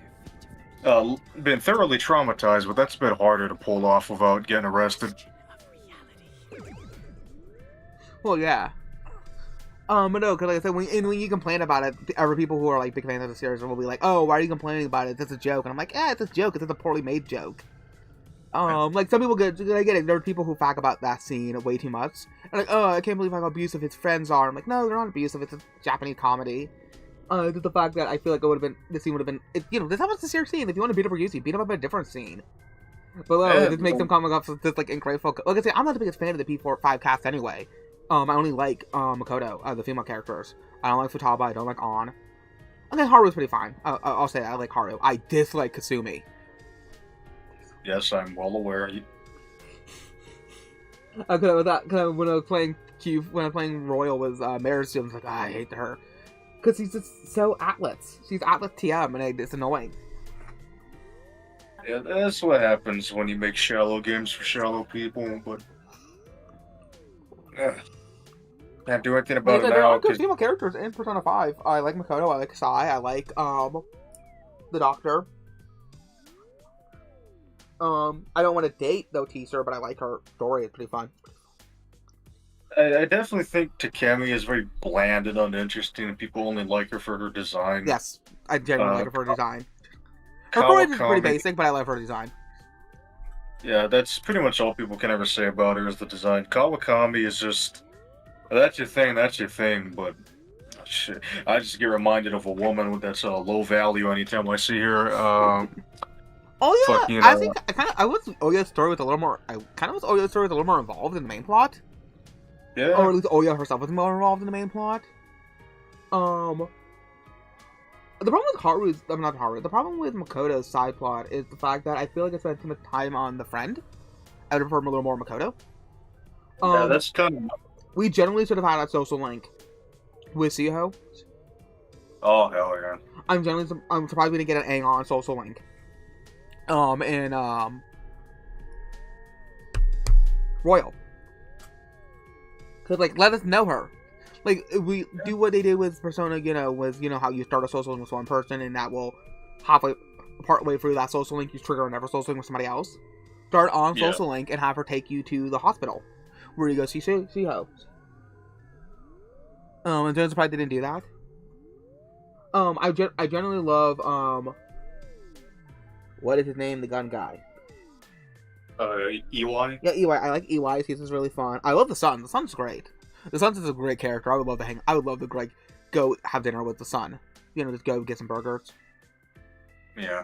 Speaker 3: thoroughly traumatized, but that's a bit harder to pull off without getting arrested.
Speaker 2: Well, yeah. But no, because like I said, when you complain about it, other people who are like big fans of the series will be like, "Oh, why are you complaining about it? It's a joke." And I'm like, "Yeah, it's a joke. It's a poorly made joke." Like some people I get it. There are people who fuck about that scene way too much. And like, "Oh, I can't believe how abusive his friends are." I'm like, "No, they're not abusive. It's a Japanese comedy." Just the fact that I feel like it would have been, this scene would have been, this happens to scene. If you want to beat up Ryuzi, beat him up a different scene. But it just makes them come up with this like ungrateful. Like I say, I'm not the biggest fan of the P5 cast anyway. I only like Makoto, the female characters. I don't like Futaba. I don't like An. Okay, Haru's pretty fine. I'll say I like Haru. I dislike Kasumi.
Speaker 3: Yes, I'm well aware.
Speaker 2: When I was playing when I was playing Royal was Maris, I was like, I hate her. Because she's just so Atlas. She's Atlas TM, and it's annoying.
Speaker 3: Yeah, that's what happens when you make shallow games for shallow people, but... can't do anything about it
Speaker 2: There
Speaker 3: now.
Speaker 2: are good female characters in Persona 5. I like Makoto, I like Sai, I like, the Doctor. I don't want to date, though, Teaser, but I like her story. It's pretty fun.
Speaker 3: I definitely think Takemi is very bland and uninteresting, and people only like her for her design.
Speaker 2: Yes, I genuinely like her for her design. Her story is pretty basic, but I love her design.
Speaker 3: Yeah, that's pretty much all people can ever say about her is the design. Kawakami is just... That's your thing, but... Shit. I just get reminded of a woman that's low value anytime I see her.
Speaker 2: Oh yeah,
Speaker 3: fucking,
Speaker 2: I think I wish Oya's story was a little more. I kind of wish Oya's story was a little more involved in the main plot.
Speaker 3: Yeah.
Speaker 2: Or at least Oya herself was more involved in the main plot. The problem with Haru's, not Haru. The problem with Makoto's side plot is the fact that I feel like I spent too much time on the friend. I would prefer a little more Makoto.
Speaker 3: Yeah, that's kind of...
Speaker 2: We generally should have had a social link with Siho.
Speaker 3: Oh hell yeah!
Speaker 2: I'm surprised we didn't get an Aeon social link. In Royal. Cause like let us know her. Like if we do what they did with Persona, was how you start a social link with one person and that will partway through that social link you trigger another social link with somebody else. Start on social link and have her take you to the hospital where you go see Siho. And I'm surprised they didn't do that. I generally love what is his name? The gun guy.
Speaker 3: EY?
Speaker 2: Yeah, EY. I like EY. He's really fun. I love the Sun. The Sun's great. The Sun's is a great character. I would love to go have dinner with the Sun. Just go get some burgers.
Speaker 3: Yeah.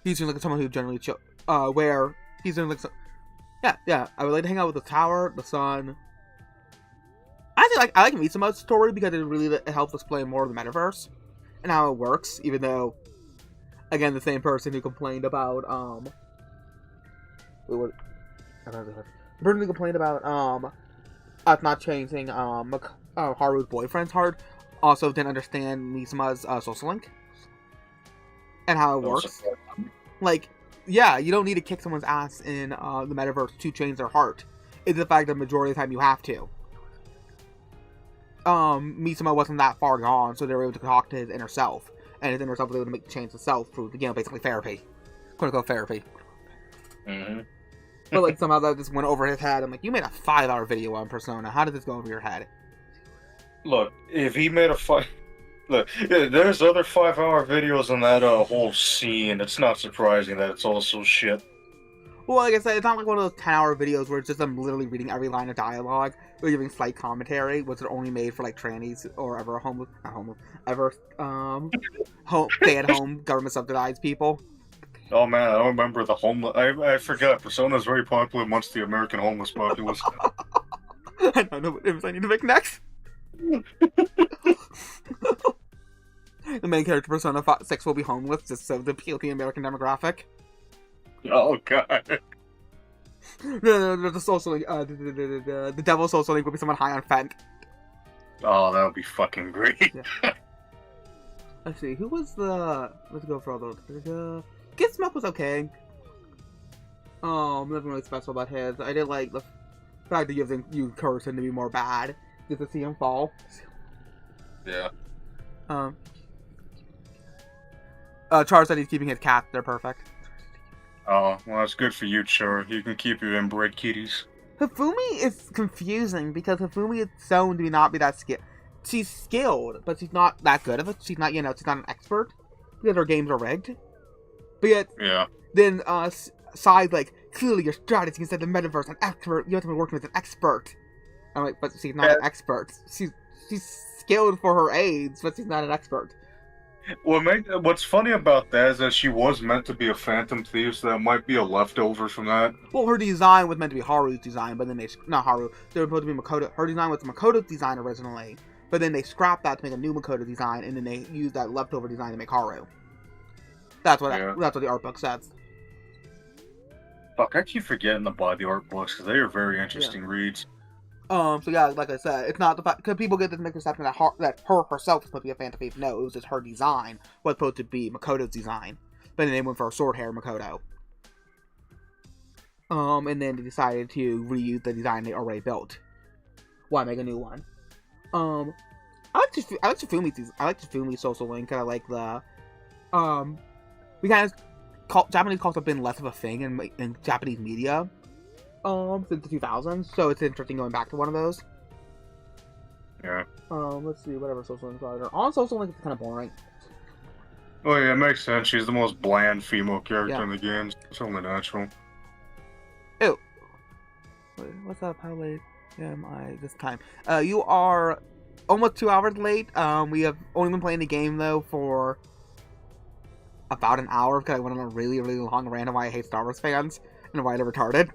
Speaker 2: He seems like someone who generally where he seems like yeah. I would like to hang out with the Tower, the Sun. I like Mitsuma's story because it helps explain more of the metaverse and how it works. Even though, again, the same person who complained about the person who complained about us not changing Haru's boyfriend's heart also didn't understand Mitsuma's social link and how it works. Like, yeah, you don't need to kick someone's ass in the metaverse to change their heart. It's the fact that the majority of the time you have to. Mitsuma wasn't that far gone, so they were able to talk to his inner self, and his inner self was able to make the change itself through, basically therapy, quote unquote therapy.
Speaker 3: Mm-hmm.
Speaker 2: But like somehow that just went over his head. I'm like, you made a 5-hour video on Persona. How did this go over your head?
Speaker 3: Look, if he made there's other 5-hour videos on that whole scene. It's not surprising that it's also shit.
Speaker 2: Well, like I said, it's not like one of those 10-hour videos where it's just them literally reading every line of dialogue or giving slight commentary, which are only made for like trannies or stay-at-home government subsidized people.
Speaker 3: Oh man, I remember the homeless. I forgot. Persona is very popular amongst the American homeless populace.
Speaker 2: I don't know what names I need to make next. The main character Persona 6 will be homeless just so to appeal to the American demographic.
Speaker 3: Oh god.
Speaker 2: No, the social link, the devil social link will be someone high on fent.
Speaker 3: Oh, that would be fucking great.
Speaker 2: Yeah. Let's see, who was the... Let's go for all those. Gizmo was okay. Nothing really special about his. I did like the fact that you encouraged him to be more bad, just to see him fall.
Speaker 3: Yeah.
Speaker 2: Char said he's keeping his cat. They're perfect.
Speaker 3: Oh, well, that's good for you, Char. You can keep your inbred kitties.
Speaker 2: Hifumi is confusing because Hifumi is shown to not be that skilled. She's skilled, but she's not that good of it. She's not, she's not an expert because her games are rigged. But yet,
Speaker 3: yeah.
Speaker 2: Then Sai's like, clearly your strategy inside the metaverse, an expert. You have to be working with an expert. I'm like, but she's not an expert. She's skilled for her age, but she's not an expert.
Speaker 3: What's funny about that is that she was meant to be a phantom thief, so that might be a leftover from that.
Speaker 2: Well, her design was meant to be Haru's design, but then not Haru. They were supposed to be Makoto. Her design was Makoto's design originally, but then they scrapped that to make a new Makoto design, and then they used that leftover design to make Haru. That's what the art book says.
Speaker 3: Fuck, I keep forgetting to buy the art books because they are very interesting reads.
Speaker 2: So yeah, like I said, it's not the fact because people get this misconception that her herself was supposed to be a phantom thief. No, it was just her design was supposed to be Makoto's design, but then they went for a sword hair Makoto. And then they decided to reuse the design they already built. Why make a new one? I like Shifumi's social link. I like the Japanese culture have been less of a thing in Japanese media since the 2000s, so it's interesting going back to one of those.
Speaker 3: Yeah.
Speaker 2: Let's see, whatever social links are there. On social links, it's kind of boring.
Speaker 3: Oh yeah, it makes sense. She's the most bland female character in the games. It's only natural.
Speaker 2: Ew. Wait, what's up? How late am I this time? You are almost 2 hours late. We have only been playing the game though for about an hour because I went on a really, really long rant on why I hate Star Wars fans and why they're retarded.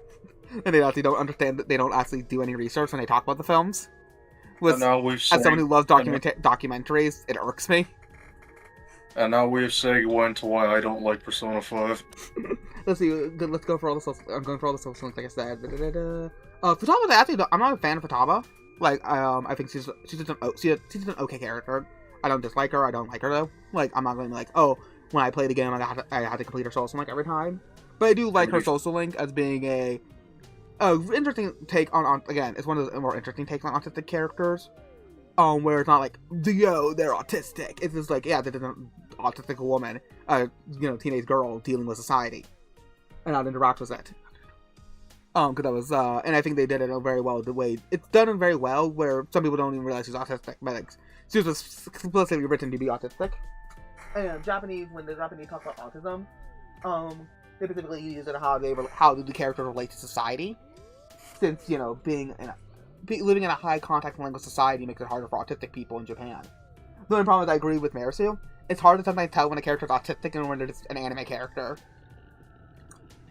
Speaker 2: And they actually don't understand that they don't actually do any research when they talk about the films. As someone who loves documentaries, it irks me.
Speaker 3: And now we've segued into why I don't like Persona 5.
Speaker 2: Let's see. Let's go for all the social. I'm going for all the social links, like I said. Futaba, actually, I'm not a fan of Futaba. Like, I think she's just an okay character. I don't dislike her. I don't like her though. Like, I'm not going to be like, oh, when I play the game, I have to complete her social link every time. But I do like her social link as being a interesting take on again. It's one of the more interesting takes on autistic characters. Where it's not like, they're autistic. It's just like, yeah, this is an autistic woman, teenage girl dealing with society, and how to interact with it. Because that was, and I think they did it very well. The way it's done very well, where some people don't even realize she's autistic, but like, she was explicitly written to be autistic. And when the Japanese talk about autism, they specifically use it how the characters relate to society, since living in a high contact language society makes it harder for autistic people in Japan. The only problem is I agree with Marisu. It's hard to sometimes tell when a character is autistic and when it's an anime character.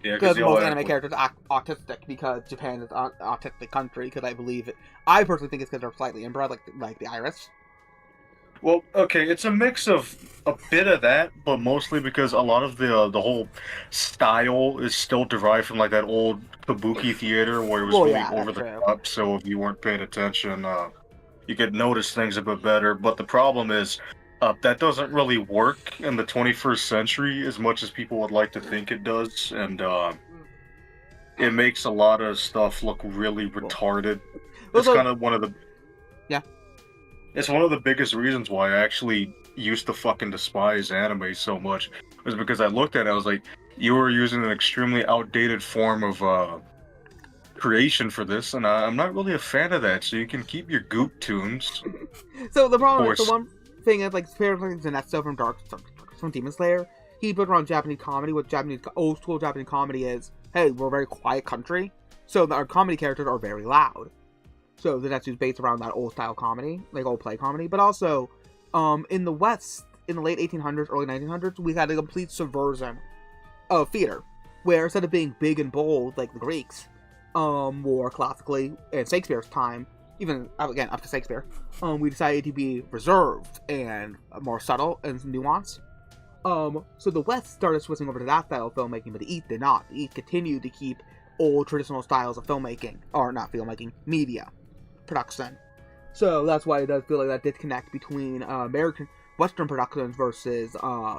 Speaker 2: Yeah, because most anime characters are autistic because Japan is an autistic country. Because I personally think it's because they're slightly inbred, like the Irish.
Speaker 3: Well, okay, it's a mix of a bit of that, but mostly because a lot of the whole style is still derived from like that old kabuki theater where it was really over the top. So if you weren't paying attention, you could notice things a bit better. But the problem is that doesn't really work in the 21st century as much as people would like to think it does, and it makes a lot of stuff look really retarded. It's kind of one of the It's one of the biggest reasons why I actually used to fucking despise anime so much, was because I looked at it, I was like, you were using an extremely outdated form of creation for this, and I'm not really a fan of that, so you can keep your goop tunes.
Speaker 2: So the problem is, the one thing is, like, Zenetsu from Demon Slayer, he built around Japanese comedy, what old school Japanese comedy is, hey, we're a very quiet country, so our comedy characters are very loud. So Zenetsu is based around that old style comedy, like old play comedy. But also, in the West, in the late 1800s, early 1900s, we had a complete subversion of theater, where instead of being big and bold like the Greeks, more classically in Shakespeare's time, even again up to Shakespeare, we decided to be reserved and more subtle and nuanced. So the West started switching over to that style of filmmaking, but the East did not. The East continued to keep old traditional styles of filmmaking, or not filmmaking, media production. So that's why it does feel like that disconnect between Western productions versus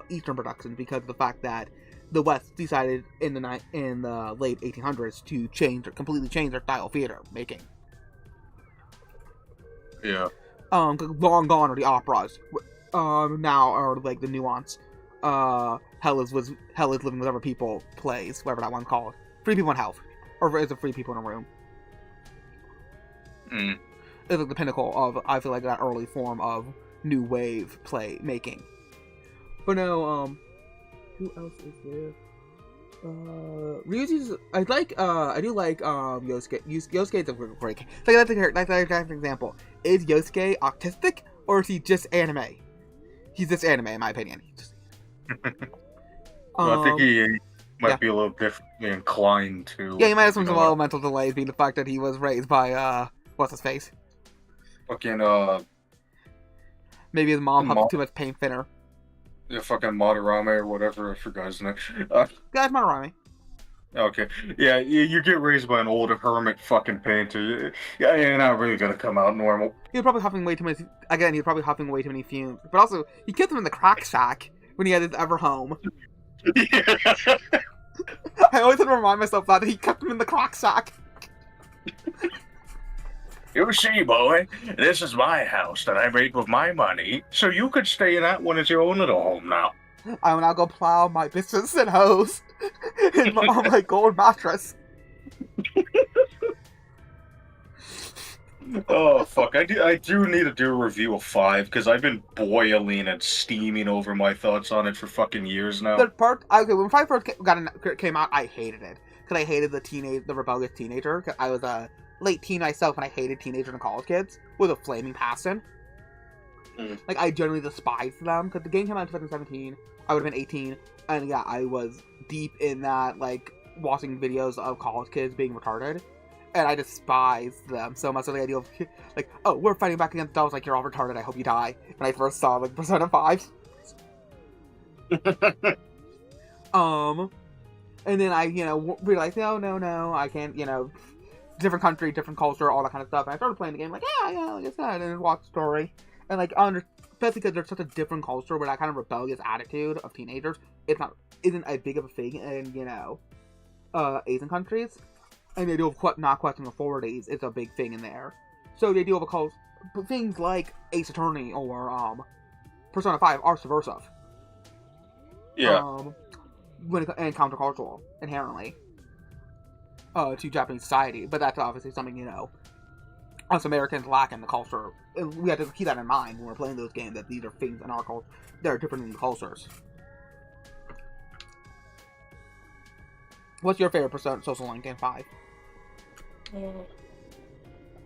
Speaker 2: Eastern productions, because of the fact that the West decided in the late 1800s to completely change their style of theater making.
Speaker 3: Yeah.
Speaker 2: Long gone are the operas. Now are like the nuance. Hell is living with other people plays, whatever that one's called. Free people in health. Or is it free people in a room? It's like the pinnacle of, I feel like, that early form of new wave play making. But no, who else is there? Ryuji's, I do like Yosuke. Yosuke's a great, like that's an example. Is Yosuke autistic? or is he just anime? He's just anime, in my opinion.
Speaker 3: I think he might
Speaker 2: yeah.
Speaker 3: be a little differently inclined to.
Speaker 2: Yeah, he might have some
Speaker 3: you know,
Speaker 2: little mental delays, being the fact that he was raised by what's his face?
Speaker 3: fucking
Speaker 2: Maybe his mom had too much paint thinner.
Speaker 3: yeah, fucking Madarame or whatever. I forgot his name.
Speaker 2: Guys, Madarame.
Speaker 3: Okay, yeah, you get raised by an old hermit fucking painter. Yeah, you're not really gonna come out normal.
Speaker 2: He was probably huffing way too many. Again, he was probably huffing way too many fumes. But also, he kept him in the crack shack when he had his ever home.
Speaker 3: Yeah.
Speaker 2: I always had to remind myself that he kept him in the crack shack.
Speaker 3: You see, boy, this is my house that I made with my money, so you could stay in that one as your own little home now.
Speaker 2: I will now go plow my business and hose on my gold mattress.
Speaker 3: Oh, fuck. I do need to do a review of 5, because I've been boiling and steaming over my thoughts on it for fucking years now.
Speaker 2: The part, okay, when 5 first came out, I hated it. Because I hated the rebellious teenager. Cause I was a late teen myself, and I hated teenagers and college kids with a flaming passion. Like, I generally despised them, because the game came out in 2017, I would have been 18, and yeah, I was deep in that, like, watching videos of college kids being retarded, and I despised them so much. So the idea of, like, oh, we're fighting back against adults, like, you're all retarded, I hope you die, when I first saw, like, Persona 5. And then I, realized, no, I can't, different country, different culture, all that kind of stuff, and I started playing the game, like, yeah, like I said, and watched the story. And like, especially because there's such a different culture where that kind of rebellious attitude of teenagers isn't as big of a thing in Asian countries, and the idea of not questioning authorities is a big thing in there. So the idea of things like Ace Attorney or Persona 5 are subversive.
Speaker 3: Yeah.
Speaker 2: And countercultural inherently to Japanese society, but that's obviously something us Americans lack in the culture. And we have to keep that in mind when we're playing those games, that these are things in our culture that are different in the cultures. What's your favorite social link in 5?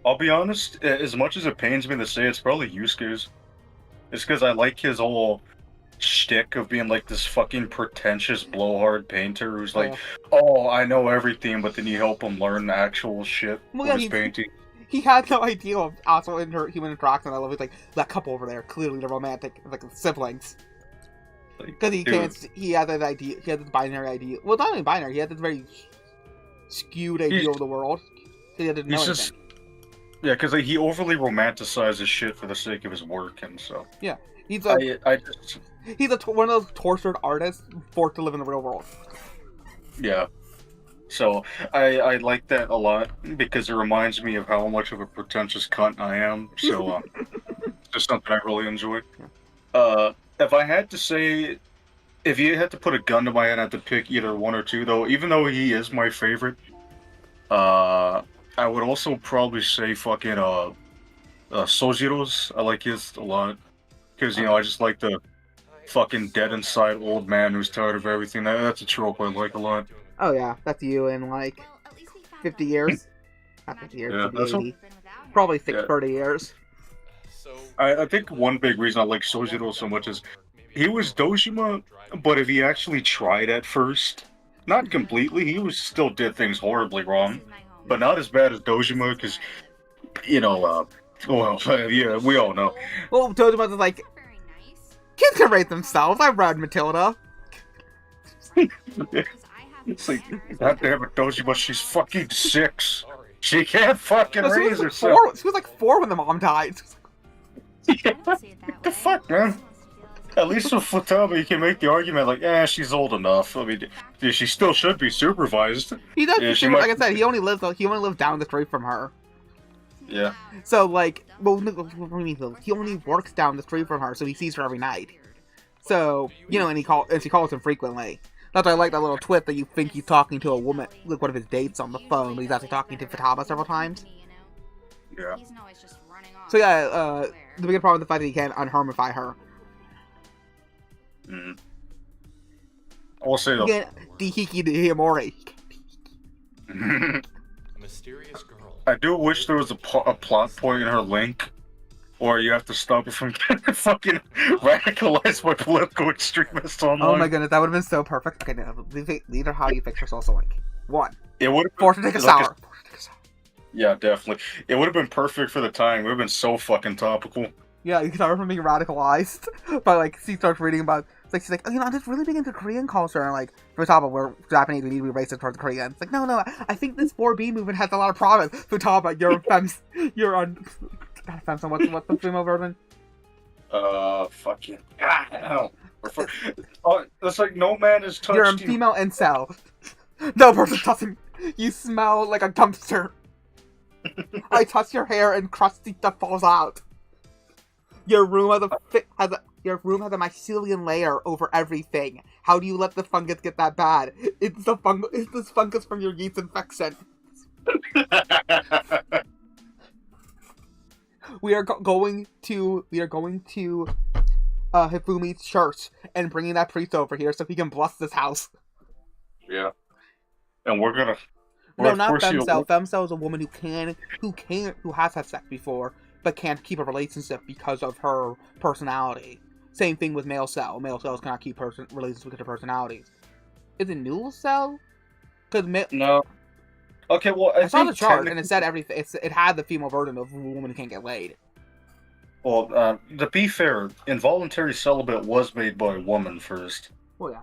Speaker 3: I'll be honest, as much as it pains me to say, it's probably Yusuke's. It's because I like his whole shtick of being like this fucking pretentious blowhard painter who's like, oh, I know everything, but then you help him learn the actual shit of his painting.
Speaker 2: He had no idea of actual human interaction. I love it, like, that couple over there, clearly they're romantic, like, siblings. Because he has this idea, he has this binary idea. Well, not only binary, he has this very skewed idea of the world. So he didn't know anything.
Speaker 3: Yeah, because he overly romanticizes shit for the sake of his work, and so...
Speaker 2: Yeah, he's one of those tortured artists forced to live in the real world.
Speaker 3: Yeah. So, I like that a lot, because it reminds me of how much of a pretentious cunt I am, so, it's just something I really enjoy. If I had to say, if you had to put a gun to my head, I had to pick either one or two, though, even though he is my favorite, I would also probably say fucking, Sojiro's. I like his a lot, because, I just like the fucking dead inside old man who's tired of everything. That's a trope I like a lot.
Speaker 2: Oh yeah, that's you in like 50 years. Not 50 years,
Speaker 3: Yeah,
Speaker 2: that's 80. Probably 30 years.
Speaker 3: I think one big reason I like Sojiro so much is he was Dojima, but if he actually tried at first, not completely, he still did things horribly wrong, but not as bad as Dojima, because, yeah, we all know.
Speaker 2: Well, Dojima's like, kids can rate themselves. I've read Matilda.
Speaker 3: It's like, God damn it, Dojima, she's fucking 6. She can't fucking raise herself.
Speaker 2: She was like 4 when the mom died.
Speaker 3: Yeah, what the fuck, man? At least with Futaba, you can make the argument like, she's old enough. I mean, she still should be supervised.
Speaker 2: He does. Like I said, he only lives down the street from her.
Speaker 3: Yeah.
Speaker 2: So like, what do you mean? He only works down the street from her, so he sees her every night. So and she calls him frequently. That's why I like that little twist that you think he's talking to a woman, like one of his dates on the phone, but he's actually talking to Futaba several times.
Speaker 3: Yeah.
Speaker 2: So yeah, the big problem with the fact that he can't unhermify her.
Speaker 3: I will say though.
Speaker 2: Again, Dihiki de Hiyamori.
Speaker 7: Mysterious girl.
Speaker 3: I do wish there was a plot point in her link or you have to stop it from getting fucking radicalized by political extremists online.
Speaker 2: Oh my goodness, that would have been so perfect. Okay, now, these are how you fix your social link. 1.
Speaker 3: It would have
Speaker 2: Force to take a shower.
Speaker 3: Yeah, definitely. It would have been perfect for the time. It would have been so fucking topical.
Speaker 2: Yeah, you can start from being radicalized. But, like, she starts reading about... Like, she's like, oh, I'm just really big into Korean culture. And, like, Futaba, we're Japanese, we need to be racist towards Koreans. It's like, no, I think this 4B movement has a lot of promise. Futaba, you're on... God, Femson, what's the female version?
Speaker 3: Fucking... God, it's like no man is touched
Speaker 2: You're a
Speaker 3: you.
Speaker 2: female incel. No person touching... You smell like a dumpster. I touch your hair and crusty stuff falls out. Your room has a mycelium layer over everything. How do you let the fungus get that bad? It's this fungus from your yeast infection. We are going to Hifumi's church and bringing that priest over here so he can bless this house.
Speaker 3: Yeah. And we're gonna...
Speaker 2: No, not Femcel. Femcel is a woman who has had sex before, but can't keep a relationship because of her personality. Same thing with male cell. Male cells cannot keep relationships because of personalities. Is it null cell?
Speaker 3: No. Okay, well,
Speaker 2: I saw the chart and it said everything. It had the female version of a woman who can't get laid.
Speaker 3: Well, to be fair, involuntary celibate was made by a woman first.
Speaker 2: Well, yeah.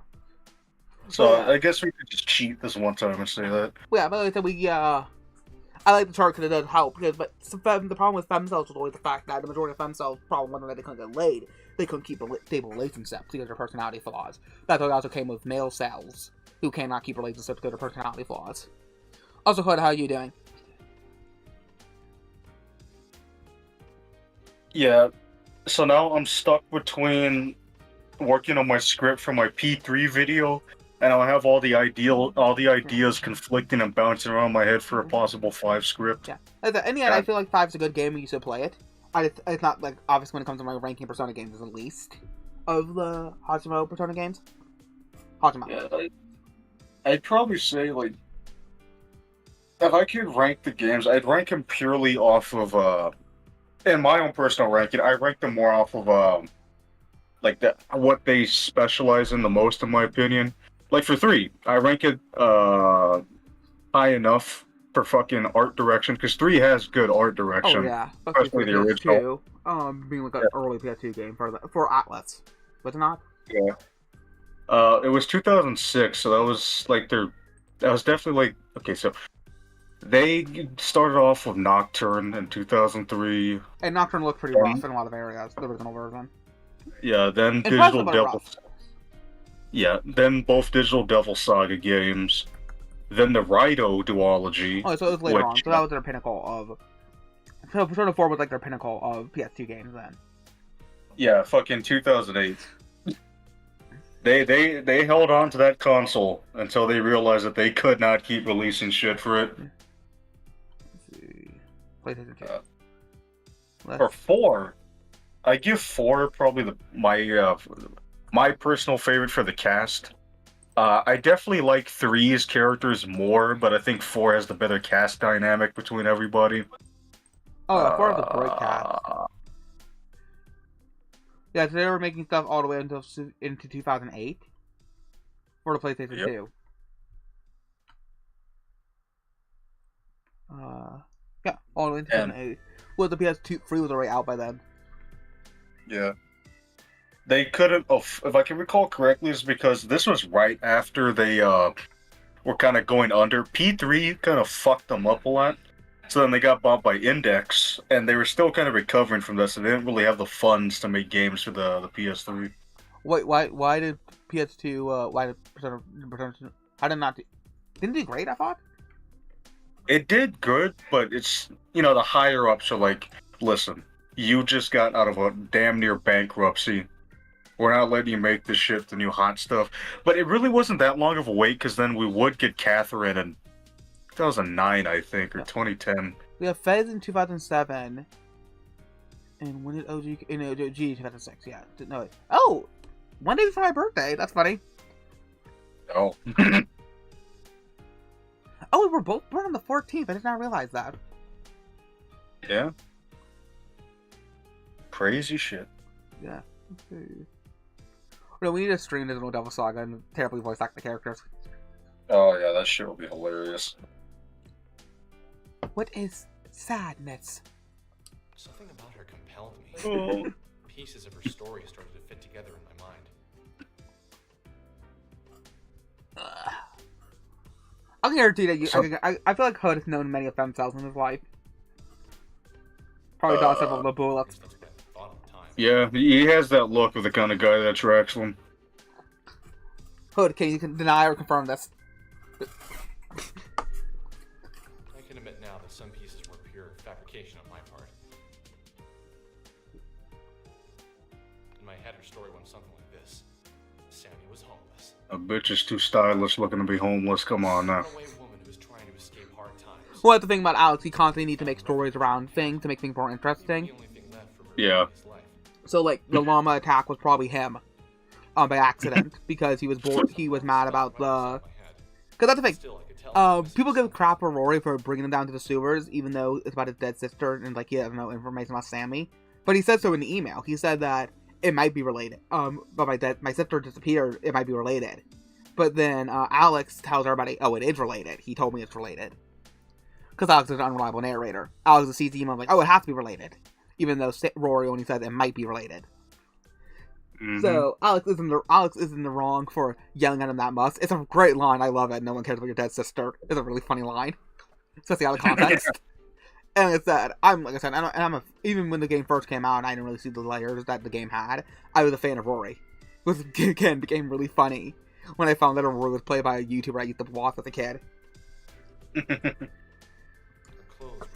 Speaker 3: So I guess we could just cheat this one time and say that.
Speaker 2: Well, yeah, but like I I like the chart because it does help. But the problem with femcells was always the fact that the majority of femcells' problem wasn't that they couldn't get laid; they couldn't keep a stable relationship because of their personality flaws. That's what also came with male cells who cannot keep relationships because of their personality flaws. Also, Hood, how are you doing?
Speaker 3: Yeah. So now I'm stuck between working on my script for my P3 video. And I have all the ideas conflicting and bouncing around my head for a possible 5 script.
Speaker 2: Yeah. In the end, I feel like 5's a good game and you should play it. It's not, like, obviously when it comes to my ranking Persona games, it's the least of the Hajime Persona games. Hajime.
Speaker 3: Yeah, I'd probably say, like, if I could rank the games, I'd rank them purely off of, in my own personal ranking, I rank them more off of, like, what they specialize in the most, in my opinion. Like, for 3, I rank it high enough for fucking art direction, because 3 has good art direction.
Speaker 2: Oh, yeah.
Speaker 3: Especially the original.
Speaker 2: Being like an early PS2 game for Atlas. Was it not?
Speaker 3: Yeah. It was 2006, so that was, like, that was definitely, like, okay, so they started off with Nocturne in 2003.
Speaker 2: And Nocturne looked pretty rough in a lot of areas, the original version.
Speaker 3: Yeah, then Digital Devil... Yeah, then both Digital Devil Saga games, then the Raito duology.
Speaker 2: Oh, so it was later on. So that was their pinnacle of... So Persona 4 was like their pinnacle of PS2 games then.
Speaker 3: Yeah, fucking 2008. They held on to that console until they realized that they could not keep releasing shit for it.
Speaker 2: Let's see. PlayStation 2.
Speaker 3: For 4, I give 4 probably my personal favorite for the cast. I definitely like 3's characters more, but I think 4 has the better cast dynamic between everybody.
Speaker 2: Oh, yeah, 4 has a great cast. Yeah, so they were making stuff all the way into 2008 for the PlayStation 2. Yeah, all the way into 2008. Well, the PS2 3 was already out by then.
Speaker 3: Yeah. They couldn't, if I can recall correctly, it's because this was right after they were kind of going under. P3 kind of fucked them up a lot. So then they got bought by Index, and they were still kind of recovering from this, so they didn't really have the funds to make games for the PS3.
Speaker 2: Wait, why did PS2, why did Persona, how did it not do, didn't it do great, I thought?
Speaker 3: It did good, but it's, the higher ups are like, listen, you just got out of a damn near bankruptcy. We're not letting you make this shit, the new hot stuff. But it really wasn't that long of a wait, because then we would get Catherine in 2009, I think, or 2010.
Speaker 2: We have Fez in 2007. And when did OG... In OG 2006, yeah. No, wait. Oh! 1 day before my birthday. That's funny.
Speaker 3: Oh.
Speaker 2: Oh, we were both born on the 14th. I did not realize that.
Speaker 3: Yeah. crazy shit.
Speaker 2: Yeah. Okay. No, we need to stream this Devil Saga and terribly voice act the characters.
Speaker 3: Oh yeah, that shit will be hilarious.
Speaker 2: What is sadness?
Speaker 7: Something about her compelled me.
Speaker 3: Oh.
Speaker 7: Pieces of her story started to fit together in my mind.
Speaker 2: I'll guarantee that I feel like Hood has known many of themselves in his life. Probably dodged several of the
Speaker 7: At
Speaker 2: bullets.
Speaker 7: least that's what I thought at the time.
Speaker 3: Yeah, he has that look of the kind of guy that attracts them.
Speaker 2: Hood, can you deny or confirm this?
Speaker 7: I can admit now that some pieces were pure fabrication on my part. In my head, her story went something like this. Sammy was homeless.
Speaker 3: A bitch is too stylish looking to be homeless. Come on now.
Speaker 7: Runaway woman who was trying to escape hard times.
Speaker 2: Well, that's the thing about Alex, he constantly needs to make stories around things to make things more interesting.
Speaker 7: The only thing left from her
Speaker 3: Yeah.
Speaker 7: previous life.
Speaker 2: So, like, the llama attack was probably him. By accident. Because he was bored, he was mad about the... Because that's the thing.
Speaker 7: Still, I could tell
Speaker 2: People give crap for Rory for bringing him down to the sewers, even though it's about his dead sister, and, like, he has no information about Sammy. But he said so in the email. He said that it might be related. But my sister disappeared, it might be related. But then, Alex tells everybody, oh, it is related. He told me it's related. Because Alex is an unreliable narrator. Alex sees the email like, oh, it has to be related. Even though Rory only said it might be related.
Speaker 3: Mm-hmm.
Speaker 2: So, Alex isn't the wrong for yelling at him that much. It's a great line. I love it. No one cares about your dead sister. It's a really funny line. Especially out of context. And it's that, even when the game first came out and I didn't really see the layers that the game had, I was a fan of Rory. Which, again, became really funny when I found that Rory was played by a YouTuber I used to watch as a kid.
Speaker 7: Her clothes were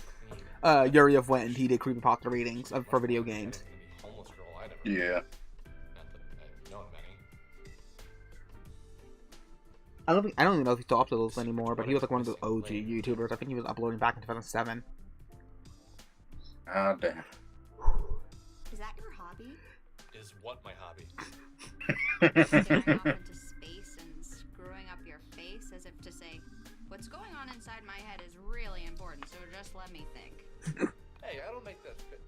Speaker 7: clean.
Speaker 2: Yuri of Wind, he did creepypasta readings for video games.
Speaker 7: The homeless girl I'd ever met.
Speaker 3: Yeah.
Speaker 7: Not that I've known many.
Speaker 2: I don't even know if he still uploads anymore, but he was like one of the OG YouTubers. I think he was uploading back in 2007.
Speaker 3: Ah, damn.
Speaker 6: Is that your hobby?
Speaker 7: Is what my hobby?
Speaker 6: Staring off into space and screwing up your face as if to say, what's going on inside my head is really important, so just let me think.
Speaker 7: Hey, I don't make that fit.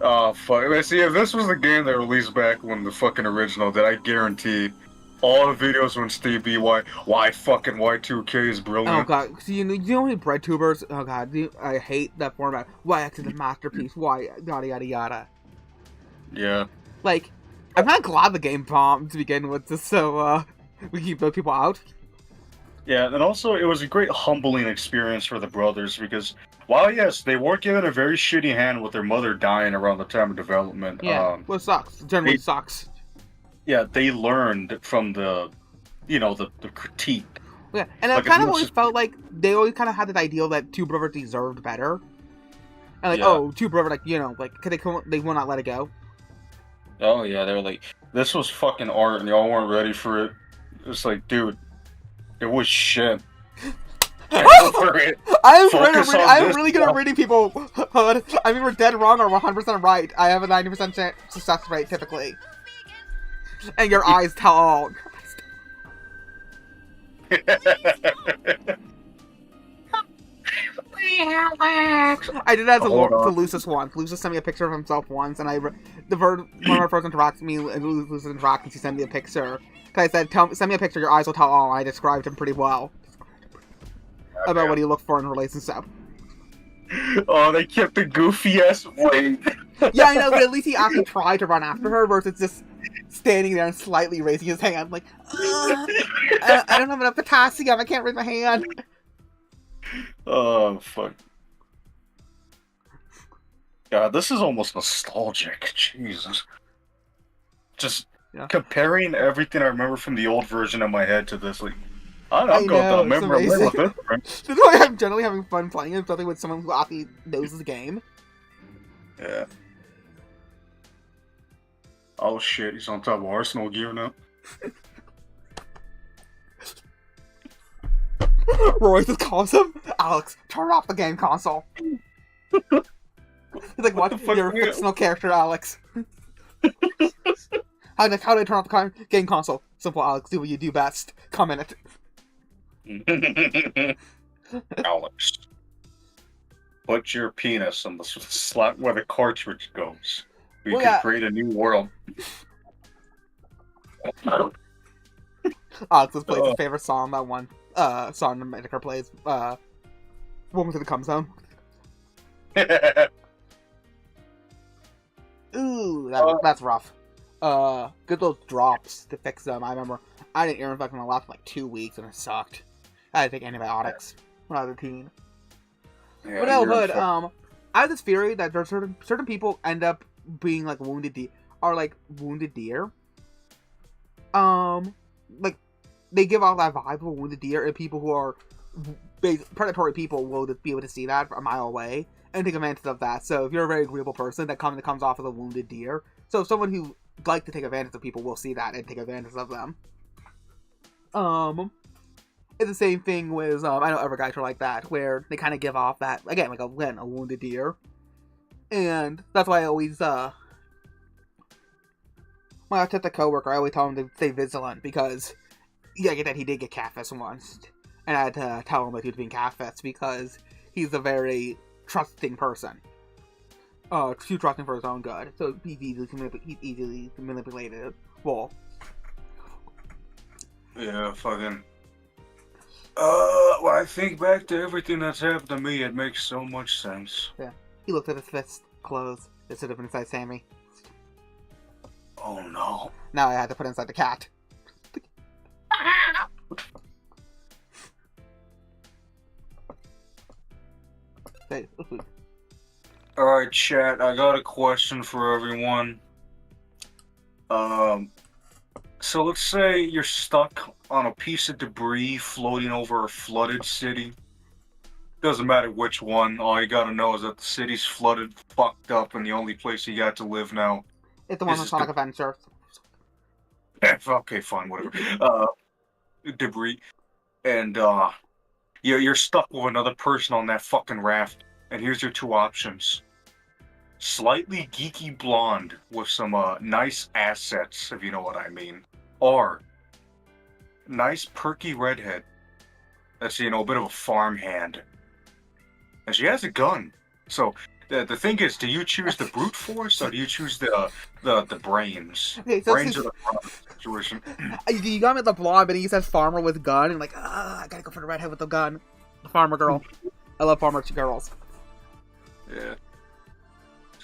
Speaker 3: Oh, fuck. Let's see, if this was the game that released back when the fucking original, then I guarantee all the videos when Steve B, why fucking Y2K is brilliant.
Speaker 2: Oh god, so you know how many bread tubers? Oh god, I hate that format. Why X is a masterpiece? Why yada yada yada.
Speaker 3: Yeah.
Speaker 2: Like, I'm not glad the game bombed to begin with, just so we keep those people out.
Speaker 3: Yeah, and also it was a great humbling experience for the brothers because while yes, they were given a very shitty hand with their mother dying around the time of development.
Speaker 2: Yeah, well, it sucks. It generally sucks.
Speaker 3: Yeah, they learned from the critique.
Speaker 2: Yeah, and
Speaker 3: Like,
Speaker 2: I kind
Speaker 3: if
Speaker 2: of
Speaker 3: you
Speaker 2: always
Speaker 3: just-
Speaker 2: felt like they always kind of had that ideal that Two Brothers deserved better. And like,
Speaker 3: Yeah.
Speaker 2: oh, Two Brothers, like, you know, like, they will not let it go.
Speaker 3: Oh yeah, they were like, this was fucking art and y'all weren't ready for it. It's like, dude, it was shit. Get over it.
Speaker 2: I'm
Speaker 3: Focus on this
Speaker 2: really good at
Speaker 3: stuff.
Speaker 2: reading people, Hood. I mean, we're dead wrong or 100% right. I have a 90% success rate, typically. And your eyes tell all. I did that to,
Speaker 3: Hold
Speaker 2: to
Speaker 3: on.
Speaker 2: Lucis once. Lucis sent me a picture of himself once, and one of our first interactions, me and Lucis interactions, he sent me a picture. I said, send me a picture, your eyes will tell all, and I described him pretty well. About what he looked for in a relationship.
Speaker 3: Oh, they kept the goofy ass wait.
Speaker 2: Yeah, I know, but at least he actually tried to run after her, versus just standing there and slightly raising his hand, like, I don't have enough potassium, I can't raise my hand.
Speaker 3: Oh fuck. God, this is almost nostalgic. Jesus. Just
Speaker 2: Yeah.
Speaker 3: comparing everything I remember from the old version in my head to this, like, I'm
Speaker 2: I
Speaker 3: going
Speaker 2: know,
Speaker 3: to
Speaker 2: it's
Speaker 3: remember with
Speaker 2: amazing.
Speaker 3: this. Right?
Speaker 2: This is why I'm generally having fun playing it, especially with someone who actually knows the game.
Speaker 3: Yeah. Oh shit, he's on top of Arsenal gear now.
Speaker 2: Roy just calls him, Alex, turn off the game console. He's like, what?
Speaker 3: the fuck
Speaker 2: You're a
Speaker 3: are you-
Speaker 2: fictional character, Alex. How do I turn off the game console? Simple, Alex, do what you do best. Comment it.
Speaker 3: Alex, put your penis on the slot where the cartridge goes. We
Speaker 2: Well,
Speaker 3: can
Speaker 2: yeah.
Speaker 3: create a new world.
Speaker 2: Alex plays his favorite song, that one song the Medicare plays, Woman to the Cum Zone. Ooh, that's rough. Get those drops to fix them. I remember I didn't ear infection my last for like 2 weeks and it sucked. I had to take antibiotics when I was a teen.
Speaker 3: Yeah,
Speaker 2: But no,
Speaker 3: you're
Speaker 2: but
Speaker 3: infected.
Speaker 2: I have this theory that there's certain people end up being like wounded deer, like they give off that vibe of a wounded deer, and people who are predatory people will be able to see that a mile away and take advantage of that. So if you're a very agreeable person, that comes off as a wounded deer. So if someone who likes to take advantage of people will see that and take advantage of them. It's the same thing with I know other guys are like that, where they kind of give off that again, like a wounded deer, and that's why I always when I test a coworker, I always tell him to stay vigilant because yeah, that he did get catfished once, and I had to tell him that he was being catfished because he's a very trusting person. Too trusting for his own good, so he's easily manipulated. Well,
Speaker 3: Yeah, fucking. When I think back to everything that's happened to me, it makes so much sense.
Speaker 2: yeah, he looked at his fist closed. It should have been inside Sammy.
Speaker 3: Oh no.
Speaker 2: Now I had to put it inside the cat. Hey,
Speaker 3: Alright, chat, I got a question for everyone. So let's say you're stuck on a piece of debris floating over a flooded city. Doesn't matter which one, all you gotta know is that the city's flooded, fucked up, and the only place you got to live now.
Speaker 2: it's the one
Speaker 3: This
Speaker 2: with
Speaker 3: is
Speaker 2: Sonic Adventure.
Speaker 3: Okay, fine, whatever. Debris. And, you're stuck with another person on that fucking raft. And here's your two options. Slightly geeky blonde with some, nice assets, if you know what I mean. Or, nice perky redhead. That's, a bit of a farmhand. And she has a gun. So, the thing is, do you choose the brute force, or do you choose the brains?
Speaker 2: Okay, so
Speaker 3: Brains are the situation.
Speaker 2: you got me at the blonde, but he says farmer with gun, and like, I gotta go for the redhead with the gun. The farmer girl. I love farmer girls.
Speaker 3: Yeah.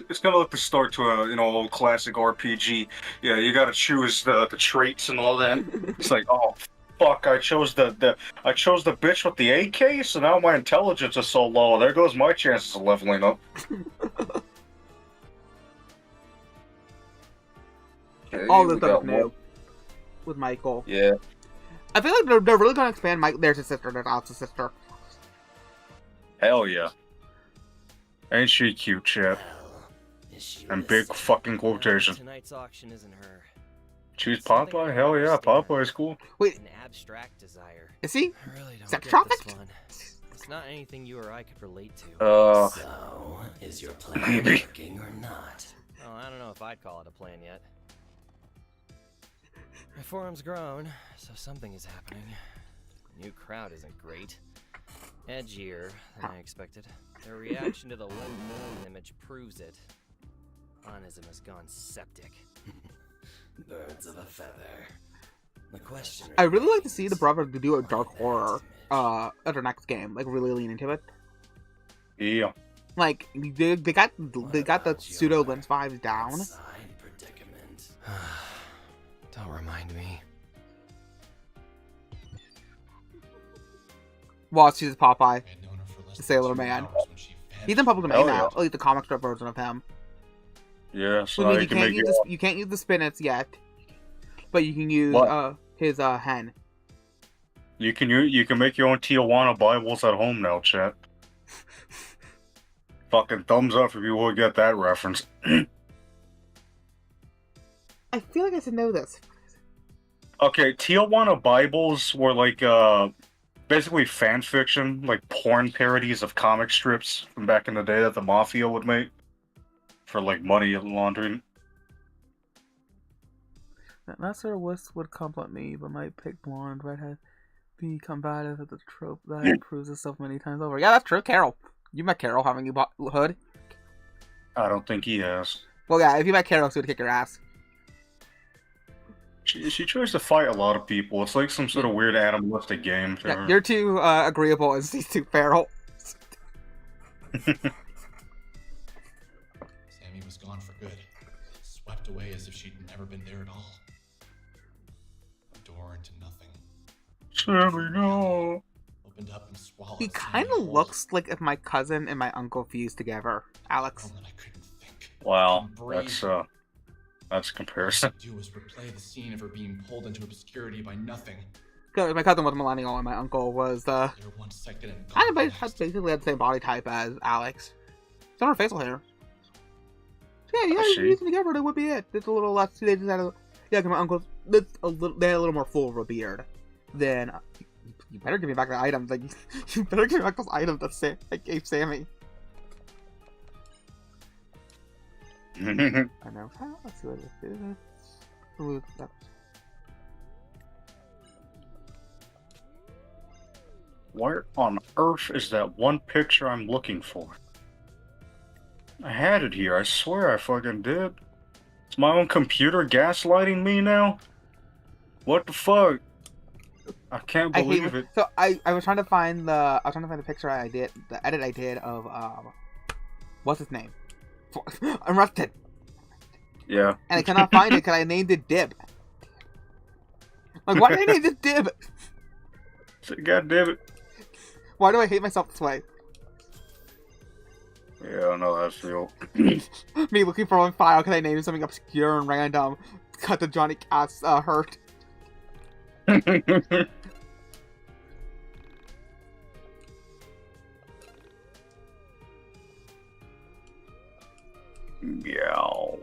Speaker 3: It's kind of like the start to a, old classic RPG. Yeah, you gotta choose the traits and all that. It's like, oh, fuck, I chose the bitch with the AK, so now my intelligence is so low. There goes my chances of leveling up. Okay,
Speaker 2: All
Speaker 3: we
Speaker 2: this
Speaker 3: got
Speaker 2: stuff new.
Speaker 3: one.
Speaker 2: With Michael.
Speaker 3: Yeah.
Speaker 2: I feel like they're really gonna expand Mike. There's his sister, there's Alex's sister.
Speaker 3: Hell yeah. Ain't she cute, chat? And big fucking quotation.
Speaker 8: Tonight's auction isn't her.
Speaker 3: Choose Popeye? Hell yeah, Popeye's cool.
Speaker 2: Wait,
Speaker 8: An abstract desire.
Speaker 2: is he?
Speaker 8: I really don't
Speaker 2: Sex
Speaker 8: get
Speaker 2: trafficked?
Speaker 8: this one. It's not anything you or I could relate to.
Speaker 9: So, is your plan
Speaker 3: Maybe.
Speaker 9: working or not?
Speaker 8: Well, I don't know if I'd call it a plan yet. My forum's grown, so something is happening. The new crowd isn't great. Edgier than I expected. Their reaction to the one image proves it. Onism has gone septic.
Speaker 9: Birds of a feather. The question.
Speaker 2: I really like to see the brothers do a dark horror at their next game. Like really lean into it.
Speaker 3: Yeah.
Speaker 2: Like they got the pseudo lens vibes down.
Speaker 9: Predicament.
Speaker 8: Don't remind me.
Speaker 2: Well, she's Popeye,
Speaker 10: I'd known her for less
Speaker 2: the
Speaker 10: than
Speaker 2: Sailor
Speaker 10: 2
Speaker 2: Man.
Speaker 10: hours when she
Speaker 2: He's in public domain
Speaker 3: Hell
Speaker 2: now.
Speaker 3: yeah.
Speaker 2: At least the comic strip version of him.
Speaker 3: Yeah, so
Speaker 2: Which
Speaker 3: now
Speaker 2: means
Speaker 3: you can make
Speaker 2: you can't use the spinets yet, but you can use
Speaker 3: What?
Speaker 2: his hen.
Speaker 3: You can make your own Tijuana Bibles at home now, chat. Fucking thumbs up if you will get that reference.
Speaker 2: I feel like I should know this.
Speaker 3: Okay, Tijuana Bibles were like basically fan fiction, like porn parodies of comic strips from back in the day that the Mafia would make for like money laundering.
Speaker 2: Not Sir Wiss would compliment me, but might pick blonde redhead. Be combative with the trope that proves itself many times over. Yeah, that's true. Carol. You met Carol, haven't you, Hood?
Speaker 3: I don't think he has.
Speaker 2: Well, yeah, if you met Carol, she would kick your ass.
Speaker 3: She tries to fight a lot of people. It's like some sort of weird animalistic game to
Speaker 2: Yeah,
Speaker 3: her.
Speaker 2: you're too agreeable as these two feral.
Speaker 7: Sammy was gone for good. Swept away as if she'd never been there at all. A door into nothing.
Speaker 3: Sammy, no.
Speaker 7: Opened up and swallowed.
Speaker 2: He
Speaker 7: Sammy
Speaker 2: kind of
Speaker 7: whole.
Speaker 2: looks like if my cousin and my uncle fused together. Alex.
Speaker 7: Moment I couldn't think.
Speaker 3: Wow,
Speaker 7: Breathe.
Speaker 3: that's a comparison.
Speaker 7: Do was replay the scene of her being pulled into obscurity by nothing.
Speaker 2: My cousin was a millennial and my uncle was
Speaker 7: There 1 second and
Speaker 2: kind of
Speaker 7: gone the
Speaker 2: basically
Speaker 7: next.
Speaker 2: had the same body type as Alex. Similar facial hair. So yeah,
Speaker 3: I see.
Speaker 2: using together, that would be it. It's a little less. They just had because my uncle's they had a little more full of a beard. Then you better give me back the items. Like you better give me back those items that I gave Sammy. I know. Let's see what this is. Ooh, that-
Speaker 3: Where on earth is that one picture I'm looking for? I had it here. I swear I fucking did. Is my own computer gaslighting me now? What the fuck? I can't
Speaker 2: I hate
Speaker 3: believe it.
Speaker 2: So I was trying to find the picture I did, the edit I did of what's his name? Arrested.
Speaker 3: Yeah.
Speaker 2: And I cannot find it because I named it Dib. Like, why did I name this Dib?
Speaker 3: God damn it.
Speaker 2: Why do I hate myself this way?
Speaker 3: Yeah, I know how I feel.
Speaker 2: Me looking for one file because I named something obscure and random. Cut the Johnny Cass hurt.
Speaker 3: Meow.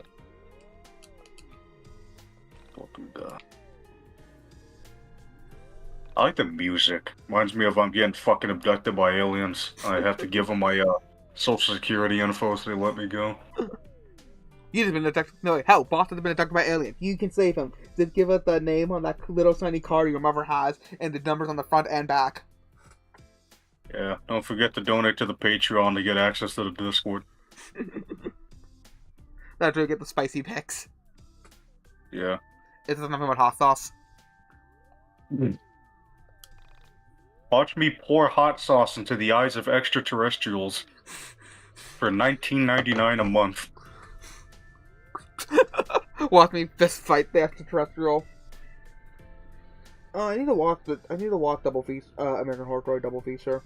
Speaker 3: Fucking God. I like the music. Reminds me of I'm getting fucking abducted by aliens. I have to give them my social security info so they let me go.
Speaker 2: You've been abducted. No, wait, hell, Boss has been abducted by aliens. You can save him. Just give us the name on that little shiny card your mother has and the numbers on the front and back.
Speaker 3: Yeah, don't forget to donate to the Patreon to get access to the Discord.
Speaker 2: That's where you get the spicy pics.
Speaker 3: Yeah.
Speaker 2: It's nothing but hot sauce.
Speaker 3: Watch me pour hot sauce into the eyes of extraterrestrials for $19.99 a month.
Speaker 2: Watch me fist fight the extraterrestrial. I need to watch Double Feast, American Horror Story Double Feature.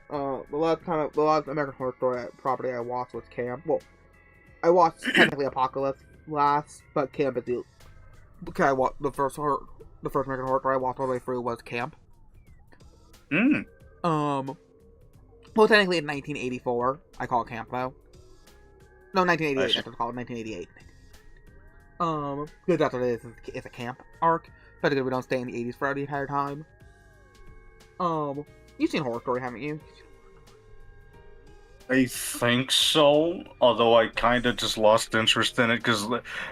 Speaker 2: The last American Horror Story property I watched was Camp. Well, I watched technically Apocalypse last, but Camp is the. Okay, I watched the first American Horror Story I watched all the way through was Camp. Well, technically in 1984, I call it Camp though. No, 1988. I have to call it 1988. Because that's what it is. It's a camp arc. But we don't stay in the 80s for the entire time. You've seen Horror Story, haven't you?
Speaker 3: I think so, although I kind of just lost interest in it because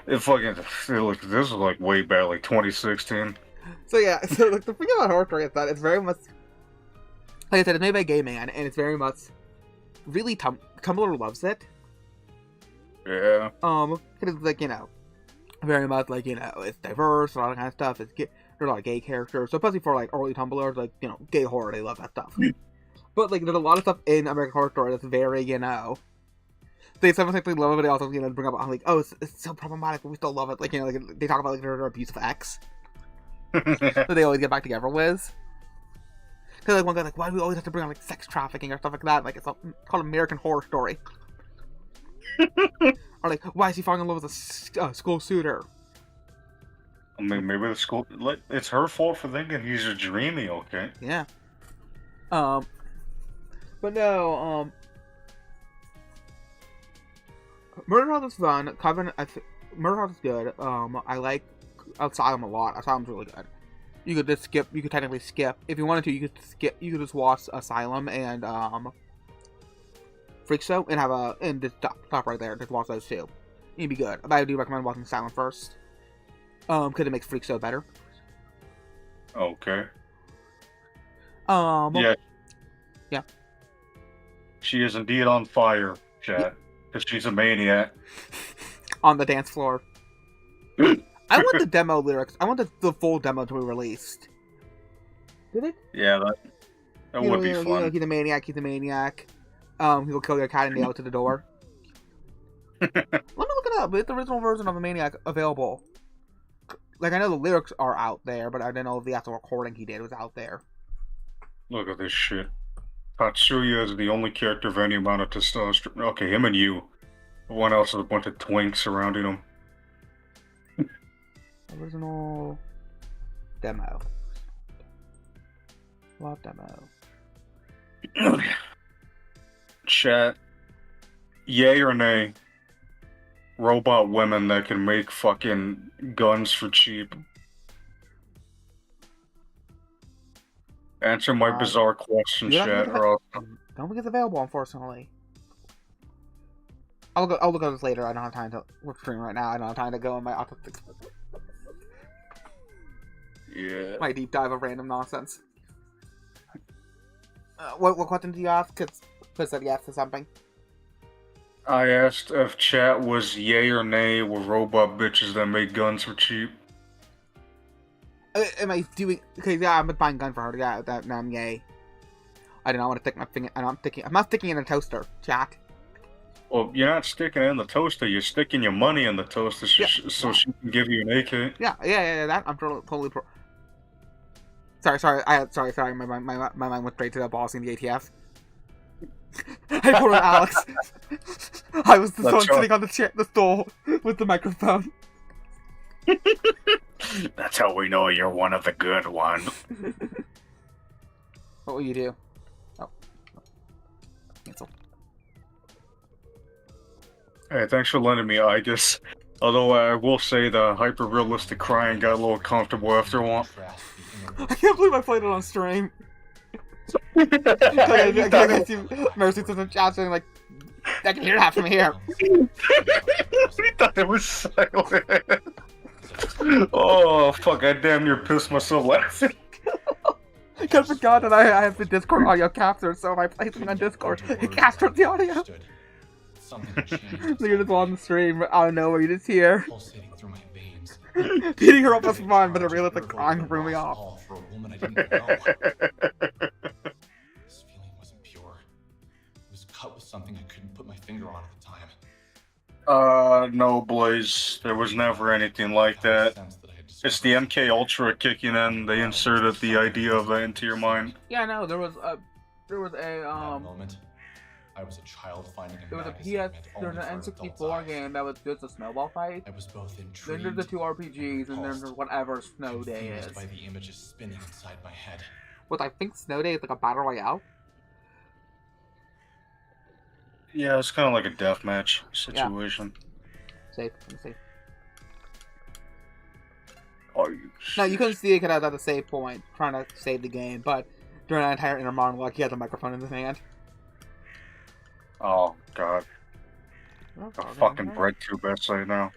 Speaker 3: this is like way back, like 2016.
Speaker 2: So yeah, so like, the thing about Horror Story is that it's very much, like I said, it's made by a gay man, and it's very much, really, Tumblr loves it.
Speaker 3: Yeah.
Speaker 2: It's like, very much like, it's diverse, all that kind of stuff. There's a lot of gay characters, so especially for like early Tumblrs, like, gay horror, they love that stuff. But like, there's a lot of stuff in American Horror Story that's very, they sometimes love it, but they also, bring up, like, oh, it's so problematic, but we still love it. Like, like, they talk about, like, their abuse of X. That they always get back together with. Because, like, one guy's like, why do we always have to bring on, like, sex trafficking or stuff like that? Like, it's called American Horror Story. Or, like, why is he falling in love with a school shooter?
Speaker 3: I mean, maybe the school, it's her fault for thinking he's a dreamy, okay?
Speaker 2: Yeah. But no, Murder House is fun. Murder House is good. I like Asylum a lot. Asylum's really good. You could just skip. You could technically skip if you wanted to. You could skip. You could just watch Asylum and Freak Show and just stop right there. Just watch those two. You'd be good. But I do recommend watching Asylum first. Because it makes Freak Show better.
Speaker 3: Okay.
Speaker 2: Yeah. Yeah.
Speaker 3: She is indeed on fire, chat. Because she's a maniac.
Speaker 2: On the dance floor. I want the demo lyrics. I want the full demo to be released. Did it?
Speaker 3: Yeah, that would be fun.
Speaker 2: He's a maniac. He's a maniac. He will kill your cat and nail it to the door. Let me look it up. Is the original version of a maniac available? Like, I know the lyrics are out there, but I didn't know if the actual recording he did was out there.
Speaker 3: Look at this shit. Tatsuya is the only character of any amount of testosterone. Okay, him and you. Everyone else is a bunch of twinks surrounding him.
Speaker 2: Original demo. Love demo.
Speaker 3: Chat. Yay or nay? Robot women that can make fucking guns for cheap. Answer my bizarre question, chat, or else...
Speaker 2: I don't think it's available, unfortunately. I'll look at this later. I don't have time to... We're streaming right now. I don't have time to go in my autistic...
Speaker 3: Yeah.
Speaker 2: My deep dive of random nonsense. What question did you ask? Chris said yes to something.
Speaker 3: I asked if chat was yay or nay with robot bitches that make guns for cheap.
Speaker 2: Am I doing... Okay, yeah, I'm buying a gun for her. Yeah, I'm yay. I do not want to stick my finger... I'm not sticking in a toaster, chat.
Speaker 3: Well, you're not sticking it in the toaster. You're sticking your money in the toaster so she can give you an AK.
Speaker 2: Yeah. That I'm totally pro... Sorry. My mind went straight to the boss in the ATF. I pulled on Alex. I was the one sitting on the stool with the microphone.
Speaker 3: That's how we know you're one of the good ones.
Speaker 2: What will you do? Oh. Cancel.
Speaker 3: Hey, thanks for lending me Aegis. Although I will say the hyper-realistic crying got a little comfortable after a while.
Speaker 2: I can't believe I played it on stream. I see Mercy to the chat saying like, I can hear that from here.
Speaker 3: We thought it was silent. Oh, fuck, I damn near pissed myself laughing.
Speaker 2: I forgot that I have the Discord audio capture, so if I play something on Discord, it captures the audio. So you're just on the stream, out of nowhere, you just hear. Beating her up was fun, but the realistic crying threw me off.
Speaker 7: For a woman I didn't know. This feeling wasn't pure. It was cut with something I couldn't put my finger on at the time.
Speaker 3: No, Blaze. There was never anything like that. It's the MK Ultra kicking in. They inserted the idea of that into your mind.
Speaker 2: Yeah, no, there was a
Speaker 7: moment. I was a child finding a
Speaker 2: there was an N64 game that was just a snowball fight.
Speaker 7: I was both intrigued.
Speaker 2: Then there's the two RPGs, and then there's whatever Snow Day is.
Speaker 7: By the images spinning inside my head.
Speaker 2: What I think Snow Day is like a battle royale.
Speaker 3: Yeah, it's kind of like a deathmatch situation.
Speaker 2: Yeah. Let me see. No, you couldn't see it because I was at the save point, trying to save the game, but during that entire inner monologue, he had the microphone in his hand.
Speaker 3: Oh, God. A fucking bread tube essay now.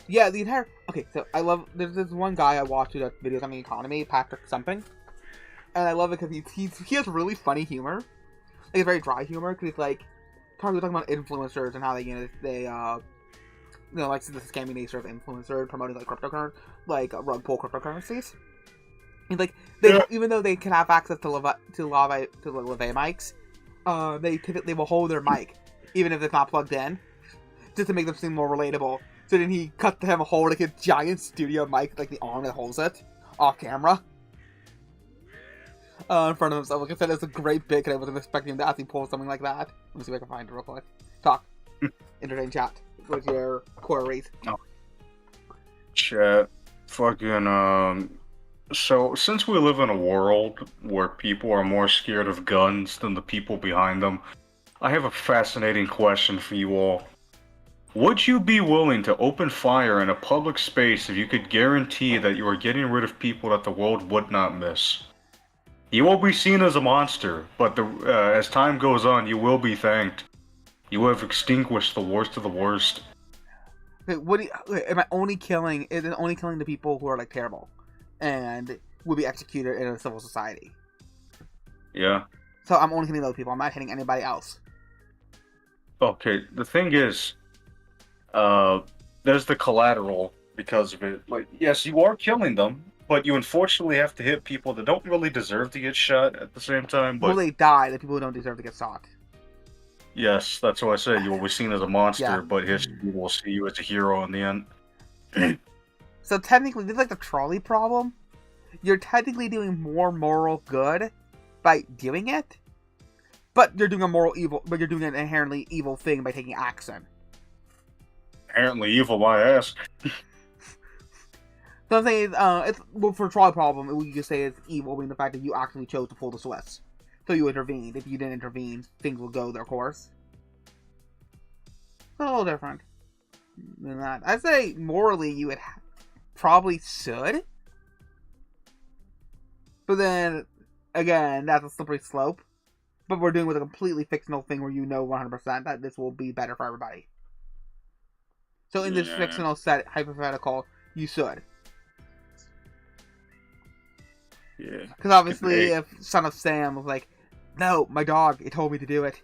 Speaker 2: Yeah, the entire... Okay, so I love... There's this one guy I watch who does videos on the economy, Patrick something. And I love it because he has really funny humor. Like, it's very dry humor, because he's like... We're talking about influencers and how they, like the scamming nature of influencers promoting like cryptocurrency, like rug pull cryptocurrencies. And like even though they can have access to leve mics, they will hold their mic even if it's not plugged in, just to make them seem more relatable. So then he cut to him holding a giant studio mic, like the arm that holds it, off camera, in front of himself. Like I said, it's a great bit, and I wasn't expecting him to actually pull something like that. Let me see if I can find it real quick. Talk. Entertain chat. What's your queries?
Speaker 3: Oh. Chat. Fucking, so, since we live in a world where people are more scared of guns than the people behind them, I have a fascinating question for you all. Would you be willing to open fire in a public space if you could guarantee that you are getting rid of people that the world would not miss? You will be seen as a monster, but as time goes on, you will be thanked. You have extinguished the worst of the worst.
Speaker 2: Wait, am I only killing? Is it only killing the people who are like terrible? Like, if I kill 100 people, am I only killing 100 people? Or am I killing 100 people? Like, and would be executed in a civil society.
Speaker 3: Yeah.
Speaker 2: So I'm only hitting those people. I'm not hitting anybody else.
Speaker 3: Okay, the thing is, there's the collateral because of it. Like, yes, you are killing them, but you unfortunately have to hit people that don't really deserve to get shot at the same time. But
Speaker 2: Well, they die. The people who don't deserve to get shot.
Speaker 3: yes, that's what I said. You will be seen as a monster,
Speaker 2: Yeah.
Speaker 3: but history will see you as a hero in the end.
Speaker 2: So technically, this is like the trolley problem. You're technically doing more moral good by doing it, but you're doing a moral evil. But you're doing an inherently evil thing by taking action.
Speaker 3: Inherently evil, my ass.
Speaker 2: So I'm saying, it's well, for a trolley problem, we could say it's evil, being the fact that you actually chose to pull the switch, so you intervened. If you didn't intervene, things will go their course. It's a little different than that. I'd say morally, you would probably should. But then, again, that's a slippery slope. But we're doing with a completely fictional thing where you know 100% that this will be better for everybody. So in this fictional set, hypothetical, you should.
Speaker 3: Yeah.
Speaker 2: Because obviously, if Son of Sam was like, no, my dog, it told me to do it.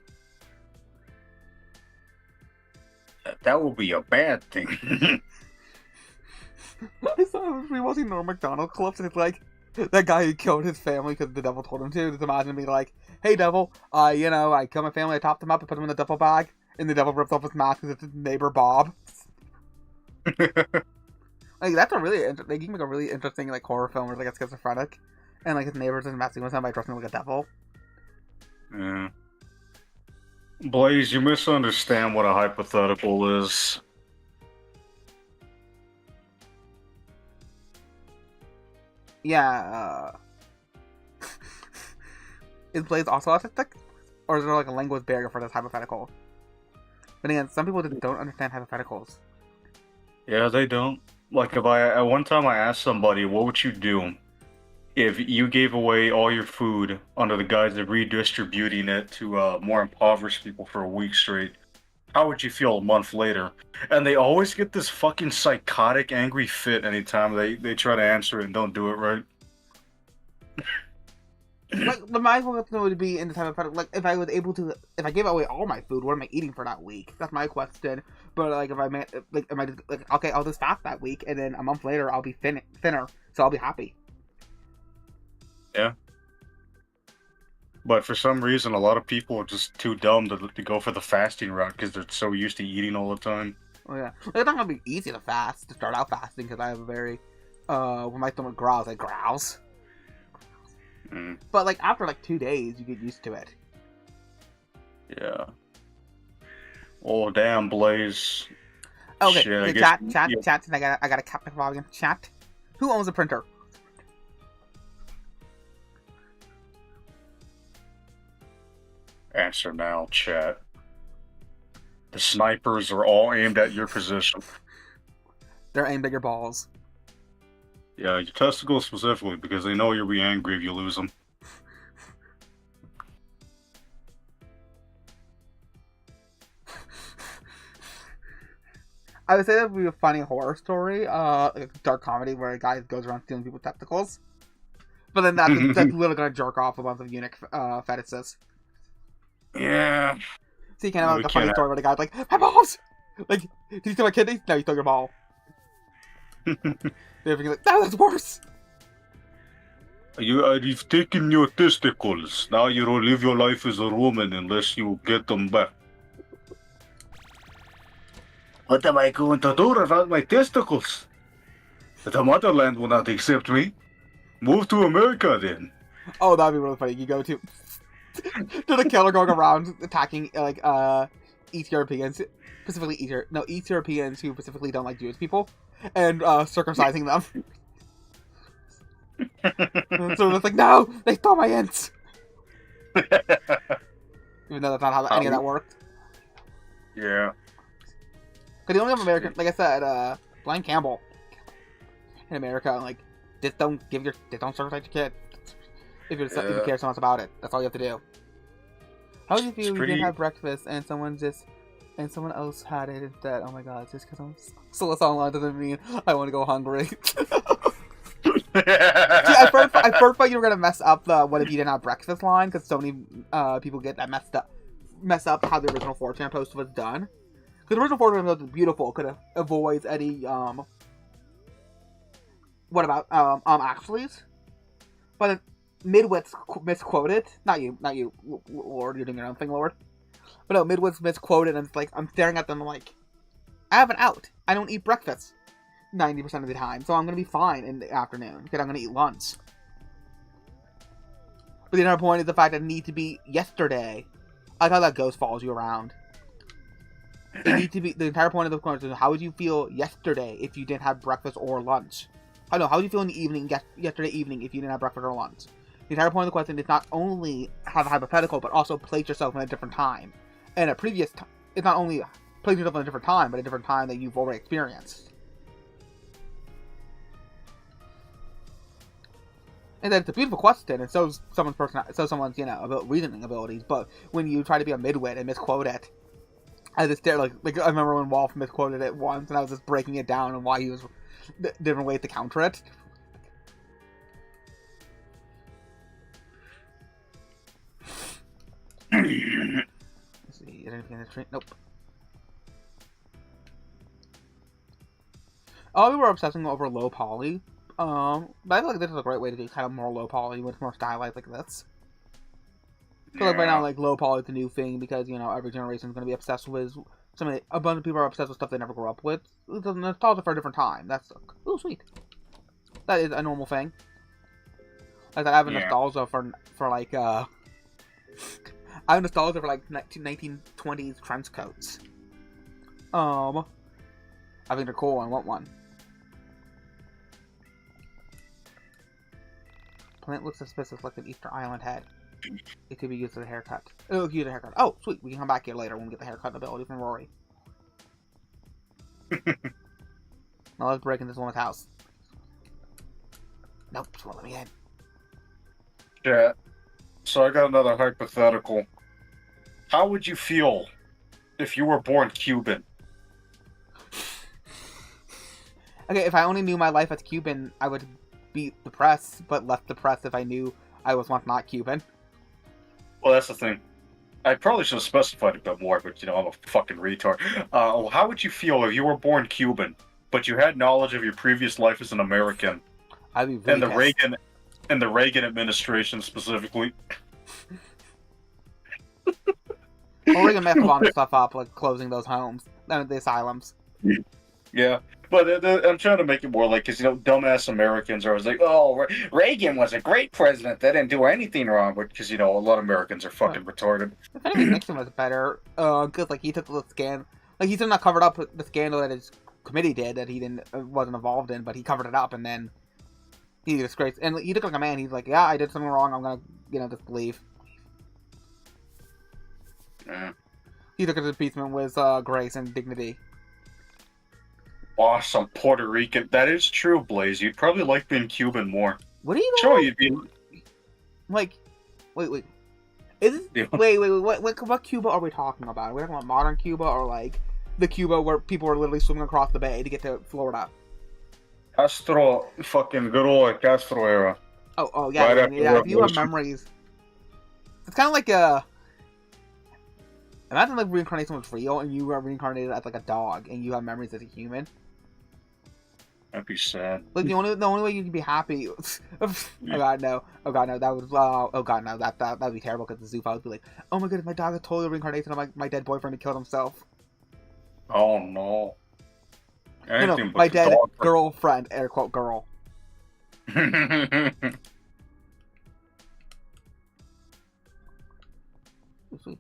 Speaker 3: That would be a bad thing.
Speaker 2: I was rewatching Norm Macdonald clips, and it's like, that guy who killed his family because the devil told him to. Just imagine me like, hey devil, I killed my family, I topped them up, and put them in a duffel bag, and the devil rips off his mask because it's his neighbor Bob. Like, that's a really, like, you can make a really interesting, like, horror film where, like, a schizophrenic, and, like, his neighbor's just messing with him by dressing like a devil.
Speaker 3: Yeah. Blaze, you misunderstand what a hypothetical is.
Speaker 2: Yeah, is Blaze also autistic? Or is there, like, a language barrier for this hypothetical? But again, some people just don't understand hypotheticals.
Speaker 3: Yeah, they don't. Like, at one time I asked somebody, what would you do if you gave away all your food under the guise of redistributing it to more impoverished people for a week straight? How would you feel a month later? And they always get this fucking psychotic, angry fit anytime they try to answer it and don't do it right.
Speaker 2: Like, the my question would be in the type of, like, if I was able to, if I gave away all my food, what am I eating for that week? That's my question. But, like, if I made, like, am I just, like, okay, I'll just fast that week, and then a month later, I'll be thinner, so I'll be happy.
Speaker 3: Yeah. But for some reason, a lot of people are just too dumb to go for the fasting route because they're so used to eating all the time.
Speaker 2: Oh, yeah. Like, it's not gonna be easy to fast, to start out fasting, because I have a very, when my stomach growls, it growls.
Speaker 3: Mm.
Speaker 2: But, like, after, like, 2 days, you get used to it.
Speaker 3: Yeah. Oh, damn, Blaze.
Speaker 2: Okay,
Speaker 3: Shit, I
Speaker 2: okay,
Speaker 3: guess-
Speaker 2: chat, I got a Captain Fabian. Chat. Who owns a printer?
Speaker 3: Answer now, chat. The snipers are all aimed at your position.
Speaker 2: They're aimed at your balls.
Speaker 3: Yeah, your testicles specifically, because they know you'll be angry if you lose them.
Speaker 2: I would say that would be a funny horror story, like a dark comedy where a guy goes around stealing people's testicles. But then that's literally gonna jerk off a bunch of eunuch fetishes.
Speaker 3: Yeah.
Speaker 2: So you can't have
Speaker 3: We
Speaker 2: like a funny
Speaker 3: can't
Speaker 2: story where the guy's like, my balls! Like, did you steal my kidneys? No, you stole your ball. They're like, no, that's worse!
Speaker 3: You've taken your testicles. Now you don't live your life as a woman unless you get them back. What am I going to do without my testicles? The motherland will not accept me. Move to America then.
Speaker 2: Oh, that'd be really funny. You go to the killer going around attacking like East Europeans, specifically East Europeans who specifically don't like Jewish people, and circumcising them. And so it's like, no, they stole my ints. Even though that's not how any of that worked.
Speaker 3: Yeah.
Speaker 2: Because you only have American, like I said, Blaine Campbell in America, like, just don't circumcise your kid. If you care so much about it, that's all you have to do. How would you feel if you didn't have breakfast and someone else had it instead? Oh my god, just because I'm still online doesn't mean I want to go hungry. I first thought you were gonna mess up the "What if you didn't have breakfast" line, because so many people get that mess up how the original 4chan post was done. Because the original 4chan post was beautiful, could avoid any what about actuallys, but Midwits misquoted. Not you, Lord. You're doing your own thing, Lord. But no, Midwits misquoted, and it's like I'm staring at them like, I have an out. I don't eat breakfast 90% of the time, so I'm gonna be fine in the afternoon because I'm gonna eat lunch. But the other point is the fact that it needs to be yesterday. I thought that ghost follows you around. It needs to be the entire point of the question is how would you feel yesterday if you didn't have breakfast or lunch? I know, how would you feel in the evening, yesterday evening, if you didn't have breakfast or lunch? The entire point of the question is not only have a hypothetical, but also place yourself in a different time. And a previous time, it's not only place yourself in a different time, but a different time that you've already experienced. And then it's a beautiful question, and so's someone's someone's reasoning abilities. But when you try to be a midwit and misquote it, I just stare like I remember when Wolf misquoted it once, and I was just breaking it down and why he was different ways to counter it. Let's see, is there anything in the stream? Nope. Oh, we were obsessing over low poly. But I feel like this is a great way to do kind of more low poly with more stylized like this. So like right now, like low poly is the new thing because every generation is going to be obsessed with a bunch of people are obsessed with stuff they never grew up with. It's nostalgia for a different time. That's sweet. That is a normal thing. Like I have a nostalgia for like I have nostalgia for like 1920s trench coats. I think they're cool. I want one. Plant looks suspicious like an Easter Island head. It could be used as a haircut. Oh, use a haircut. Oh, sweet. We can come back here later when we get the haircut ability from Rory. Now let's break into this woman's house. Nope, she won't let me in.
Speaker 3: Yeah. So I got another hypothetical. How would you feel if you were born Cuban?
Speaker 2: Okay, if I only knew my life as Cuban, I would be depressed, but less depressed if I knew I was once not Cuban.
Speaker 3: Well, that's the thing. I probably should have specified a bit more, but I'm a fucking retard. How would you feel if you were born Cuban, but you had knowledge of your previous life as an American?
Speaker 2: I'd be really pissed.
Speaker 3: And the Reagan administration specifically.
Speaker 2: Well, Reagan messed a lot of stuff up, like closing those homes, the asylums.
Speaker 3: Yeah, but I'm trying to make it more like, because dumbass Americans are always like, oh, Reagan was a great president. They didn't do anything wrong, but because a lot of Americans are fucking retarded.
Speaker 2: If anything, Nixon was better, because like he took the like he still not covered up the scandal that his committee did that he wasn't involved in, but he covered it up and then he disgraced. And he took like a man. He's like, yeah, I did something wrong. I'm gonna just leave.
Speaker 3: Yeah.
Speaker 2: He took his impeachment with grace and dignity.
Speaker 3: Awesome, Puerto Rican. That is true, Blaze. You'd probably like being Cuban more.
Speaker 2: What do you know?
Speaker 3: Sure, you'd be
Speaker 2: like. Wait. Is this, wait. What Cuba are we talking about? Are we talking about modern Cuba or like the Cuba where people are literally swimming across the bay to get to Florida?
Speaker 3: Castro, fucking good old Castro era.
Speaker 2: Oh yeah, right yeah. If you have memories, it's kind of like a. Imagine like reincarnation was real and you are reincarnated as like a dog and you have memories as a human.
Speaker 3: That'd be sad.
Speaker 2: Like the only way you can be happy. Oh god no! That would that'd be terrible because the zoophile would be like, oh my goodness, my dog is totally reincarnation of my dead boyfriend who killed himself.
Speaker 3: Oh no!
Speaker 2: No, my dead girlfriend, air quote girl. Sweet.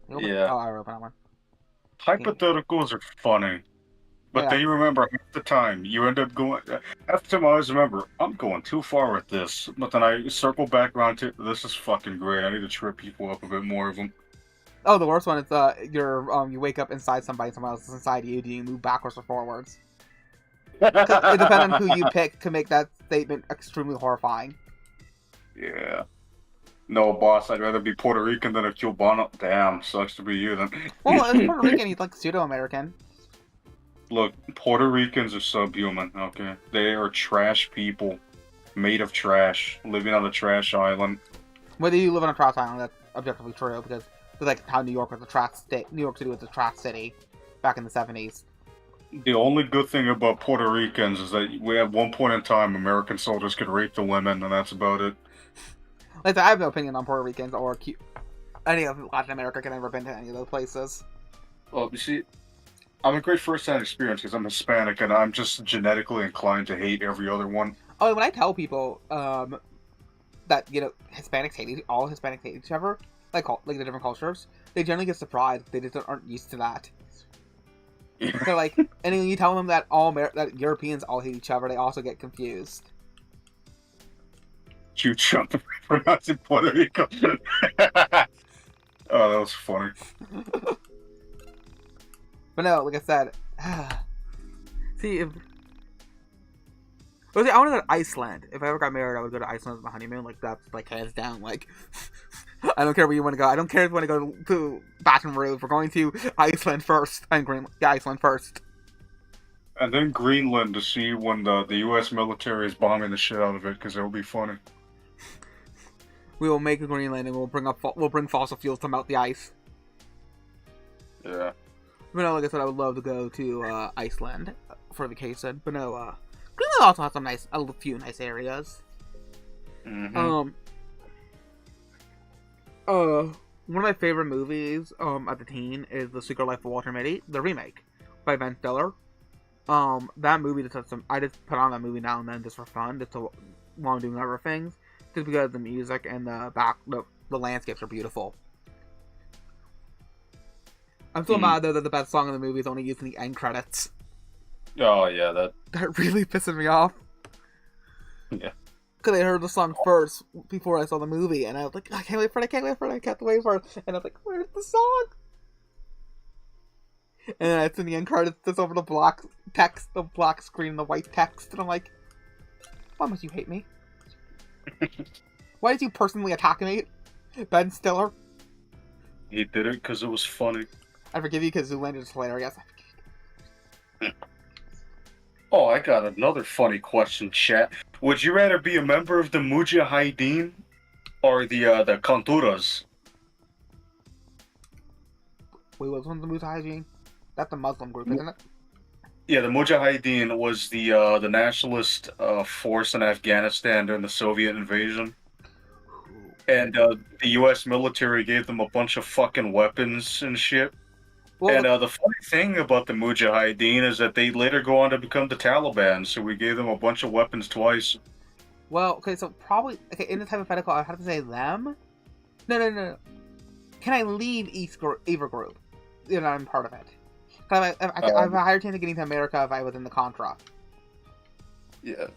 Speaker 3: Yeah.
Speaker 2: Oh, I wrote that one.
Speaker 3: Hypotheticals are funny, but then you remember half the time you end up going. Half the time I always remember I'm going too far with this, but then I circle back around to this is fucking great. I need to trip people up a bit more of them.
Speaker 2: Oh, the worst one is you wake up inside somebody, someone else is inside you. Do you move backwards or forwards? It depends on who you pick to make that statement extremely horrifying.
Speaker 3: Yeah. No, boss, I'd rather be Puerto Rican than a Cubano. Damn, sucks to be you then.
Speaker 2: Well, it's Puerto Rican, he's like pseudo-American.
Speaker 3: Look, Puerto Ricans are subhuman, okay? They are trash people, made of trash, living on a trash island.
Speaker 2: Whether you live on a trash island, that's objectively true, because it's like how New York was a trash state. New York City was a trash city back in the 70s.
Speaker 3: The only good thing about Puerto Ricans is that we at one point in time, American soldiers could rape the women, and that's about it.
Speaker 2: Like, I have no opinion on Puerto Ricans or any of Latin America. I've never been to any of those places.
Speaker 3: Well, you see, I'm a great first-hand experience because I'm Hispanic, and I'm just genetically inclined to hate every other one.
Speaker 2: Oh, when I tell people that, you know, all Hispanics hate each other, like the different cultures, they generally get surprised. They just aren't used to that. They're like, and when you tell them that that Europeans all hate each other, they also get confused.
Speaker 3: You Trump pronouncing Puerto Rico. Oh, that was funny.
Speaker 2: But no, like I said, see, I want to go to Iceland. If I ever got married, I would go to Iceland as my honeymoon. Like, that's, like, hands down. Like, I don't care where you want to go. I don't care if you want to go to Baton Rouge. We're going to Iceland first. Iceland first.
Speaker 3: And then Greenland to see when the U.S. military is bombing the shit out of it, because it'll be funny.
Speaker 2: We will make a Greenland and we'll bring fossil fuels to melt the ice.
Speaker 3: Yeah.
Speaker 2: But no, like I said, I would love to go to Iceland for vacation. But no, Greenland also has a few nice areas.
Speaker 3: Mm-hmm.
Speaker 2: One of my favorite movies as a teen is The Secret Life of Walter Mitty, the remake by Ben Stiller. That movie I just put on that movie now and then just for fun, while I'm doing other things, just because the music and the landscapes are beautiful. I'm still mad though that the best song in the movie is only used in the end credits.
Speaker 3: Oh yeah, that
Speaker 2: really pisses me off.
Speaker 3: Yeah.
Speaker 2: Because I heard the song first before I saw the movie, and I was like, I can't wait for it, I can't wait for it. And I was like, where's the song? And then it's in the end credits, just over the black text, the black screen, the white text, and I'm like, why must you hate me? Why did you personally attack me, Ben Stiller?
Speaker 3: He did it because it was funny.
Speaker 2: I forgive you because Zoolander is hilarious.
Speaker 3: Oh, I got another funny question, chat. Would you rather be a member of the Mujahideen or the Conturas?
Speaker 2: Wait, what's one of the Mujahideen? That's a Muslim group, isn't it?
Speaker 3: Yeah, the Mujahideen was the nationalist force in Afghanistan during the Soviet invasion. And the U.S. military gave them a bunch of fucking weapons and shit. Well, and the funny thing about the Mujahideen is that they later go on to become the Taliban, so we gave them a bunch of weapons twice.
Speaker 2: Well, okay, so probably... Okay, in this hypothetical, I'd have to say them? No. Can I leave either group? You know, I'm part of it. I have a higher chance of getting to America if I was in the Contra.
Speaker 3: Yeah,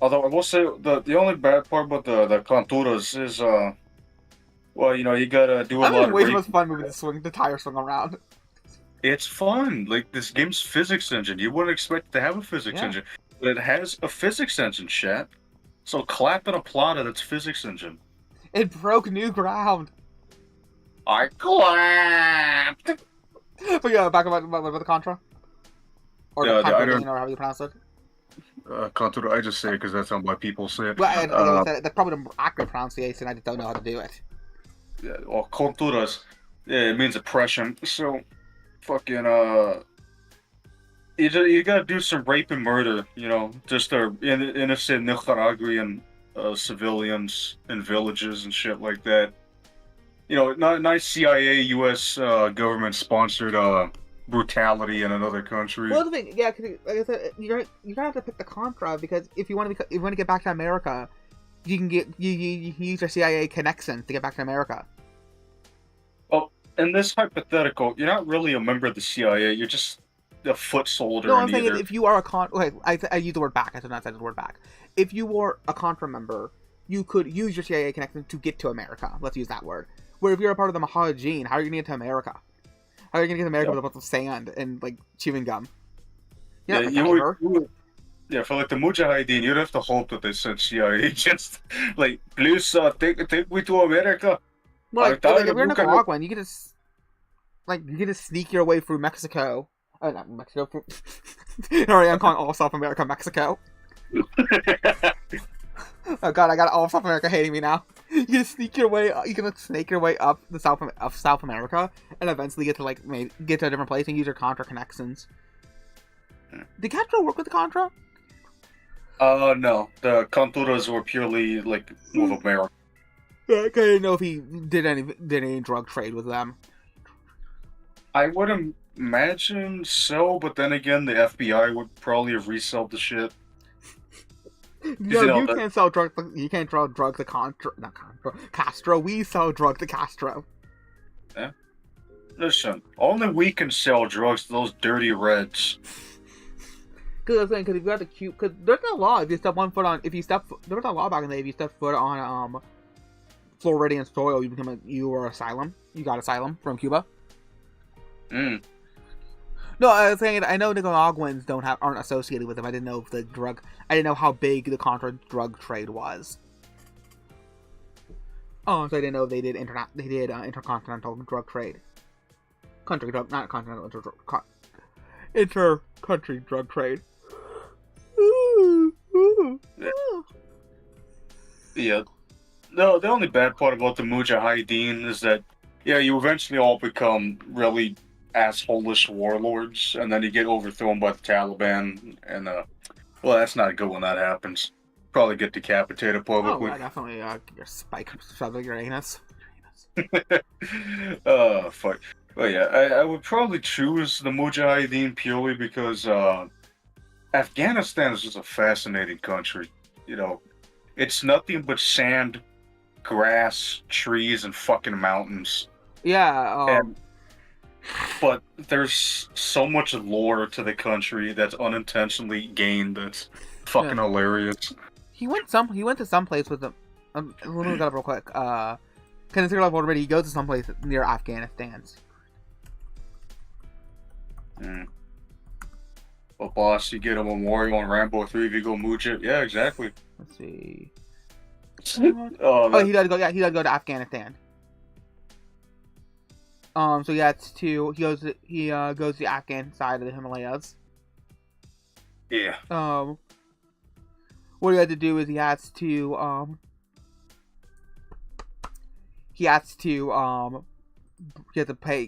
Speaker 3: although I will say, the only bad part about the Conturas is, well, you know, you gotta do a lot of...
Speaker 2: way too much fun moving the tire swing around.
Speaker 3: It's fun. Like, this game's physics engine. You wouldn't expect it to have a physics engine. But it has a physics engine, chat. So clap and applaud at its physics engine.
Speaker 2: It broke new ground.
Speaker 3: I clapped!
Speaker 2: But yeah, back about the Contra? Or the Contra, or how you pronounce it?
Speaker 3: Contra, I just say it because that's how my people say it.
Speaker 2: Well, that's probably the accurate pronunciation, I just don't know how to do it.
Speaker 3: Yeah, well, Conturas, yeah, it means oppression, so, fucking, you gotta do some rape and murder, you know, just innocent Nicaraguan civilians in villages and shit like that. You know, nice CIA, U.S. government-sponsored brutality in another country.
Speaker 2: Well, the thing, yeah, cause, like I said, you're gonna have to pick the Contra because if you want to get back to America, you can use your CIA connection to get back to America.
Speaker 3: Well, in this hypothetical, you're not really a member of the CIA. You're just a foot soldier.
Speaker 2: No, I'm saying if you are I use the word back. I did not say the word back. If you were a Contra member, you could use your CIA connection to get to America. Let's use that word. Where if you're a part of the Mujahideen, how are you going to get to America? How are you going to get to America with a bunch of sand and, like, chewing gum?
Speaker 3: Yeah, yeah, for, like, the Mujahideen, you'd have to hope that they sent CIA agents. Like, please, take me to America.
Speaker 2: Well, like if you're in Nicaraguan, you can just sneak your way through Mexico Not Mexico. Alright, I'm calling all South America Mexico. Oh god, I got all of South America hating me now. You can sneak your way. You can snake your way up the South America, and eventually get to like maybe get to a different place and use your Contra connections. Did Castro work with the Contra?
Speaker 3: No. The Conturas were purely like with America.
Speaker 2: Yeah, I didn't know if he did any drug trade with them.
Speaker 3: I would imagine so, but then again, the FBI would probably have resold the shit.
Speaker 2: No, you can't sell drugs. You can't sell drugs to Contra. Not Contra. Castro. We sell drugs to Castro.
Speaker 3: Yeah. Listen, only we can sell drugs to those dirty Reds.
Speaker 2: Because I was saying, because if you got the cute, because there's no law if you step one foot on. If you step, there was no law back in the day. If you step foot on Floridian soil, you were asylum. You got asylum from Cuba.
Speaker 3: Mm.
Speaker 2: No, I was saying I know Nicaraguans aren't associated with them. I didn't know if I didn't know how big the Contra drug trade was. Oh, so I didn't know they did intercontinental drug trade. Not continental inter-country drug trade.
Speaker 3: Yeah. No, the only bad part about the Mujahideen is that, yeah, you eventually all become really asshole-ish warlords, and then you get overthrown by the Taliban, and, well, that's not good when that happens. Probably get decapitated publicly.
Speaker 2: Oh, definitely, your spike shoved your anus.
Speaker 3: Fuck. But yeah, I would probably choose the Mujahideen purely because, Afghanistan is just a fascinating country. You know, it's nothing but sand, grass, trees, and fucking mountains.
Speaker 2: Yeah,
Speaker 3: but there's so much lore to the country that's unintentionally gained that's fucking hilarious.
Speaker 2: He went to some place with them. Let me look it up real quick. Consider life already. He goes to some place near Afghanistan.
Speaker 3: Well, boss, you get a memorial on Rambo 3 if you go Mujah. Yeah, exactly.
Speaker 2: Let's see.
Speaker 3: He
Speaker 2: he does go. Yeah, he does go to Afghanistan. So he goes to the Afghan side of the Himalayas.
Speaker 3: Yeah.
Speaker 2: What he had to do is he has to pay,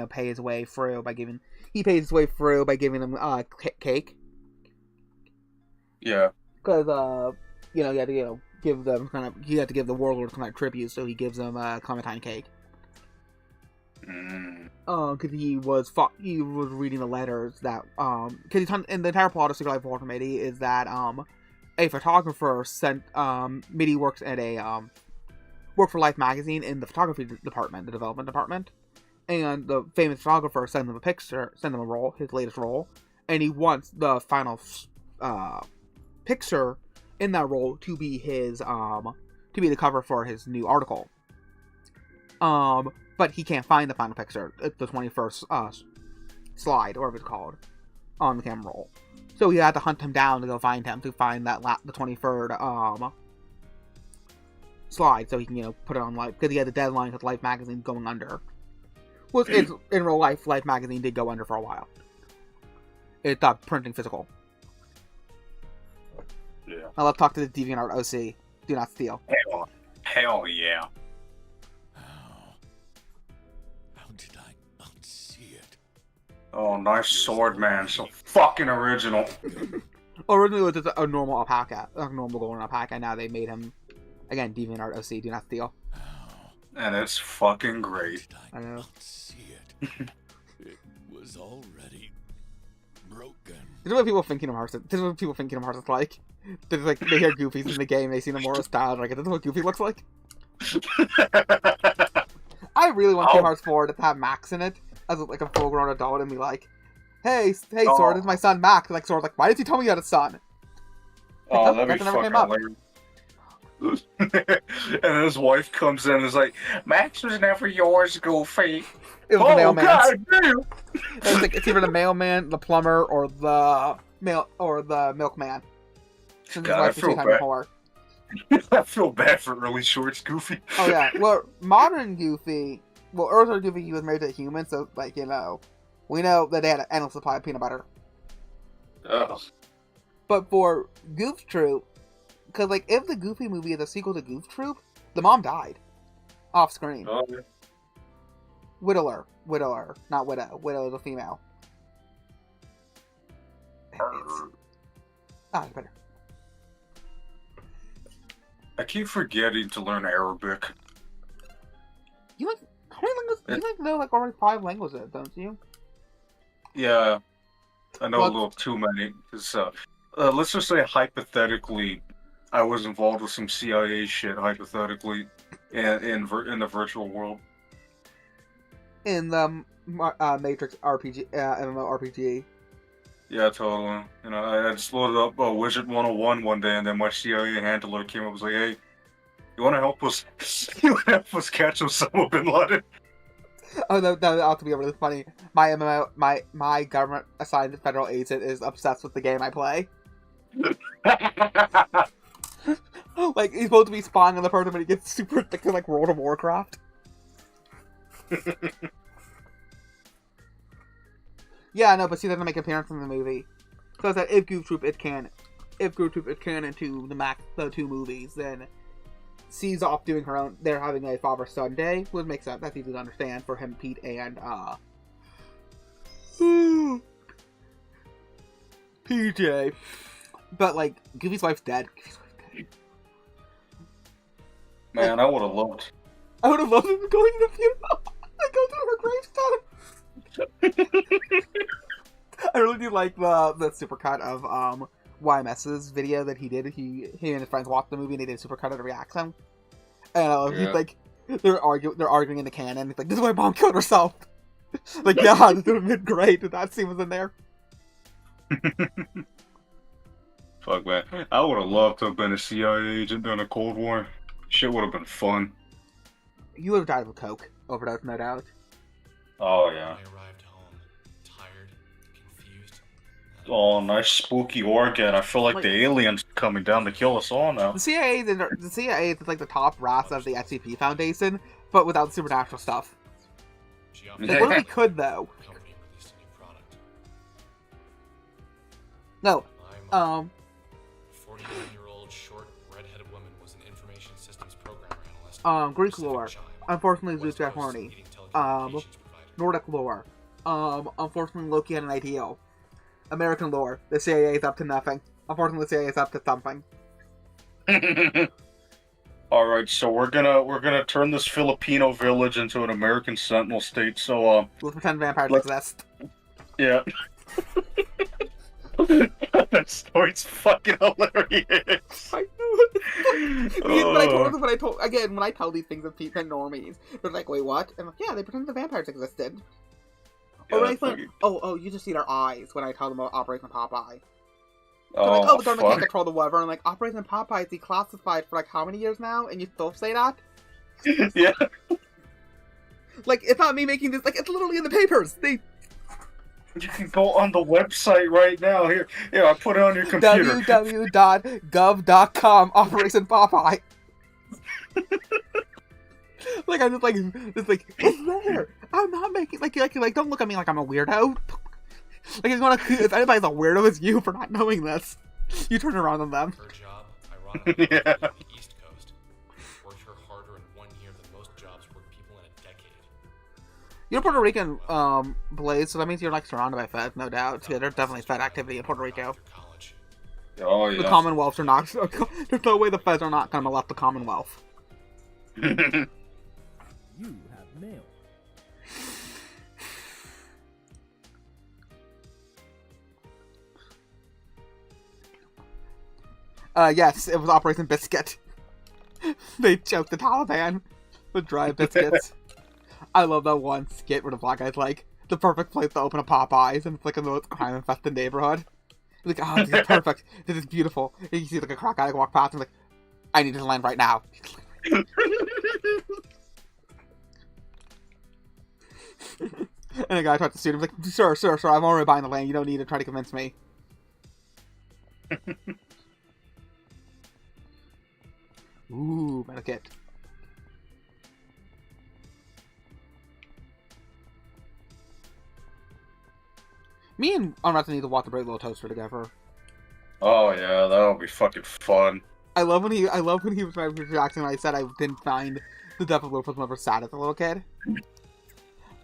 Speaker 2: pay his way through by giving. He pays his way through by giving them cake.
Speaker 3: Yeah.
Speaker 2: Because he had to give them he had to give the warlords kind of tribute, so he gives them clementine cake. Because he was reading the letters that because and the entire plot of Secret Life of Walter Mitty is that a photographer sent Mitty works at a Work for Life magazine in the photography department, the development department, and the famous photographer sent him a roll, his latest roll, and he wants the final picture in that roll to be the cover for his new article. But he can't find the final picture, the 21st slide, or whatever it's called, on the camera roll. So he had to hunt him down to go find him, to find the 23rd slide, so he can put it on Life, because he had the deadline with Life magazine going under. Well, in real life, Life magazine did go under for a while. It stopped printing physical.
Speaker 3: Yeah.
Speaker 2: Now let's talk to the DeviantArt OC. Do not steal.
Speaker 3: Hell yeah.
Speaker 7: How did I not see it?
Speaker 3: Oh, nice sword, man. So fucking original.
Speaker 2: Originally it was just a normal alpaca, a normal golden alpaca. Now they made him, again, DeviantArt OC. Do not steal.
Speaker 3: And it's fucking great.
Speaker 7: How did I not see it? It was already broken.
Speaker 2: This is what people think Kingdom Hearts is like. They hear Goofy's in the game, they see the Mora style, like, this is what Goofy looks like. I really want Kingdom Hearts 4 to have Max in it, as a full-grown adult, and be like, hey, Sword, this is my son Max. Like, Sword's like, why did you tell me you had a son?
Speaker 3: Oh, that'd be fucking hilarious. And his wife comes in and is like, Max was never yours, Goofy.
Speaker 2: It was the mailman.
Speaker 3: God damn!
Speaker 2: It's either the mailman, the plumber, or the milkman.
Speaker 3: God, I feel bad. I feel bad for early shorts, Goofy.
Speaker 2: Oh yeah, well, modern Goofy, earlier Goofy, he was married to a human, so We know that they had an endless supply of peanut butter.
Speaker 3: Ugh.
Speaker 2: But for Goof Troop, because, like, if the Goofy movie is a sequel to Goof Troop, the mom died. Off screen.
Speaker 3: Oh, yeah.
Speaker 2: Widower. Not widow. Widow is a female. It's better.
Speaker 3: I keep forgetting to learn Arabic.
Speaker 2: You like, how many languages? You like know, like, already 5 languages, don't you?
Speaker 3: Yeah, I know
Speaker 2: Well,
Speaker 3: a little too many. 'Cause, let's just say hypothetically, I was involved with some CIA shit. Hypothetically, in the virtual world.
Speaker 2: In the Matrix RPG, MMORPG.
Speaker 3: Yeah, totally. You know, I just loaded up Wizard 101 one day, and then my CIA handler came up and was like, "Hey, you want to help us? You want to help us catch Osama bin Laden?"
Speaker 2: Oh, that ought to be really funny. My MMO, my government assigned federal agent is obsessed with the game I play. Like, he's supposed to be spying on the person, but he gets super addicted to, like, World of Warcraft. Yeah, I know, but she doesn't make an appearance in the movie. So it's that if Goof Troop is canon to the 2 movies, then she's off doing her own. They're having a father-son day, which makes sense. That's easy to understand for him, Pete, and PJ. But, like, Goofy's wife's dead.
Speaker 3: Man, I would have loved.
Speaker 2: I would have loved him going to the funeral. I go through her gravestone. I really do like the supercut of YMS's video that he did. He and his friends watched the movie and they did a supercut of the reaction. And he's like, they're arguing in the canon. He's like, "This is why mom killed herself." Like, yeah, this would have been great if that scene was in there.
Speaker 3: Fuck, man. I would have loved to have been a CIA agent during the Cold War. Shit would have been fun.
Speaker 2: You would have died of a coke overdose, no doubt.
Speaker 3: Oh, yeah.
Speaker 7: I arrived home, tired, confused.
Speaker 3: Oh, nice spooky organ. I feel like the aliens coming down to kill us all now.
Speaker 2: The CIA is like the top brass of the SCP Foundation, but without supernatural stuff. Like, what if we could, though?
Speaker 7: Company released a new product.
Speaker 2: No.
Speaker 7: I'm 49-year-old short, red-headed woman was an information systems programmer analyst.
Speaker 2: Greek lore. Unfortunately, Zeus got horny. Nordic lore. Unfortunately, Loki had an ideal. American lore. The CIA is up to nothing. Unfortunately, the CIA is up to something.
Speaker 3: All right, so we're gonna turn this Filipino village into an American Sentinel state. So
Speaker 2: Let's pretend vampires exist.
Speaker 3: Yeah. That story's fucking hilarious.
Speaker 2: I know. When I tell these things to people and normies, they're like, "Wait, what?" And I'm like, "Yeah, they pretend the vampires existed."
Speaker 3: Yeah,
Speaker 2: Or when I find, you just see their eyes when I tell them about Operation Popeye. They're
Speaker 3: Oh,
Speaker 2: like, "Oh, the government can't
Speaker 3: fuck.
Speaker 2: control the weather." And I'm like, "Operation Popeye is declassified for like how many years now?" And you still say that?
Speaker 3: Yeah.
Speaker 2: Like, it's not me making this. Like, it's literally in the papers.
Speaker 3: You can go on the website right now. Here, I put it on your computer.
Speaker 2: www.gov.com Operation Popeye. Like, I'm just like, it's there. I'm not making like don't look at me like I'm a weirdo. Like, if anybody's a weirdo, it's you for not knowing this. You turn around on them.
Speaker 7: Her job, ironically,
Speaker 3: Yeah.
Speaker 7: on the East Coast, worked her harder in 1 year than most jobs work people in a decade.
Speaker 2: You're Puerto Rican, Blaze, so that means you're like surrounded by Fed, no doubt. Yeah, there's definitely Fed activity in Puerto Rico.
Speaker 7: After college.
Speaker 3: Oh yeah.
Speaker 2: The Commonwealths are not. There's no way the Feds are not gonna let the Commonwealth.
Speaker 10: You have mail.
Speaker 2: Yes, it was Operation Biscuit. They choked the Taliban with dry biscuits. I love that one skit where the black guy's like, the perfect place to open a Popeyes, and it's like in the most crime-infested neighborhood. He's like, "Oh, this is perfect. This is beautiful." And you see like a crack addict walk past, and like, "I need to land right now." And the guy tried to shoot him. He's like, sir, I'm already buying the land. You don't need to try to convince me. Ooh, medikit. Me and Unrest need to watch the Brave Little Toaster together.
Speaker 3: Oh yeah, that'll be fucking fun.
Speaker 2: I love when he was my reaction when I said I didn't find the Death of Little was never sad as a little kid.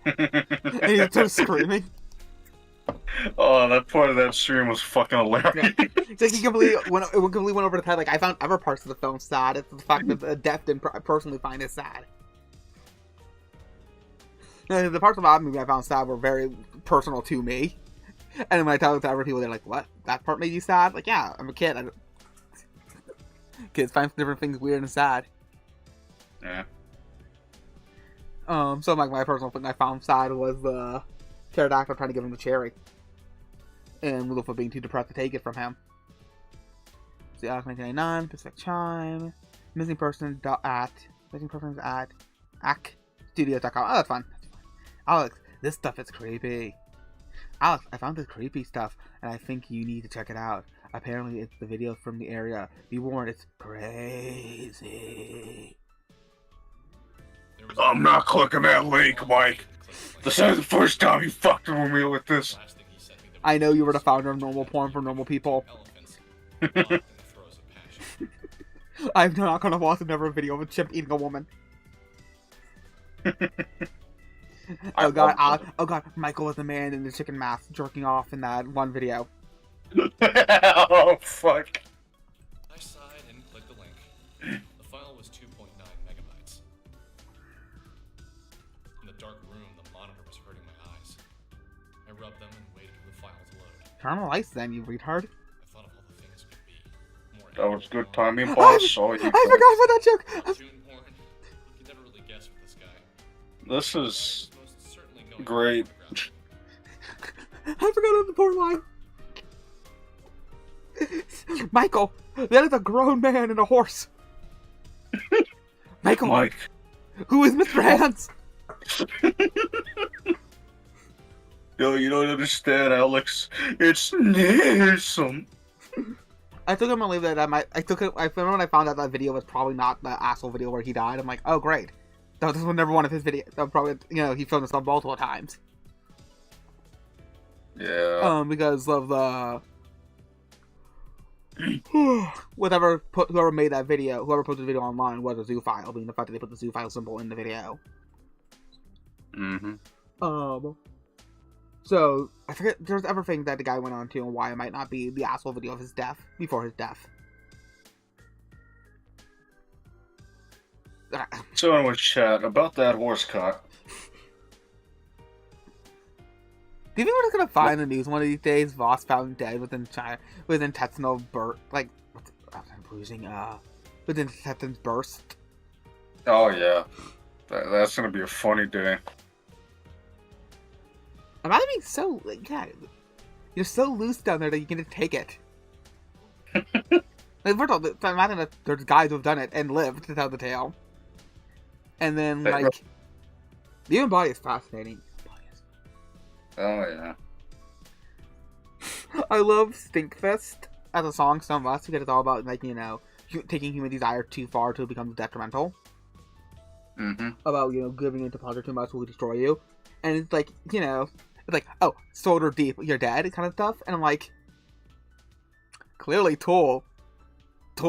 Speaker 2: And he started screaming.
Speaker 3: Oh, that part of that stream was fucking hilarious.
Speaker 2: Yeah. It's like he completely went over the head. Like, I found other parts of the film sad. It's the fact that the deaf didn't personally find it sad. And the parts of that movie I found sad were very personal to me. And when I tell it to other people, they're like, "What? That part made you sad?" Like, yeah, I'm a kid. Kids find different things weird and sad.
Speaker 3: Yeah.
Speaker 2: So like my personal thing I found sad was the pterodactyl trying to give him the cherry, and Lufa being too depressed to take it from him. So Alex 1999, Pacific Chime, missing persons at acstudios.com. Oh, that's fun. Alex, this stuff is creepy. Alex, I found this creepy stuff, and I think you need to check it out. Apparently, it's the video from the area. Be warned, it's crazy.
Speaker 3: I'm not clicking that link, Mike. This is the first time you fucked with me with this.
Speaker 2: I know you were the founder of normal porn for normal people. I'm not gonna watch another video of a chimp eating a woman. Oh god, Michael was the man in the chicken mask jerking off in that one video.
Speaker 3: Oh, fuck.
Speaker 7: I sighed and clicked the link. The file was 2.9 megabytes. In the dark room, the monitor was hurting my eyes. I rubbed them and waited for the file to load.
Speaker 2: Turn on the lights then, you retard.
Speaker 7: I thought of all the things it could be. More
Speaker 3: That was good timing,
Speaker 2: I
Speaker 3: boss.
Speaker 2: forgot about that joke!
Speaker 7: June porn. You can never really guess with this guy.
Speaker 3: This is
Speaker 7: Most certainly going
Speaker 3: great.
Speaker 2: I forgot about the porn line. Michael, that is a grown man and a horse. Michael,
Speaker 3: Mike.
Speaker 2: who is Mr. Hands?
Speaker 3: Yo, you don't understand, Alex. It's Nilsson.
Speaker 2: I took him to believe that I remember when I found out that video was probably not the asshole video where he died. I'm like, oh great, that was never one of his videos. That was probably, he filmed this multiple times.
Speaker 3: Yeah.
Speaker 2: Because of the whoever made that video, whoever put the video online was a zoophile, being the fact that they put the zoophile symbol in the video.
Speaker 3: Mm-hmm.
Speaker 2: So I forget there's everything that the guy went on to and why it might not be the asshole video of his death before his death.
Speaker 3: So anyway, chat about that horse cock.
Speaker 2: Do you think we're just gonna find the news one of these days? Voss found dead with intestinal with intestines burst.
Speaker 3: Oh yeah, that's gonna be a funny day.
Speaker 2: Imagine being so you're so loose down there that you can just take it. Like, first of all, imagine that there's guys who have done it and lived to tell the tale. And then the human body is fascinating.
Speaker 3: Oh yeah.
Speaker 2: I love Stinkfist as a song so much because it's all about taking human desire too far till it becomes detrimental.
Speaker 3: Mm-hmm.
Speaker 2: About giving into pleasure too much will destroy you, and it's like it's like, oh, shoulder deep, you're dead kind of stuff, and I'm like, clearly Tool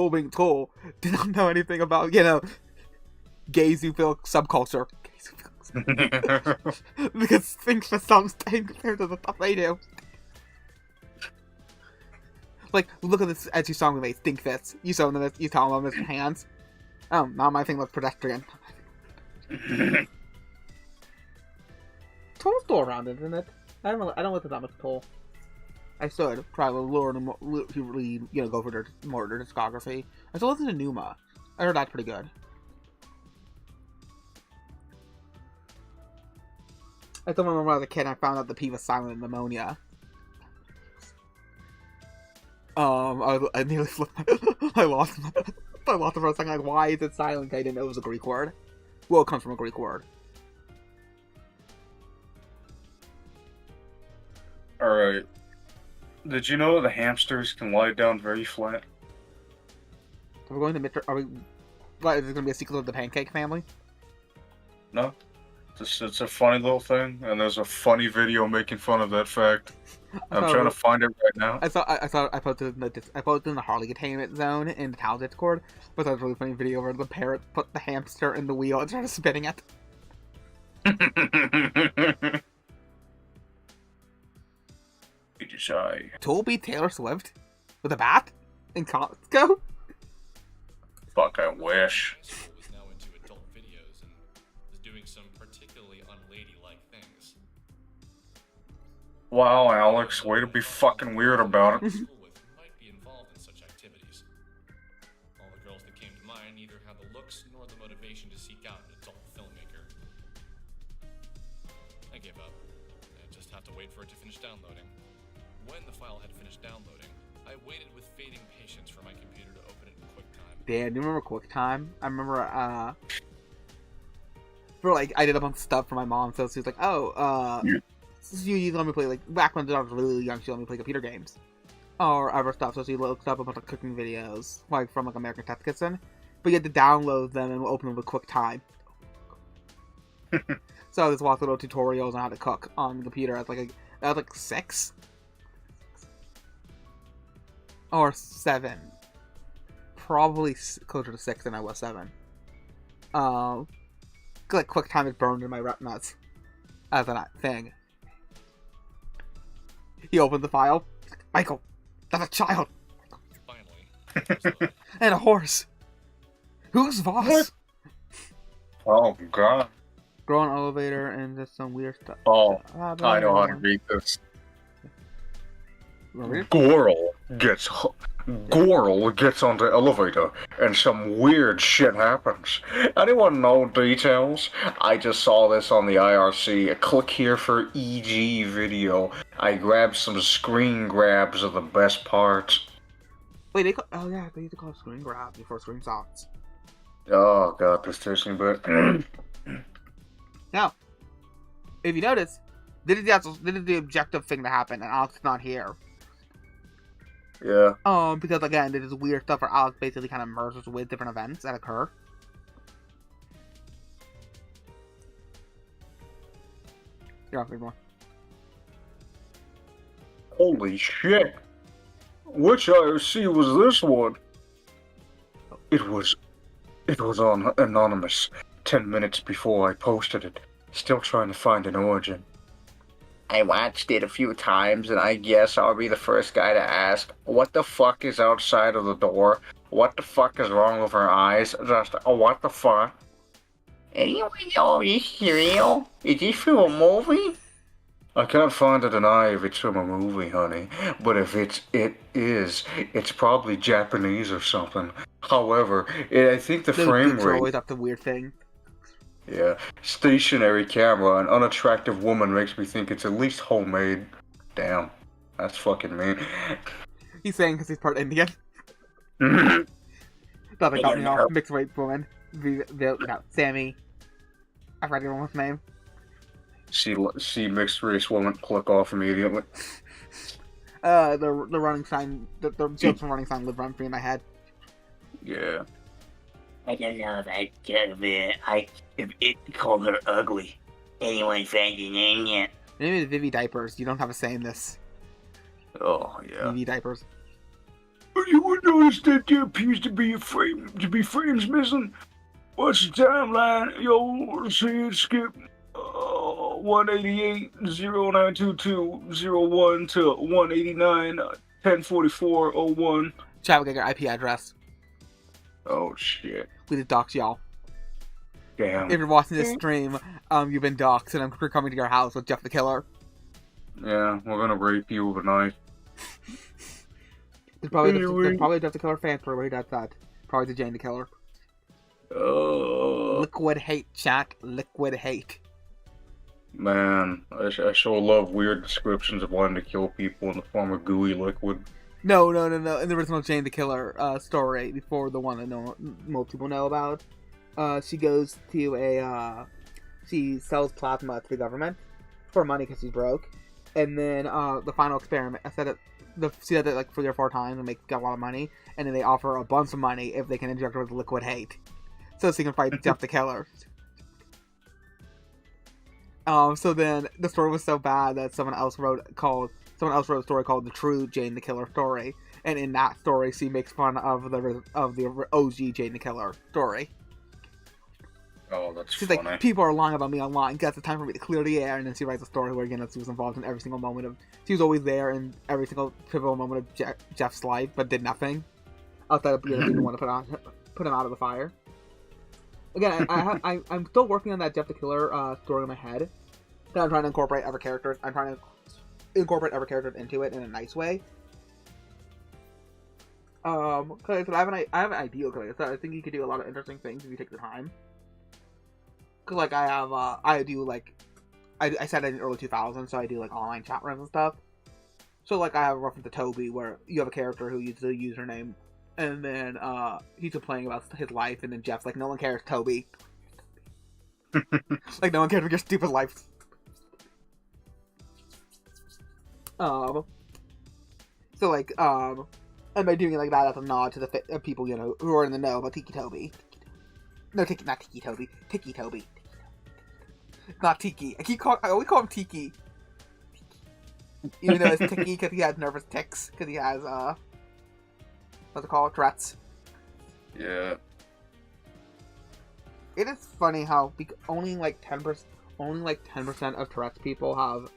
Speaker 2: being Tool did not know anything about gay zoophilic subculture. Because Stinkfist sounds tame compared to the stuff they do. Like, look at this edgy song we made, Stinkfist. You tell them it's hands. Oh, now my thing looks pedestrian. Toll's still around, isn't it? I don't look at that much Toll. I should try to lure them, go for their discography. I still listen to Numa. I heard that's pretty good. I still remember when I was a kid, I found out the P was silent in pneumonia. I nearly flipped I lost it for a second. Like, why is it silent? I didn't know it was a Greek word. Well, it comes from a Greek word.
Speaker 3: Alright. Did you know the hamsters can lie down very flat?
Speaker 2: Are we going to Mr. Are we? What, is it going to be a sequel of the Pancake Family?
Speaker 3: No. It's a funny little thing, and there's a funny video making fun of that fact. I'm trying to find it right now.
Speaker 2: I posted in the Harley Containment Zone in the Towel Discord, but that was a really funny video where the parrot put the hamster in the wheel and started spinning it. Tool beat Taylor Swift with a bat in Costco?
Speaker 3: Fuck, I wish.
Speaker 7: Was now into adult videos and was doing some particularly unladylike things.
Speaker 3: Wow, Alex, way to be fucking weird about it.
Speaker 7: Might be involved in such activities. All the girls that came to mind neither had the looks nor the motivation to seek out an adult filmmaker. I gave up. I just had to wait for it to finish downloading. When the file had finished downloading, I waited with fading patience for my computer to open it in QuickTime.
Speaker 2: Dan, do you remember QuickTime? I remember, for like, I did a bunch of stuff for my mom, so she was like, oh, you let me play, like, back when I was really young, she let me play computer games. Or other stuff, so she looked up a bunch of cooking videos, like, from, like, American Test Kitchen. But you had to download them and open them with QuickTime. So I just watched little tutorials on how to cook on the computer. I was like 6? Or 7. Probably closer to 6 than I was 7. Like, QuickTime is burned in my retinas as a thing. He opened the file. Michael, that's a child.
Speaker 7: Finally.
Speaker 2: And a horse. Who's Voss?
Speaker 3: What? Oh, God.
Speaker 2: Grow an elevator and just some weird stuff.
Speaker 3: Oh, I know how to read this.
Speaker 2: Read it?
Speaker 3: Goral gets on the elevator and some weird shit happens. Anyone know details? I just saw this on the IRC. Click here for EG video. I grabbed some screen grabs of the best parts.
Speaker 2: Wait, they used to call it screen grab before screenshots.
Speaker 3: Oh god, this tastes me but
Speaker 2: Now, if you notice, this is the objective thing that happened, and Alex is not here.
Speaker 3: yeah.
Speaker 2: Because again, this is weird stuff where Alex basically kind of merges with different events that occur. You're off, read more.
Speaker 3: Holy shit. Which IRC was this one? It was on Anonymous 10 minutes before I posted it. Still trying to find an origin. I watched it a few times, and I guess I'll be the first guy to ask, what the fuck is outside of the door? What the fuck is wrong with her eyes? Just, what the fuck? Anyone know this real? Is this from a movie? I can't find to deny if it's from a movie, honey. But if it is, it's probably Japanese or something. However, I think the frame
Speaker 2: rate... always up the weird thing.
Speaker 3: Yeah, stationary camera, an unattractive woman makes me think it's at least homemade. Damn, that's fucking mean.
Speaker 2: He's saying because he's part Indian. That got me off. Mixed race woman. Sammy. I forgot your woman's name.
Speaker 3: See mixed race woman, click off immediately.
Speaker 2: The running sign, the jokes from running sign live run free in my head.
Speaker 3: Yeah.
Speaker 10: I don't know if I if it called her ugly. Anyone find your name yet?
Speaker 2: Your name is Vivi Diapers. You don't have a say in this.
Speaker 3: Oh yeah.
Speaker 2: Vivi Diapers.
Speaker 3: You would notice that there appears to be frames missing. What's the timeline? Yo, see it skip 188 0922 01 to 189 1044 01.
Speaker 2: Chat will get your IP address.
Speaker 3: Oh shit.
Speaker 2: We did dox y'all.
Speaker 3: Damn.
Speaker 2: If you're watching this stream, you've been doxed and we're coming to your house with Jeff the Killer.
Speaker 3: Yeah, we're gonna rape you with a knife.
Speaker 2: There's probably Jeff the Killer fan for where he does that. Probably the Jane the Killer. Liquid hate, chat. Liquid hate.
Speaker 3: Man, I sure love weird descriptions of wanting to kill people in the form of gooey liquid.
Speaker 2: No. In the original Jane the Killer story, before the one that most people know about, she goes to she sells plasma to the government for money because she's broke, and then the final experiment, she did it like 3 or 4 times and got a lot of money, and then they offer her a bunch of money if they can inject her with liquid hate, so she can fight Jeff the Killer. So then the story was so bad that someone else wrote a story called The True Jane the Killer Story, and in that story, she makes fun of the OG Jane the Killer story.
Speaker 3: Oh, that's
Speaker 2: She's
Speaker 3: funny.
Speaker 2: like, people are lying about me online. That's the time for me to clear the air. And then she writes a story where, she was involved in every single moment of... She was always there in every single pivotal moment of Jeff's life, but did nothing. Outside of being the one to put him out of the fire. Again, I'm still working on that Jeff the Killer story in my head. That I'm trying to incorporate other characters. I'm trying to incorporate other characters into it in a nice way. Cause I have an idea, cause I think you could do a lot of interesting things if you take the time. Cause like I said in the early 2000s, so I do like online chat rooms and stuff. So like I have a reference to Toby, where you have a character who uses a username, and then he's complaining about his life, and then Jeff's like, no one cares, Toby. Like, no one cares about your stupid life. So like, and by doing it like that, that's a nod to the people, who are in the know about Tiki Toby. No, not Tiki Toby. Tiki Toby. Not Tiki. I always call him Tiki. Even though it's Tiki because he has nervous tics, because he has, what's it called? Tourette's.
Speaker 3: Yeah.
Speaker 2: It is funny how only like 10% of Tourette's people have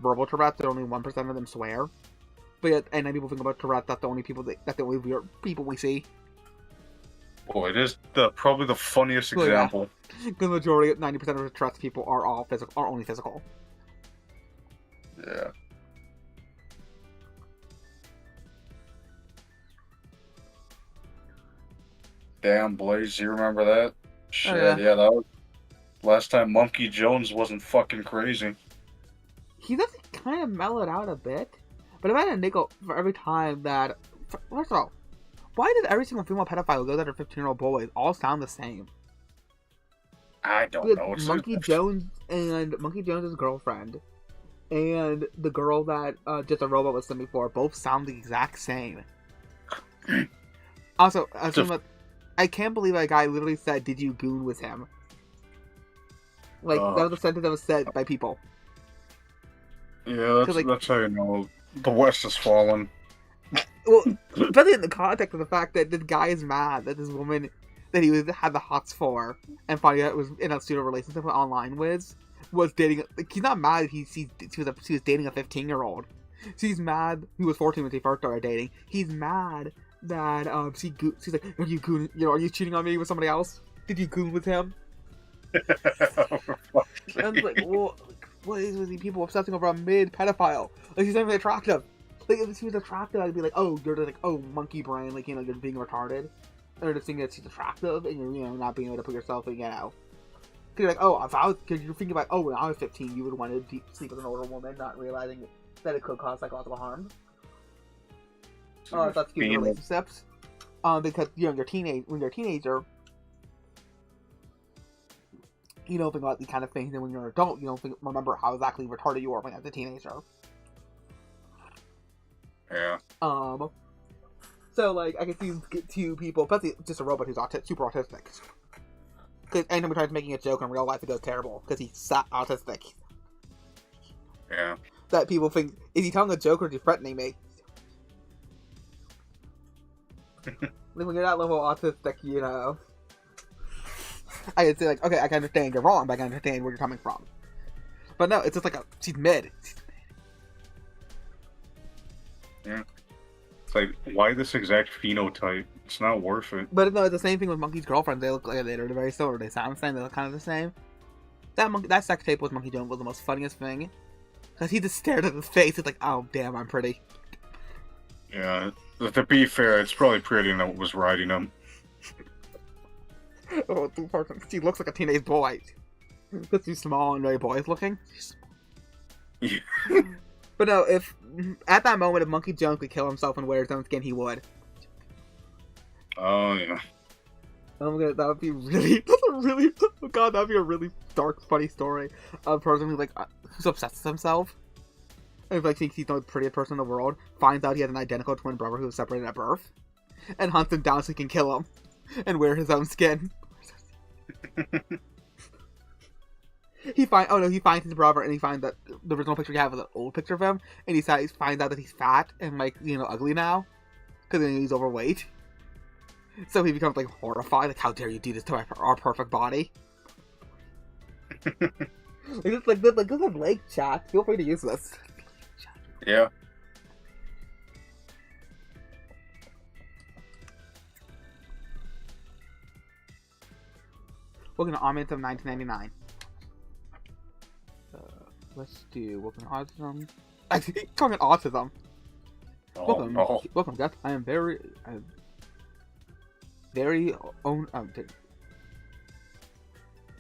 Speaker 2: verbal Tourette's, and only 1% of them swear. But yet, and then people think about Tourette's, that's the only weird people we see.
Speaker 3: Boy, it is probably the funniest
Speaker 2: Well,
Speaker 3: example.
Speaker 2: Yeah. The majority, 90% of the Tourette's people are only physical.
Speaker 3: Yeah. Damn, Blaze, you remember that? Shit, yeah, that was last time Monkey Jones wasn't fucking crazy.
Speaker 2: He does kind of mellow it out a bit, but if I had a nickel for every time that... First of all, why did every single female pedophile go after 15-year-old boys all sound the same?
Speaker 3: I don't know.
Speaker 2: Monkey Jones and Monkey Jones' girlfriend and the girl that Just a Robot was sent before both sound the exact same. Also, I can't believe a guy literally said, "Did you goon with him?" Like, that was a sentence that was said by people.
Speaker 3: Yeah, that's how you know the West is falling.
Speaker 2: Well, especially in the context of the fact that this guy is mad that this woman that he had the hots for and finally was in a pseudo relationship online with was dating. Like, he's not mad that she was dating a 15-year-old. She's mad he was 14 when they first started dating. He's mad that she's like, are you cheating on me with somebody else? Did you goon with him? And I'm like, well, what is with these people obsessing over a mid pedophile? Like, she's not even attractive. Like, if she was attractive, I'd be like, oh, you're just like, oh, monkey brain, like, you're being retarded. Or just thinking that she's attractive, and you're, not being able to put yourself in, Cause you're like, oh, cause you're thinking about, oh, when I was 15, you would want to sleep with an older woman, not realizing that it could cause psychological harm. That's cute relationships. Because when you're a teenager, you don't think about these kind of things, and when you're an adult, you don't remember how exactly retarded you were when you were a teenager.
Speaker 3: Yeah.
Speaker 2: So, like, I can see two people, especially just a robot who's super autistic. Because anytime he tries making a joke in real life, it goes terrible, because he's autistic.
Speaker 3: Yeah.
Speaker 2: That people think, is he telling a joke or is he threatening me? Like, when you're that level of autistic, I could say, like, okay, I can understand you're wrong, but I can understand where you're coming from. But no, it's just like, she's mid.
Speaker 3: Yeah. It's like, why this exact phenotype? It's not worth it.
Speaker 2: But no, it's the same thing with Monkey's girlfriend. They look like they're very similar. They sound the same. They look kind of the same. That sex tape with Monkey Jones was the most funniest thing. Because he just stared at his face. It's like, oh, damn, I'm pretty.
Speaker 3: Yeah. To be fair, it's probably pretty that was riding him.
Speaker 2: Oh, she looks like a teenage boy. Because she's small and very boyish looking.
Speaker 3: Yeah.
Speaker 2: But no, if at that moment, if Monkey Jones could kill himself and wear his own skin, he would.
Speaker 3: Oh, yeah.
Speaker 2: That would be really, oh god, that would be a really dark, funny story of a person who's like, who's obsessed with himself. And like thinks he's the prettiest person in the world, finds out he has an identical twin brother who was separated at birth, and hunts him down so he can kill him, and wear his own skin. he finds his brother, and he finds that the original picture he had was an old picture of him, and he finds out that he's fat and like ugly now, because he's overweight. So he becomes like horrified, like how dare you do this to our perfect body? This is Lake chat. Feel free to use this.
Speaker 3: Yeah.
Speaker 2: Welcome to Augment of 1999. Let's do welcome to autism. I keep calling it autism.
Speaker 3: Oh,
Speaker 2: Welcome, Gus. I am very own.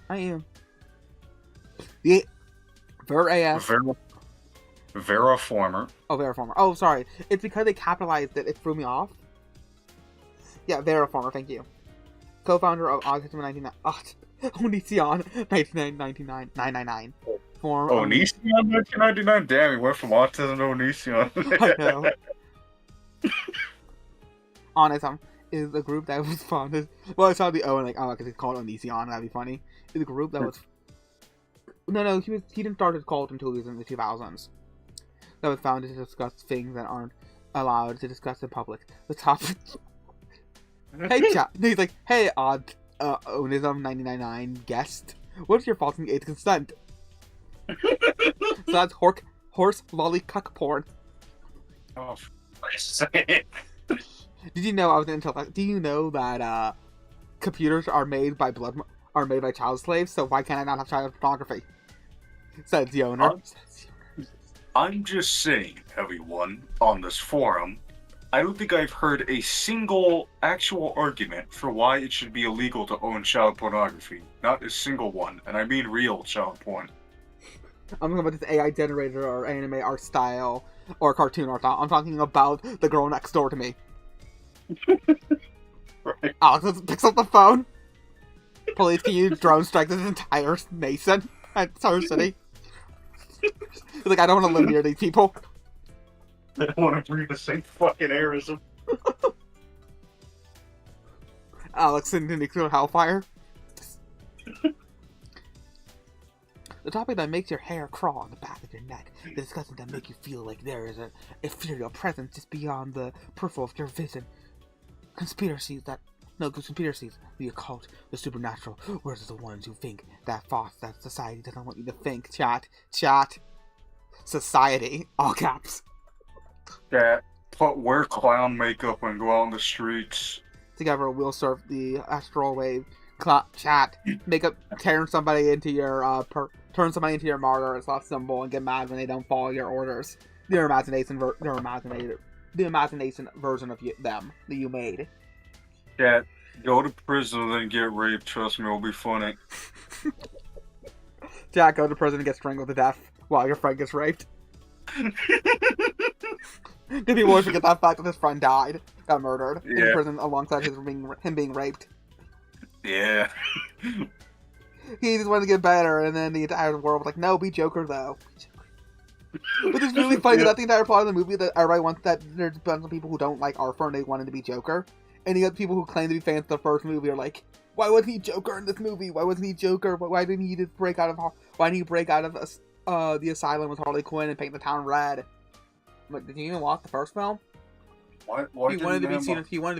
Speaker 2: I am the
Speaker 3: Vera-former.
Speaker 2: Oh, Vera-former. Oh, sorry. It's because they capitalized it. It threw me off. Yeah, Vera-former. Thank you. Co-founder of Autism 1999. 999. Form.
Speaker 3: Odesee 1999. Damn, he went from autism to Odesee.
Speaker 2: I know. Autism is a group that was founded. Well, I saw the O and like, oh, because it's called Odesee. That'd be funny. It's a group that was. No, he didn't start his cult until he was in the 2000s. That was founded to discuss things that aren't allowed to discuss in public. The topic. Hey, chat. He's like, hey, Onism 999 guest. What's your fault in age consent? So that's horse lolly cuck porn.
Speaker 3: Oh,
Speaker 2: Did you know I was an intellect? Do you know that computers are made by child slaves? So why can't I not have child pornography? Says the owner.
Speaker 3: I'm just saying, everyone, on this forum, I don't think I've heard a single actual argument for why it should be illegal to own child pornography. Not a single one, and I mean real child porn.
Speaker 2: I'm talking about this AI generator or anime art style or cartoon art style. I'm talking about the girl next door to me.
Speaker 3: Right.
Speaker 2: Alex picks up the phone. Police, can you drone strike this entire nation? Entire city? He's like, I don't want to live near these people.
Speaker 3: They don't want to breathe the same fucking air as them.
Speaker 2: Alex in the nuclear hellfire. The topic that makes your hair crawl on the back of your neck. The discussion that make you feel like there is an ethereal presence just beyond the peripheral of your vision. Conspiracies, the occult, the supernatural. Where's the ones who think that society doesn't want you to think? Chat. Society. All caps.
Speaker 3: That wear clown makeup and go out in the streets.
Speaker 2: Together we'll surf the astral wave. Chat. Turn somebody into your martyr as a symbol and get mad when they don't follow your orders. The imagination version of them that you made.
Speaker 3: Yeah, go to prison and then get raped. Trust me, it'll be funny.
Speaker 2: Jack, go to prison and get strangled to death while your friend gets raped. Did people always forget that fact that his friend got murdered in prison alongside him being raped?
Speaker 3: Yeah.
Speaker 2: He just wanted to get better, and then the entire world was like, no, be Joker, though. But it's really funny that the entire plot of the movie that everybody wants that there's a bunch of people who don't like Arthur and they wanted to be Joker. And you got people who claim to be fans of the first movie are like, why wasn't he Joker in this movie? Why wasn't he Joker? Why didn't he just break out of the asylum with Harley Quinn and paint the town red? Like, did you even watch the first film?
Speaker 3: Why
Speaker 2: he wanted to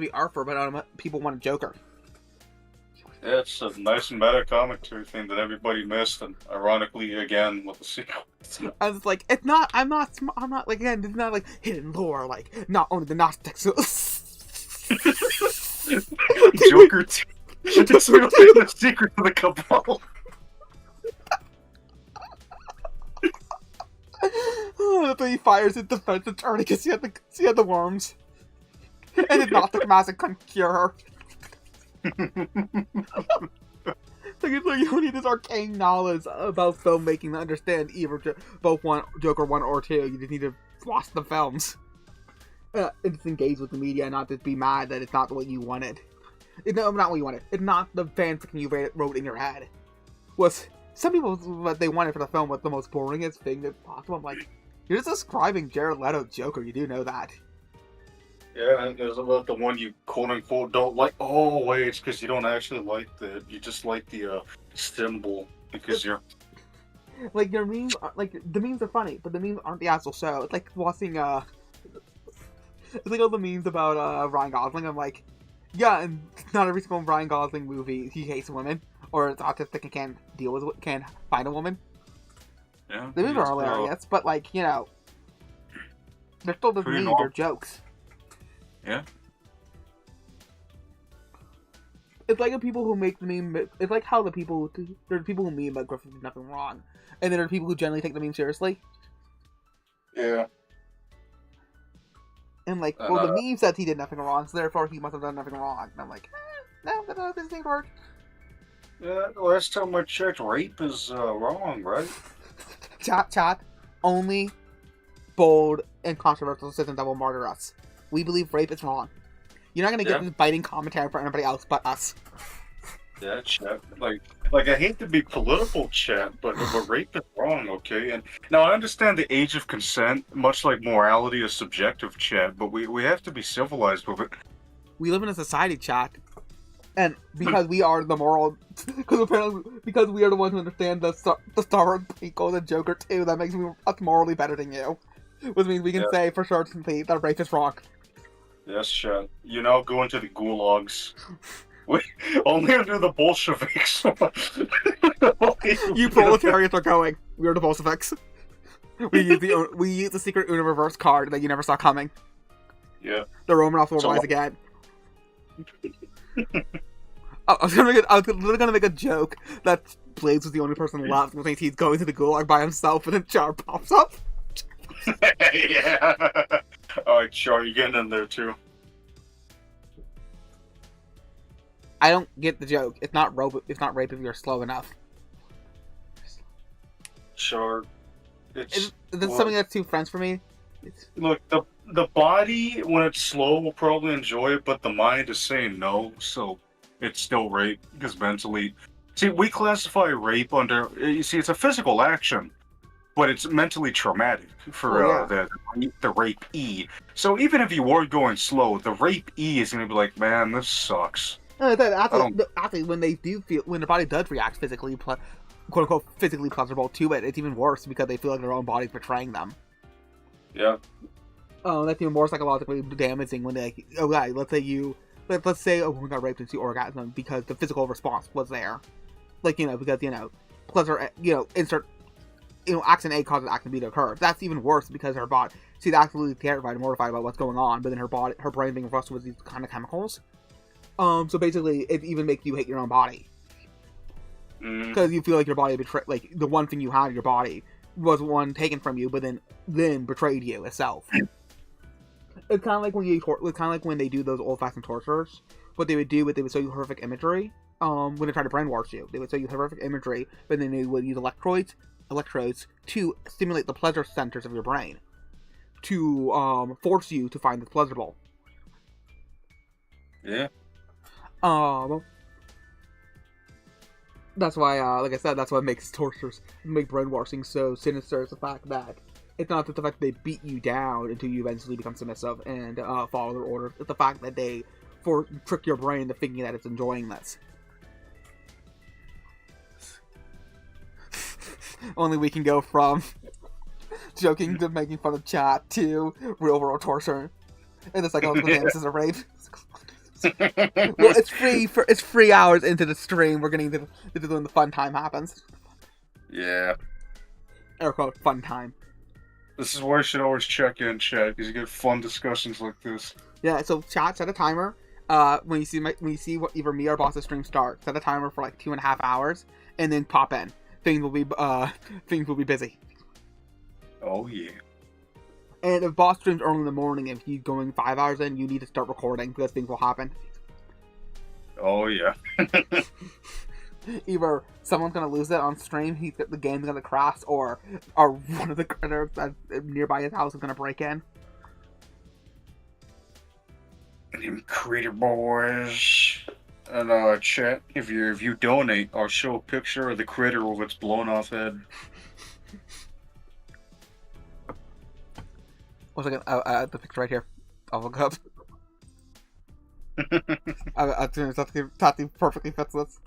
Speaker 2: be Arthur, but people wanted Joker.
Speaker 3: Yeah, it's a nice meta commentary thing that everybody missed, and ironically, again, with the sequel.
Speaker 2: I was like, I'm not like, again, it's not like hidden lore, like, not only the Gnostics.
Speaker 3: Joker 2. It's really the secret of the cabal.
Speaker 2: But he fires his defense attorney because he had the worms. And his Gnostic magic couldn't cure her. It's like you need this arcane knowledge about filmmaking to understand either both Joker 1 or 2. You just need to watch the films. And just engage with the media and not just be mad that it's not what you wanted. Not what you wanted. It's not the fanfiction you wrote in your head. Some people, what they wanted for the film was the most boringest thing that's possible. I'm like, you're just describing Jared Leto's Joker. You do know that.
Speaker 3: Yeah, and there's about the one you quote-unquote don't like. Oh, wait, it's because you don't actually like you just like the symbol, because you're
Speaker 2: Like, your memes, like, the memes are funny, but the memes aren't the actual show. It's like watching, it's like all the memes about, Ryan Gosling. I'm like, yeah, and not every single Ryan Gosling movie, he hates women, or it's autistic and can't find a woman.
Speaker 3: Yeah.
Speaker 2: The memes are hilarious, but, like, you know, they're still just memes, they're jokes.
Speaker 3: Yeah.
Speaker 2: It's like the people who make the meme. It's like how there are people who meme about Griffith did nothing wrong, and then there are people who generally take the meme seriously.
Speaker 3: Yeah.
Speaker 2: And like, well, the meme says he did nothing wrong, so therefore he must have done nothing wrong. And I'm like, no, that's not how this thing works.
Speaker 3: Yeah, last time I checked, rape is wrong, right?
Speaker 2: Chat. Only bold and controversial decisions that will martyr us. We believe rape is wrong. You're not gonna get this biting commentary for anybody else but us.
Speaker 3: Yeah, chat. Like I hate to be political, chat, but rape is wrong, okay? And now I understand the age of consent, much like morality is subjective, chat, but we have to be civilized with it.
Speaker 2: We live in a society, chat, and because we are the moral, because we are the ones who understand the Star Wars prequel, the Joker 2, that makes us morally better than you, which means we can say for certainty that rape is wrong.
Speaker 3: Yes, chat. You now go into the gulags. Only under the Bolsheviks.
Speaker 2: You proletariats are going. We are the Bolsheviks. We use the secret Uno reverse card that you never saw coming.
Speaker 3: Yeah.
Speaker 2: The Romanovs will rise again. I was literally gonna make a joke that Blaze was the only person left, which means he's going to the gulag by himself, and then Char pops up.
Speaker 3: Yeah. Alright, Char, you getting in there too.
Speaker 2: I don't get the joke. It's not rape if you're slow enough.
Speaker 3: Char,
Speaker 2: is this something that's too French for me?
Speaker 3: Look, the body, when it's slow, will probably enjoy it, but the mind is saying no, so it's still rape, because mentally... See, we classify rape under... You see, it's a physical action, but it's mentally traumatic for the rape-E. So even if you were going slow, the rape-E is going to be like, man, this sucks.
Speaker 2: Actually, when the body does react physically, quote-unquote, physically pleasurable to it, it's even worse because they feel like their own body's betraying them.
Speaker 3: Yeah.
Speaker 2: That's even more psychologically damaging when they, let's say a woman got raped into orgasm because the physical response was there. Like, because, pleasure, insert, action A causes action B to occur. That's even worse because her body, she's absolutely terrified and mortified about what's going on, but then her brain being rushed with these kind of chemicals. So basically, it even makes you hate your own body. Because you feel like your body betrayed, like, the one thing you had, your body, was one taken from you, but then betrayed you itself. It's kind of like when they do those old-fashioned tortures. What they would do, they would show you horrific imagery, when they try to brainwash you. They would show you horrific imagery, but then they would use electrodes to stimulate the pleasure centers of your brain. To, force you to find this pleasurable.
Speaker 3: Yeah.
Speaker 2: That's why, like I said, that's what makes brainwashing so sinister. Is the fact that it's not just the fact that they beat you down until you eventually become submissive and follow their orders. It's the fact that they trick your brain into thinking that it's enjoying this. Only we can go from joking to making fun of chat to real world torture. And the psychological damages of rape. Well, it's 3 hours into the stream. We're getting to when the fun time happens.
Speaker 3: Yeah.
Speaker 2: Air quote, fun time.
Speaker 3: This is why you should always check in, chat, because you get fun discussions like this.
Speaker 2: Yeah, so chat, set a timer. When you see what either me or boss's stream start, set a timer for like 2.5 hours, and then pop in. Things will be busy.
Speaker 3: Oh yeah.
Speaker 2: And if boss streams early in the morning, if he's going 5 hours in, you need to start recording because things will happen.
Speaker 3: Oh yeah.
Speaker 2: Either someone's gonna lose it on stream, the game's gonna crash, or one of the critters that's nearby his house is gonna break in.
Speaker 3: Them critter boys. And chat, if you donate, I'll show a picture of the critter with its blown off head.
Speaker 2: 1 second, the picture right here. I'll look up. Tati perfectly fits this.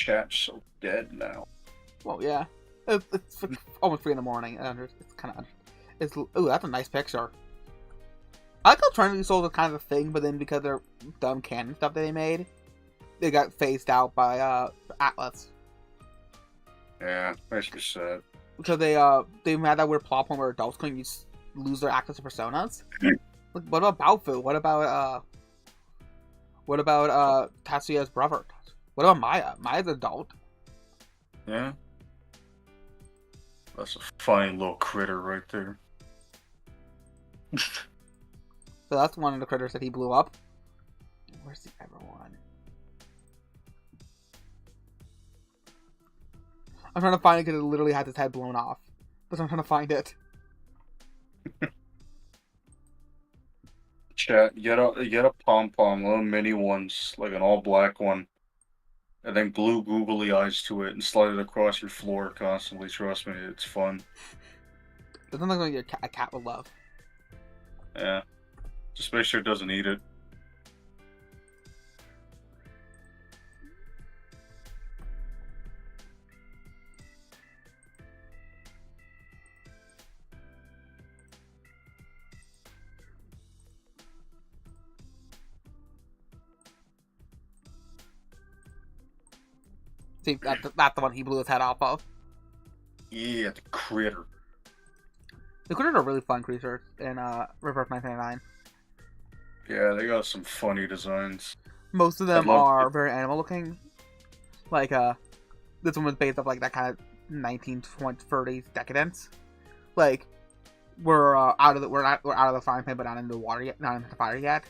Speaker 3: chat's so dead now.
Speaker 2: Well, yeah. It's almost 3 in the morning. It's kind of... Ooh, that's a nice picture. I like how Trinity Souls is kind of a thing, but then because they're dumb canon stuff that they made, they got phased out by Atlas.
Speaker 3: Yeah, makes me sad.
Speaker 2: Because they had that weird plot point where adults couldn't lose their access to personas. Like, what about Baofu? What about Tatsuya's brother? What about Maya? Maya's adult.
Speaker 3: Yeah. That's a funny little critter right there.
Speaker 2: So that's one of the critters that he blew up. Where's the other one? I'm trying to find it because it literally had his head blown off. But I'm trying to find it.
Speaker 3: Chat, get a pom-pom, little mini ones, like an all-black one. And then glue googly eyes to it and slide it across your floor constantly. Trust me, it's fun.
Speaker 2: Doesn't look like a cat would love.
Speaker 3: Yeah. Just make sure it doesn't eat it.
Speaker 2: See, that's the one he blew his head off of.
Speaker 3: Yeah, the critter.
Speaker 2: The critters are really fun creatures in Reverse 1999.
Speaker 3: Yeah, they got some funny designs.
Speaker 2: Most of them are very animal looking. Like, this one was based off like that kind of 1920s decadence. Like, we're out of the frying pan, but not into the water yet, not into the fire yet.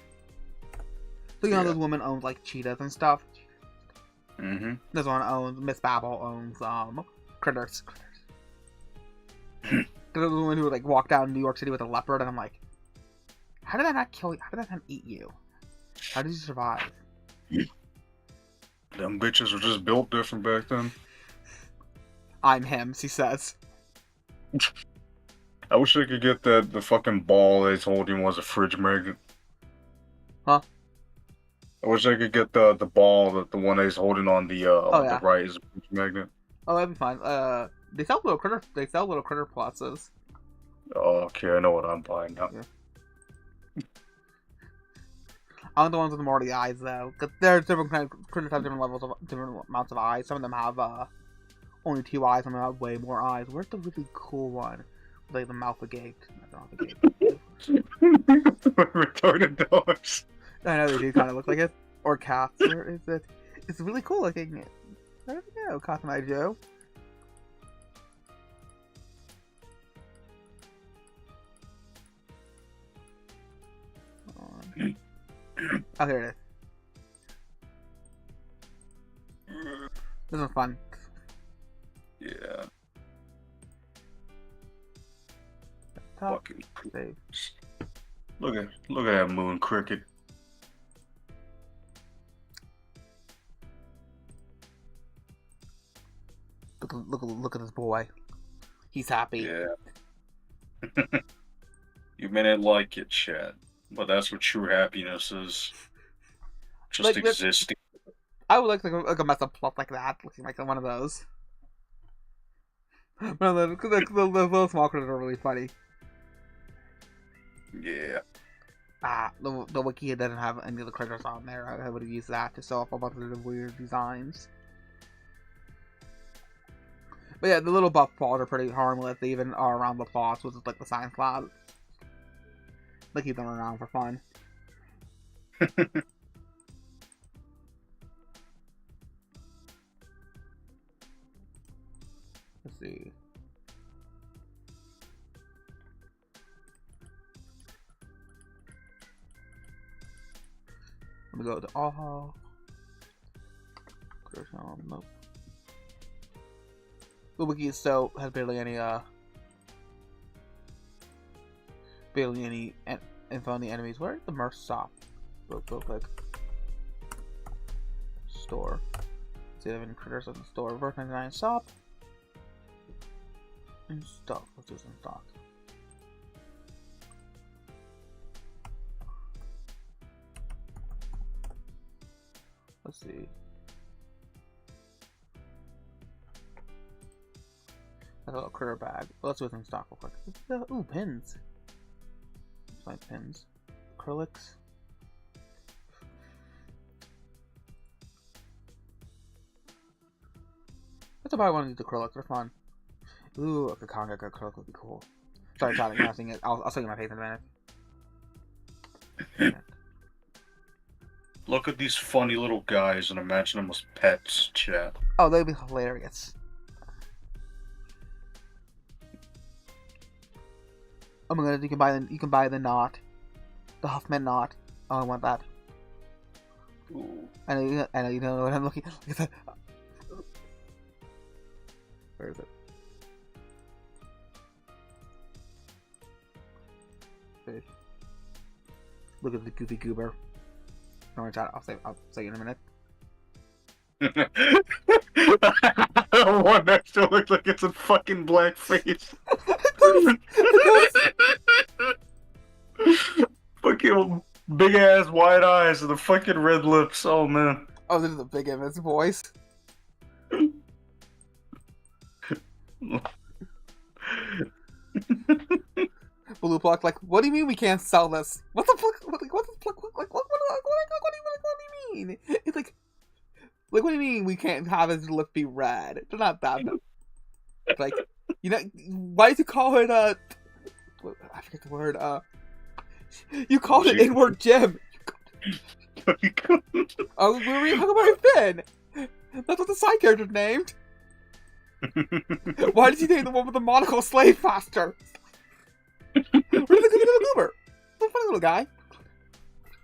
Speaker 2: So those women own like cheetahs and stuff.
Speaker 3: Mm-hmm.
Speaker 2: This one owns Miss Babel owns critters. Because the woman who would like walk down New York City with a leopard, and I'm like, how did that not kill you? How did that not eat you? How did you survive?
Speaker 3: Them bitches were just built different back then.
Speaker 2: I'm him, she says.
Speaker 3: I wish I could get the fucking ball that's holding was a fridge magnet.
Speaker 2: Huh?
Speaker 3: I wish I could get the ball that the one that's holding on the the right is a fridge magnet.
Speaker 2: Oh, that'd be fine. They sell little critter. They sell little critter plazas.
Speaker 3: Oh, okay, I know what I'm buying now.
Speaker 2: Yeah. I want the ones with more of the eyes though, because there are different kind of critters have different levels of different amounts of eyes. Some of them have only 2 eyes. Some of them have way more eyes. Where's the really cool one? Like the mouth agate.
Speaker 3: Retarded dogs.
Speaker 2: I know they do kind of look like it. Or cats. Where is it? It's really cool looking. Where did it go, Cotton Eye Joe? Oh, here it is. This is fun.
Speaker 3: Yeah.
Speaker 2: Top,
Speaker 3: Fucking
Speaker 2: save.
Speaker 3: Look at that moon cricket.
Speaker 2: Look at this boy. He's happy.
Speaker 3: Yeah. You may not like it, Chad, but that's what true happiness is. Just
Speaker 2: like
Speaker 3: existing.
Speaker 2: I would like a mess up plot like that, looking like one of those. Well, the little small critters are really funny.
Speaker 3: Yeah.
Speaker 2: The wiki doesn't have any of the critters on there. I would have used that to show off a bunch of the weird designs. But yeah, the little buff paws are pretty harmless. They even are around the plots, which is like the science lab. They keep them around for fun. Let's see. Let me go to all. Nope. The wiki has barely any info on the enemies. Where did the merch stop? Real quick. Store. See if any critters in the store. Reverse 99 shop. In stock. Let's do some stock. Let's see. That's a little critter bag. Let's do it in stock real quick. Ooh, pins. Like pins. Acrylics. That's about one of these acrylics. They're fun. Ooh, a comic acrylic would be cool. Sorry, Todd, you're not seeing it. I'll show you my face in a minute.
Speaker 3: Look at these funny little guys and imagine them as pets, chat.
Speaker 2: Oh, they'd be hilarious. Oh my god, you can buy the knot. The Huffman knot. Oh, I want that.
Speaker 3: Ooh.
Speaker 2: I know you know what I'm looking at. Where is it? Fish. Look at the goofy goober. No, I'll say you in a minute.
Speaker 3: One next to it looks like it's a fucking blackface. Fucking big ass wide eyes and the fucking red lips. Oh man.
Speaker 2: Oh, this is a big image voice. Blue Block, like, what do you mean we can't sell this? What the fuck? What do you mean? It's like, what do you mean we can't have his lip be red? They're not that. It's like, you know, why did you call it I forget the word. You called it Inward Gem. Oh, we were talking about Finn. That's what the side character's named. Why did you name the one with the monocle Slave Master? Where's the little goober? The funny little guy.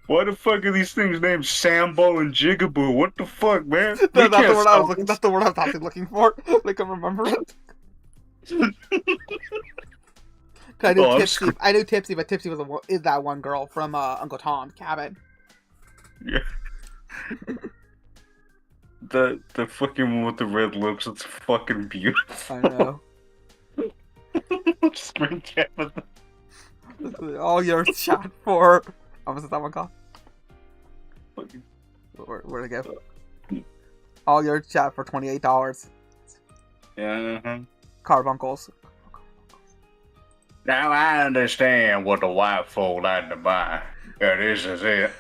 Speaker 3: Why the fuck are these things named Sambo and Jigaboo? What the fuck, man?
Speaker 2: That's the word I was looking. That's the word I was actually looking for. I can remember it. I knew Tipsy. I knew Tipsy, but Tipsy is that one girl from Uncle Tom's Cabin.
Speaker 3: Yeah. The fucking one with the red lips. It's fucking beautiful.
Speaker 2: I know.
Speaker 3: Screen cap.
Speaker 2: All your chat for. What was that one called? Where'd it go? All your chat for $28.
Speaker 3: Yeah.
Speaker 2: Carbuncles.
Speaker 3: Now I understand what the white folk like to buy. Yeah, this is it.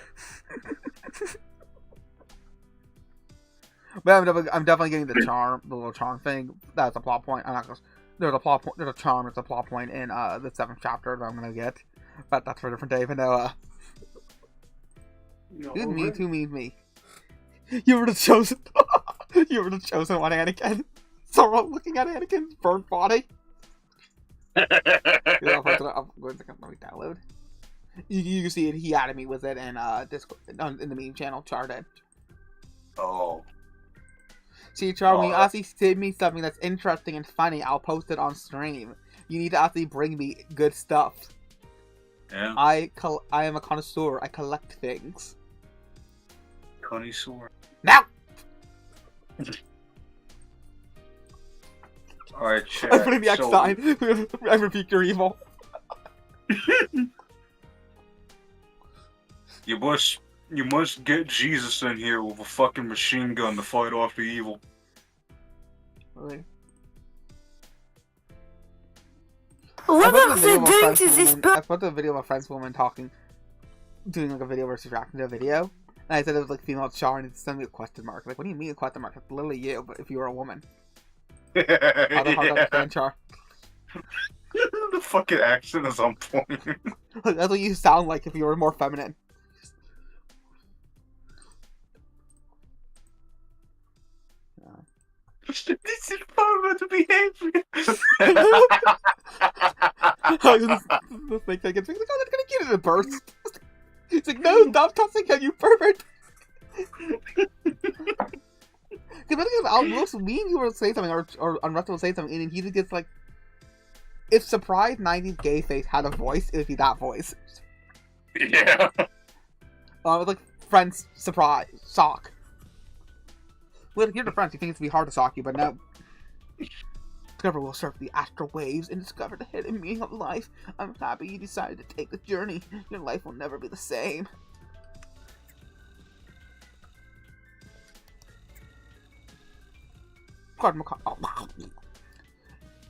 Speaker 2: But I'm definitely getting the little charm thing. That's a plot point. I'm not gonna. There's a plot point. There's a charm. There's a plot point in the 7th chapter that I'm gonna get. But that's for a different day. But no, who means me? You were the chosen. You were the chosen one, Anakin. Someone looking at Anakin's burnt body. Let me download. You can see it. He added me with it in Discord in the meme channel. Charted.
Speaker 3: Oh.
Speaker 2: See, Char, when you actually send me something that's interesting and funny, I'll post it on stream. You need to actually bring me good stuff.
Speaker 3: Yeah.
Speaker 2: I am a connoisseur. I collect things.
Speaker 3: Connoisseur.
Speaker 2: Now.
Speaker 3: Alright, chat.
Speaker 2: I'm putting the X sign. I rebuke your evil.
Speaker 3: You must get Jesus in here with a fucking machine gun to fight off the evil.
Speaker 2: Really?
Speaker 11: What are they doing to this book?
Speaker 2: I put the video of a French woman doing like a video versus reacting to a video. And I said it was like female Char and it sent me a question mark. Like, what do you mean a question mark? It's literally you, but if you were a woman. How the hell understand, Char?
Speaker 3: The fucking accent is on point.
Speaker 2: That's what you sound like if you were more feminine.
Speaker 3: This is about to behavior.
Speaker 2: The thing that gets me like, oh, that's gonna get it in a burst. It's like, no, stop touching him, you pervert. I'll most mean you will say something or Unrest will say something and he just gets like, if Surprise 90s Gay Face had a voice, it would be that voice.
Speaker 3: Yeah.
Speaker 2: It's like Friends Surprise Sock. Well, you're the Friends, you think it's gonna be hard to sock you, but no. Discover will surf the astral waves and discover the hidden meaning of life. I'm happy you decided to take the journey. Your life will never be the same.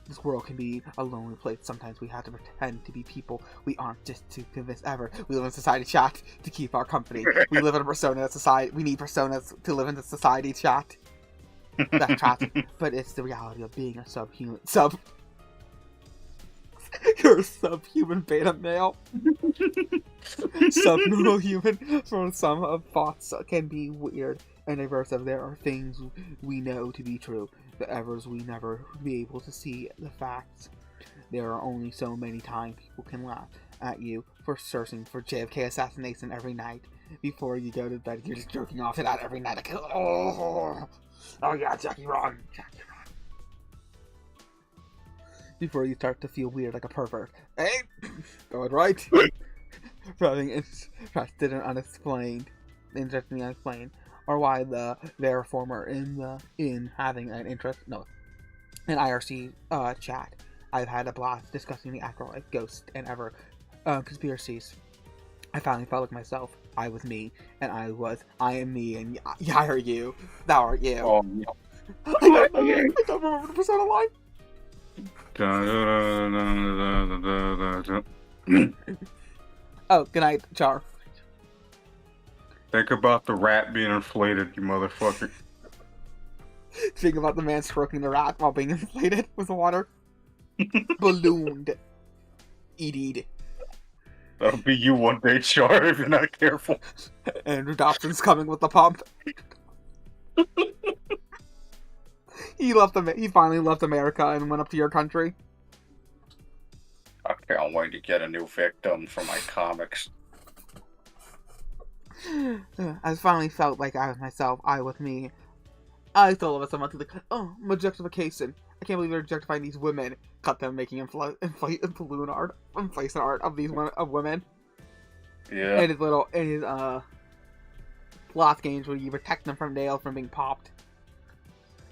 Speaker 2: This world can be a lonely place. Sometimes we have to pretend to be people we aren't just to convince ever. We live in society chat to keep our company. We live in a persona society. We need personas to live in the society chat. That's chat, but it's the reality of being a subhuman. You're a subhuman beta male. Subnormal human. For some thoughts can be weird and diverse. If there are things we know to be true, the others we never be able to see the facts. There are only so many times people can laugh at you for searching for JFK assassination every night. Before you go to bed, you're just jerking off to that every night. Like, oh yeah, Jackie Ron. Before you start to feel weird like a pervert. Hey! Going right? Having interested and unexplained. Interesting and unexplained. Or why their former in having an interest. No. In IRC chat. I've had a blast discussing the afterlife, ghosts, and other conspiracies. I finally felt like myself. I was me, and I am me, and I are you. Thou art you.
Speaker 3: Oh, yeah.
Speaker 2: I don't remember the persona line. Oh, good night, Char.
Speaker 3: Think about the rat being inflated, you motherfucker.
Speaker 2: Think about the man stroking the rat while being inflated with water. Ballooned. Eated.
Speaker 3: That'll be you one day, Char, if you're not careful.
Speaker 2: Andrew Dobson's coming with the pump. He finally left America and went up to your country.
Speaker 3: I can't wait to get a new victim for my comics.
Speaker 2: I finally felt like I was myself. I was me. I told of someone to like, oh, objectification. I can't believe they're objectifying these women. Cut them making inflation art of these women.
Speaker 3: Yeah.
Speaker 2: And his lost games where you protect them from nails from being popped.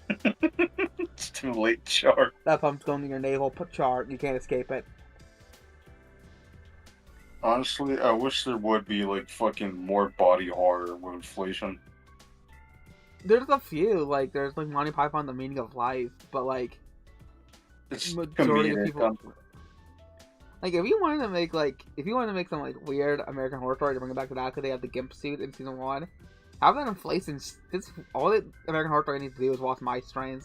Speaker 3: It's too late, Char.
Speaker 2: That pump's going in your navel, put Char, you can't escape it.
Speaker 3: Honestly, I wish there would be, like, fucking more body horror with inflation.
Speaker 2: There's a few, like, there's, like, Monty Python, The Meaning of Life, but, like,
Speaker 3: It's
Speaker 2: majority of
Speaker 3: comedic.
Speaker 2: people... Like, if you wanted to make some, like, weird American Horror Story to bring it back to that, because they have the Gimp suit in Season 1, have that inflation, all that American Horror Story needs to do is watch My Strange,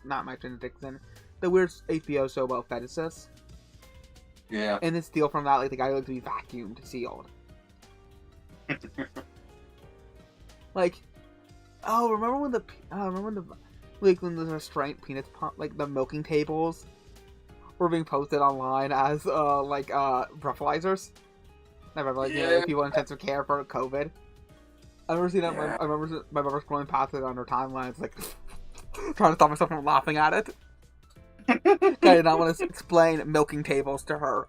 Speaker 2: not My Strange Addiction, the weird HBO show about fetishes.
Speaker 3: Yeah.
Speaker 2: And then steal from that, like, the guy who likes to be vacuumed, sealed. Like, remember when when the restraint penis pump, like, the milking tables were being posted online as, breathalyzers? I remember, like,
Speaker 3: Yeah.
Speaker 2: people in intensive care for COVID. I remember seeing that,
Speaker 3: Yeah.
Speaker 2: I remember my mother scrolling past it on her timeline, it's like, trying to stop myself from laughing at it. I did not want to explain milking tables to her.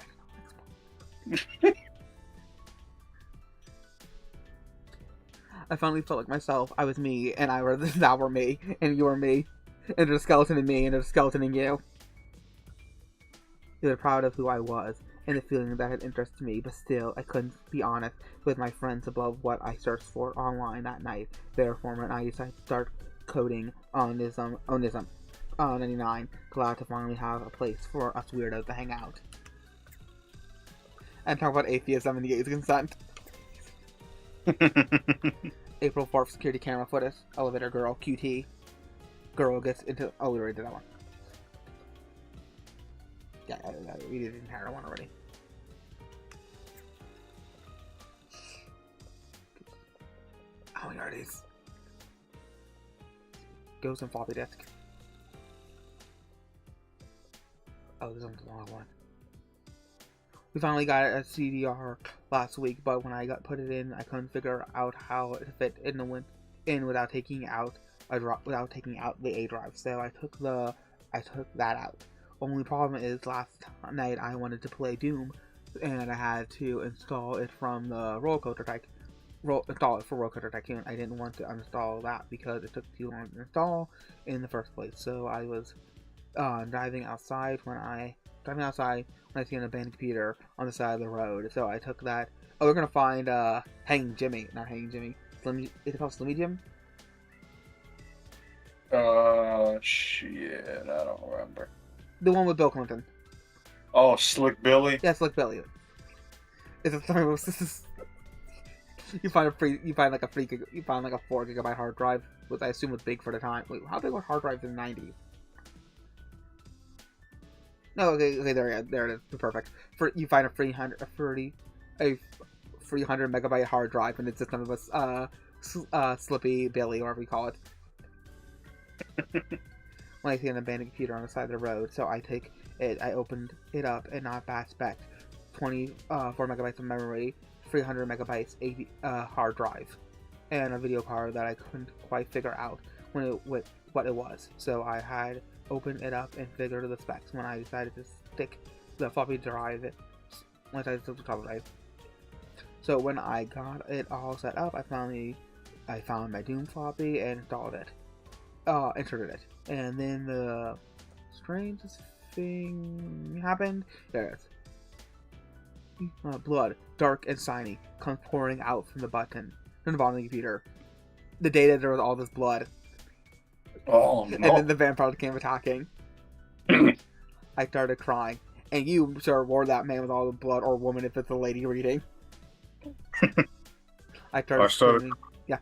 Speaker 2: I finally felt like myself. I was me, and thou were me, and you were me. And there's a skeleton in me, and there's a skeleton in you. You were proud of who I was, and the feeling that had interested me, but still, I couldn't be honest with my friends above what I searched for online that night. Therefore, when I decided to start coding onism. 99, glad to finally have a place for us weirdos to hang out. And talk about atheism and the gays consent. April 4th, security camera footage, elevator girl, QT. Girl gets into... Oh, we already did that one. Yeah, we did the entire one already. How many are these? Goes in floppy disk. Oh, this one's the wrong one. We finally got a CDR last week, but when I put it in, I couldn't figure out how it fit in without taking out the A drive. So I took that out. Only problem is last night I wanted to play Doom, and I had to install it from the Roller Coaster Tycoon. I didn't want to uninstall that because it took too long to install in the first place. So I was driving outside when I see an abandoned computer on the side of the road. So I took that. Oh, we're gonna find Hanging Jimmy, not Hanging Jimmy. Is it called Slimmy Jim?
Speaker 3: Shit, I don't remember.
Speaker 2: The one with Bill Clinton.
Speaker 3: Oh, Slick Billy.
Speaker 2: Yeah, Slick Billy. It's a thermos. You find like a 4 gigabyte hard drive, which I assume was big for the time. Wait, how big were hard drives in the 90s? No, okay, there it is, perfect. You find a 300 megabyte hard drive, and it's just none of us, Slippy Billy, or whatever you call it. When I see an abandoned computer on the side of the road, so I take it, I opened it up, and not bad spec, 24 megabytes of memory, 300 megabytes hard drive, and a video card that I couldn't quite figure out what it was. So I had opened it up and figured the specs when I decided to stick the floppy drive. So when I got it all set up, I found my Doom floppy and installed it, inserted it, and then the strangest thing happened. There it is. Blood, dark and shiny, comes pouring out from the bottom of the computer. The data, there was all this blood.
Speaker 3: Oh no!
Speaker 2: And then the vampire came attacking. I started crying, and you, sir, were that man with all the blood, or woman if it's a lady reading. I started screaming. Yeah.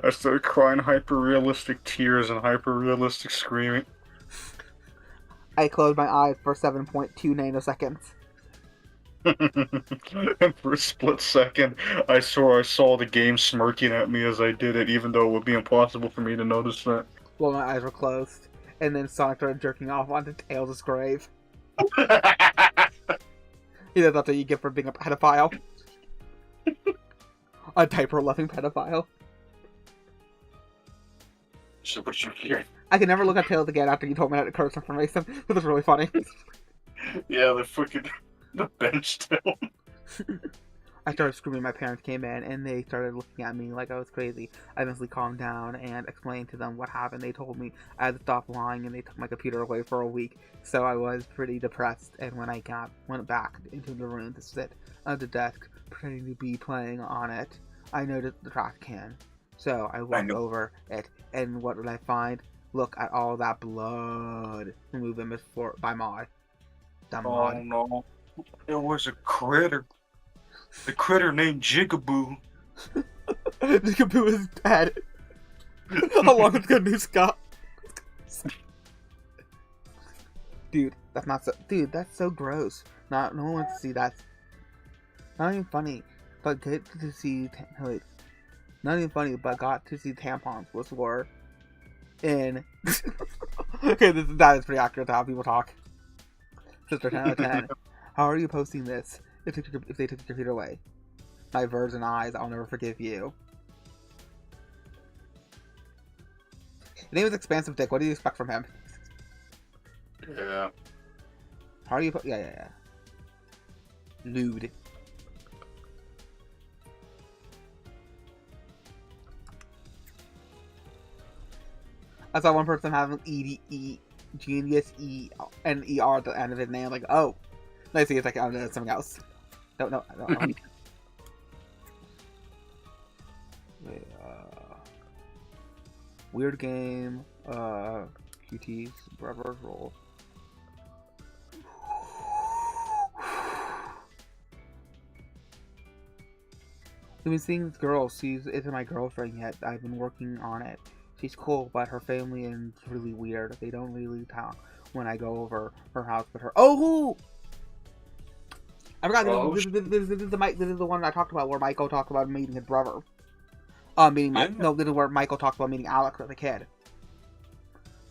Speaker 3: I started crying hyper-realistic tears and hyper-realistic screaming.
Speaker 2: I closed my eyes for 7.2 nanoseconds.
Speaker 3: And for a split second, I saw the game smirking at me as I did it, even though it would be impossible for me to notice that.
Speaker 2: Well, my eyes were closed, and then Sonic started jerking off onto Tails' grave. That's what you get for being a pedophile. A diaper-loving pedophile.
Speaker 3: So what you hear?
Speaker 2: I can never look at Tails again after you told me that curse information. It was really funny.
Speaker 3: Yeah, the bench still.
Speaker 2: I started screaming. My parents came in, and they started looking at me like I was crazy. I eventually calmed down and explained to them what happened. They told me I had to stop lying, and they took my computer away for a week. So I was pretty depressed, and when I went back into the room to sit at the desk, pretending to be playing on it, I noticed the trash can. So I walked over it, and what did I find? Look at all that blood removed by Maud.
Speaker 3: Oh no. It was a critter. The critter named Jigaboo.
Speaker 2: Jigaboo is dead. How long is new Scott? Dude, that's not so. Dude, that's so gross. No one wants to see that. Not even funny, but good to see. Wait, not even funny, but got to see tampons was were in. Okay, that is pretty accurate to how people talk. Sister 10 out of 10. How are you posting this if they took your computer away? My virgin eyes, I'll never forgive you. His name is Expansive Dick. What do you expect from him?
Speaker 3: Yeah.
Speaker 2: How are you yeah. Lewd. I saw one person having genius and ER at the end of his name. Like, oh. Let's see if I can do something else. No. Wait, weird game. QT's Brother's Roll. I've been seeing this girl. She isn't my girlfriend yet. I've been working on it. She's cool, but her family is really weird. They don't really talk when I go over her house with her. Oh! I forgot. This is the one I talked about where Michael talked about meeting his brother. This is where Michael talked about meeting Alex as a kid.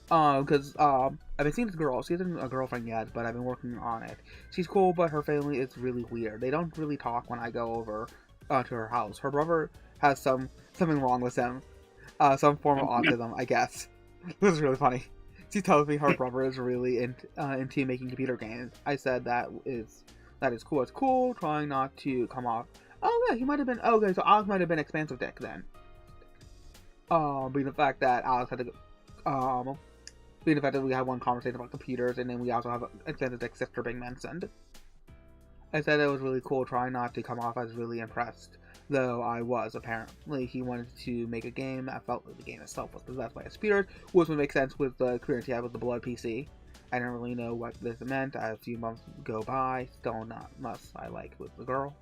Speaker 2: Because I've been seeing this girl. She isn't a girlfriend yet, but I've been working on it. She's cool, but her family is really weird. They don't really talk when I go over to her house. Her brother has something wrong with him. Some form of autism, I guess. This is really funny. She tells me her brother is really into making computer games. I said that is cool. It's cool, trying not to come off. Oh yeah, he might have been. Okay, so Alex might have been Expansive Dick then. Being the fact that Alex had to. Being the fact that we had one conversation about computers, and then we also have Expansive Dick's sister being mentioned. I said it was really cool, trying not to come off as really impressed. Though I was, apparently. He wanted to make a game that felt like the game itself was possessed by a spirit, which would make sense with the experience he had with the Blood PC. I didn't really know what this meant. A few months go by, still not much I like with the girl,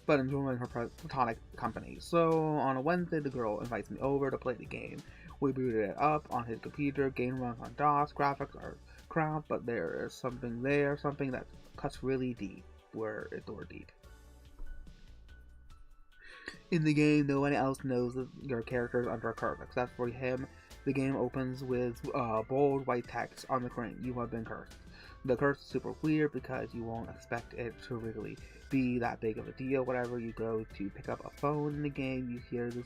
Speaker 2: but enjoying her platonic company. So on a Wednesday, the girl invites me over to play the game. We booted it up on his computer. Game runs on DOS. Graphics are crap, but there is something there, something that cuts really deep, where it's door deep. In the game, no one else knows that your character is under a curse, except for him. The game opens with bold white text on the screen. You have been cursed. The curse is super weird because you won't expect it to really be that big of a deal. Whenever you go to pick up a phone in the game, you hear this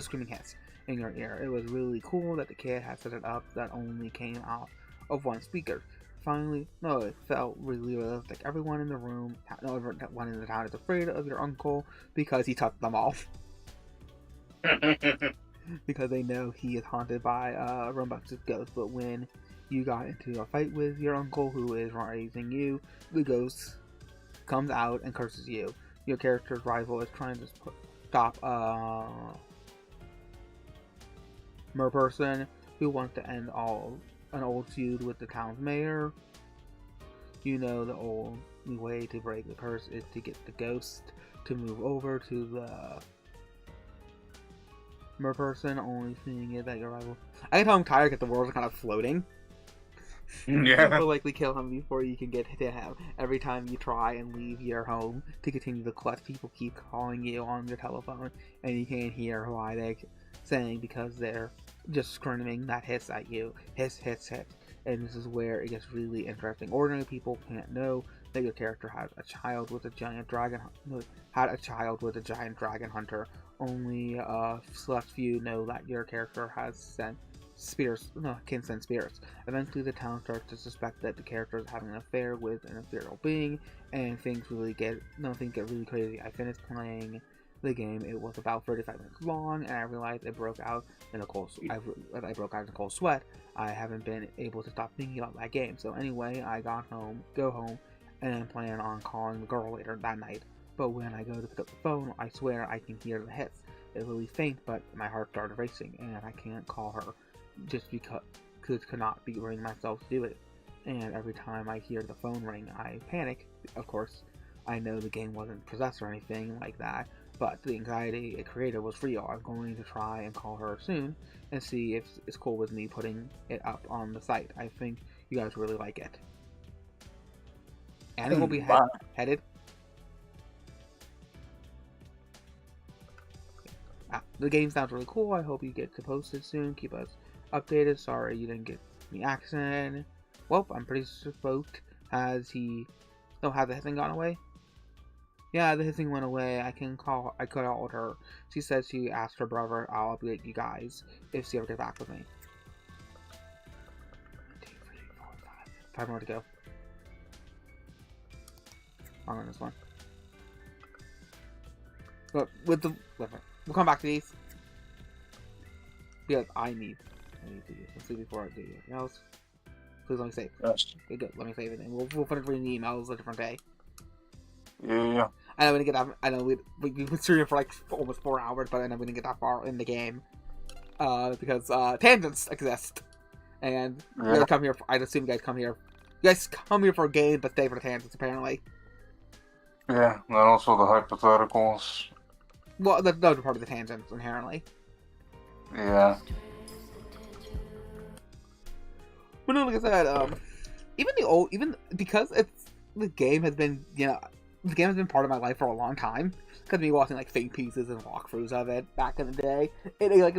Speaker 2: screaming hits in your ear. It was really cool that the kid had set it up that only came off of one speaker. Finally, no, it felt really realistic. Everyone in the room, everyone in the town is afraid of your uncle because he touched them all. Because they know he is haunted by a rambunctious ghost. But when you got into a fight with your uncle who is raising you, the ghost comes out and curses you. Your character's rival is trying to stop a mer person who wants to end an old feud with the town's mayor. You know the only way to break the curse is to get the ghost to move over to the mer person. Only thing is that your rival. I can tell I'm tired because the world's kind of floating.
Speaker 3: Yeah.
Speaker 2: You will likely kill him before you can get to him. Every time you try and leave your home to continue the quest, people keep calling you on your telephone, and you can't hear why they're saying because they're just screaming that hiss at you. Hiss, hiss, hiss. And this is where it gets really interesting. Ordinary people can't know that your character has a child with a giant dragon. Hunter. Only a select few know that your character has can send spirits. Eventually, the town starts to suspect that the character is having an affair with an ethereal being, and things get really crazy. I finished playing the game. It was about 35 minutes long, and I realized I broke out in a cold sweat. I haven't been able to stop thinking about that game. So anyway, I go home, and plan on calling the girl later that night. But when I go to pick up the phone, I swear I can hear the hits. It's really faint, but my heart started racing, and I can't call her just because could not be bringing myself to do it. And every time I hear the phone ring, I panic. Of course, I know the game wasn't possessed or anything like that, but the anxiety it created was real. I'm going to try and call her soon and see if it's cool with me putting it up on the site. I think you guys really like it. And it will be headed. The game sounds really cool. I hope you get to post it soon. Keep us updated. Sorry you didn't get the accent. Well, I'm pretty stoked. Has the hissing gone away? Yeah, the hissing went away. I could call her. She said she asked her brother. I'll update you guys if she ever gets back with me. 1, 2, 3, 4, 5 more to go. On this one. But we'll come back to these. Because I need to do this. Let's see before I do anything else. Please let me save.
Speaker 3: Yes.
Speaker 2: Okay, good. Let me save it, and we'll finish reading the emails a different day.
Speaker 3: Yeah.
Speaker 2: I know we didn't get that. I know we've been streaming for like almost 4 hours, but I know we didn't get that far in the game because tangents exist, and you guys come here. I assume you guys come here. You guys come here for a game, but stay for the tangents apparently.
Speaker 3: Yeah, and also the hypotheticals.
Speaker 2: Well, those are part of the tangents inherently.
Speaker 3: Yeah.
Speaker 2: But no, like I said, even because the game has been part of my life for a long time. Because me watching like think pieces and walkthroughs of it back in the day,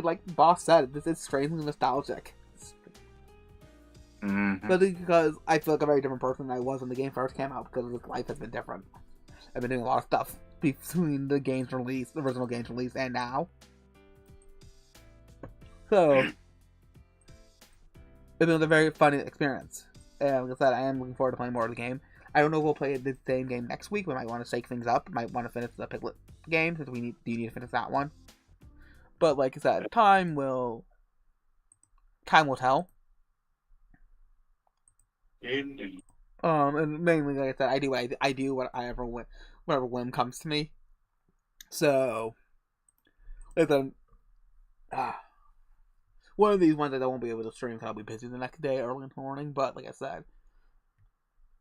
Speaker 2: like Boss said, this is strangely nostalgic.
Speaker 3: Mm-hmm.
Speaker 2: But because I feel like a very different person than I was when the game first came out, because life has been different. I've been doing a lot of stuff between the original game's release, and now. So, it's been a very fun experience. And like I said, I am looking forward to playing more of the game. I don't know if we'll play the same game next week. We might want to shake things up. Might want to finish the Piglet game, since do you need to finish that one. But like I said, time will tell.
Speaker 3: Indeed.
Speaker 2: And mainly, like I said, I do whatever whim comes to me. So, one of these ones that I won't be able to stream because I'll be busy the next day early in the morning. But like I said,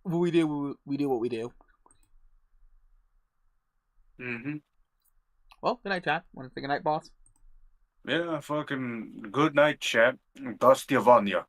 Speaker 2: we do what we do.
Speaker 3: Mm-hmm.
Speaker 2: Well, good night, chat. Want to say good night, boss?
Speaker 3: Yeah, fucking good night, chat. Dusty Vanya.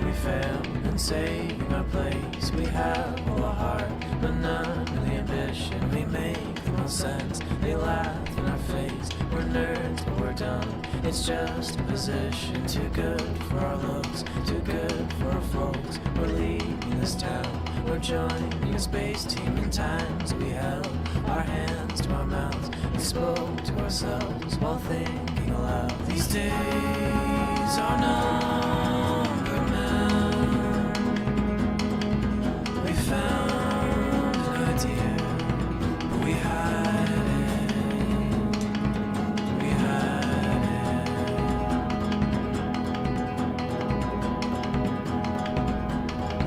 Speaker 9: We failed in saving our place. We have all the heart, but none of the ambition. We make the most sense. They laugh in our face. We're nerds, but we're dumb. It's just a position. Too good for our looks, too good for our folks. We're leaving this town. We're joining a space team. In times we held our hands to our mouths. We spoke to ourselves while thinking aloud. These days are numbered now. We found an idea, but we had it. We had it.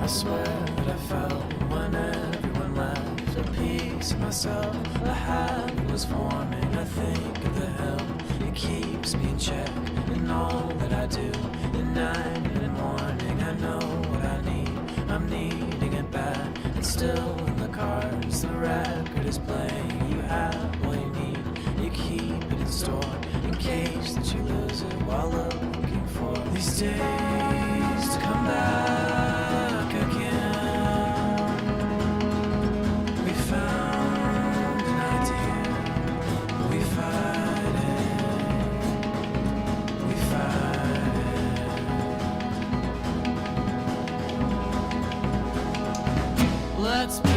Speaker 9: I swear that I felt when everyone left a piece of myself. A habit was forming. I think of the hill. It keeps me in check in all that I do. At night and in morning, I know what I need. I'm needing it bad. It's still in the cards. The record is playing. You have all you need. You keep it in store in case that you lose it while looking for these days to come back again. We found an idea. We fight it. We fight it. Let's build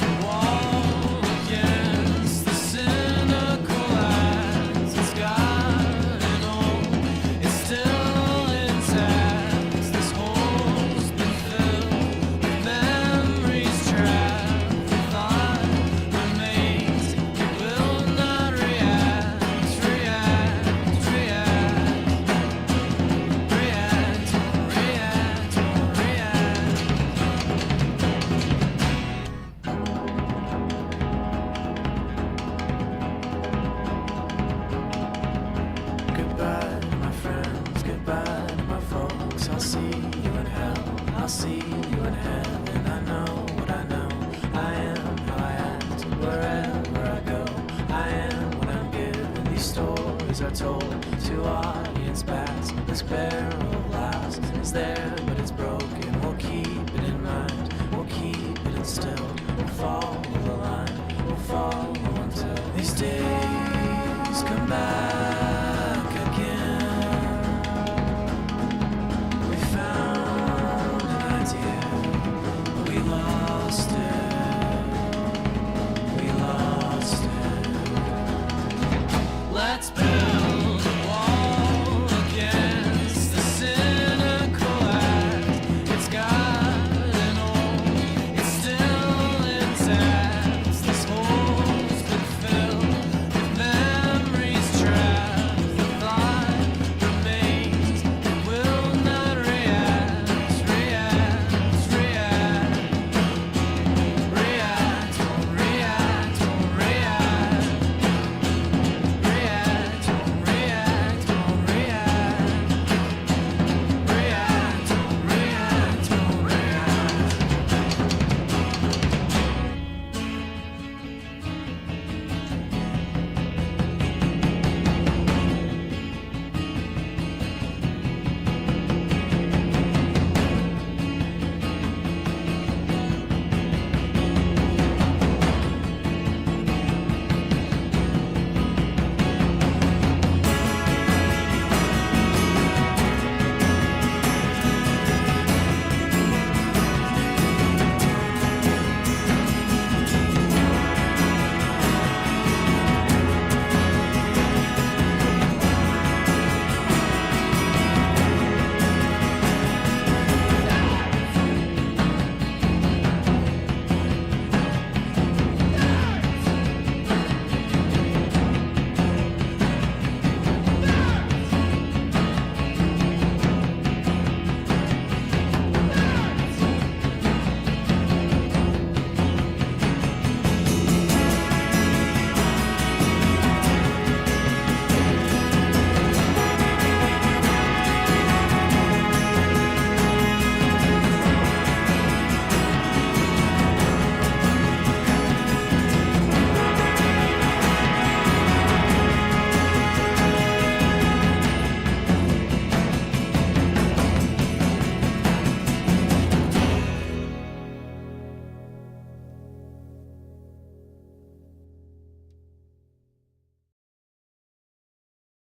Speaker 9: a wall against the cynical eyes. It's gotten old. It's still intact. This hole's been filled with memories trapped. The thought remains. It will not react. React. Goodbye to my friends, goodbye to my folks. I'll see you in hell, I'll see you in heaven. I know what I know, I am how I act. Wherever I go, I am what I'm given. These stories are told to audience backs. This barrel of laughs is there, but it's broken. We'll keep it in mind, we'll keep it instilled.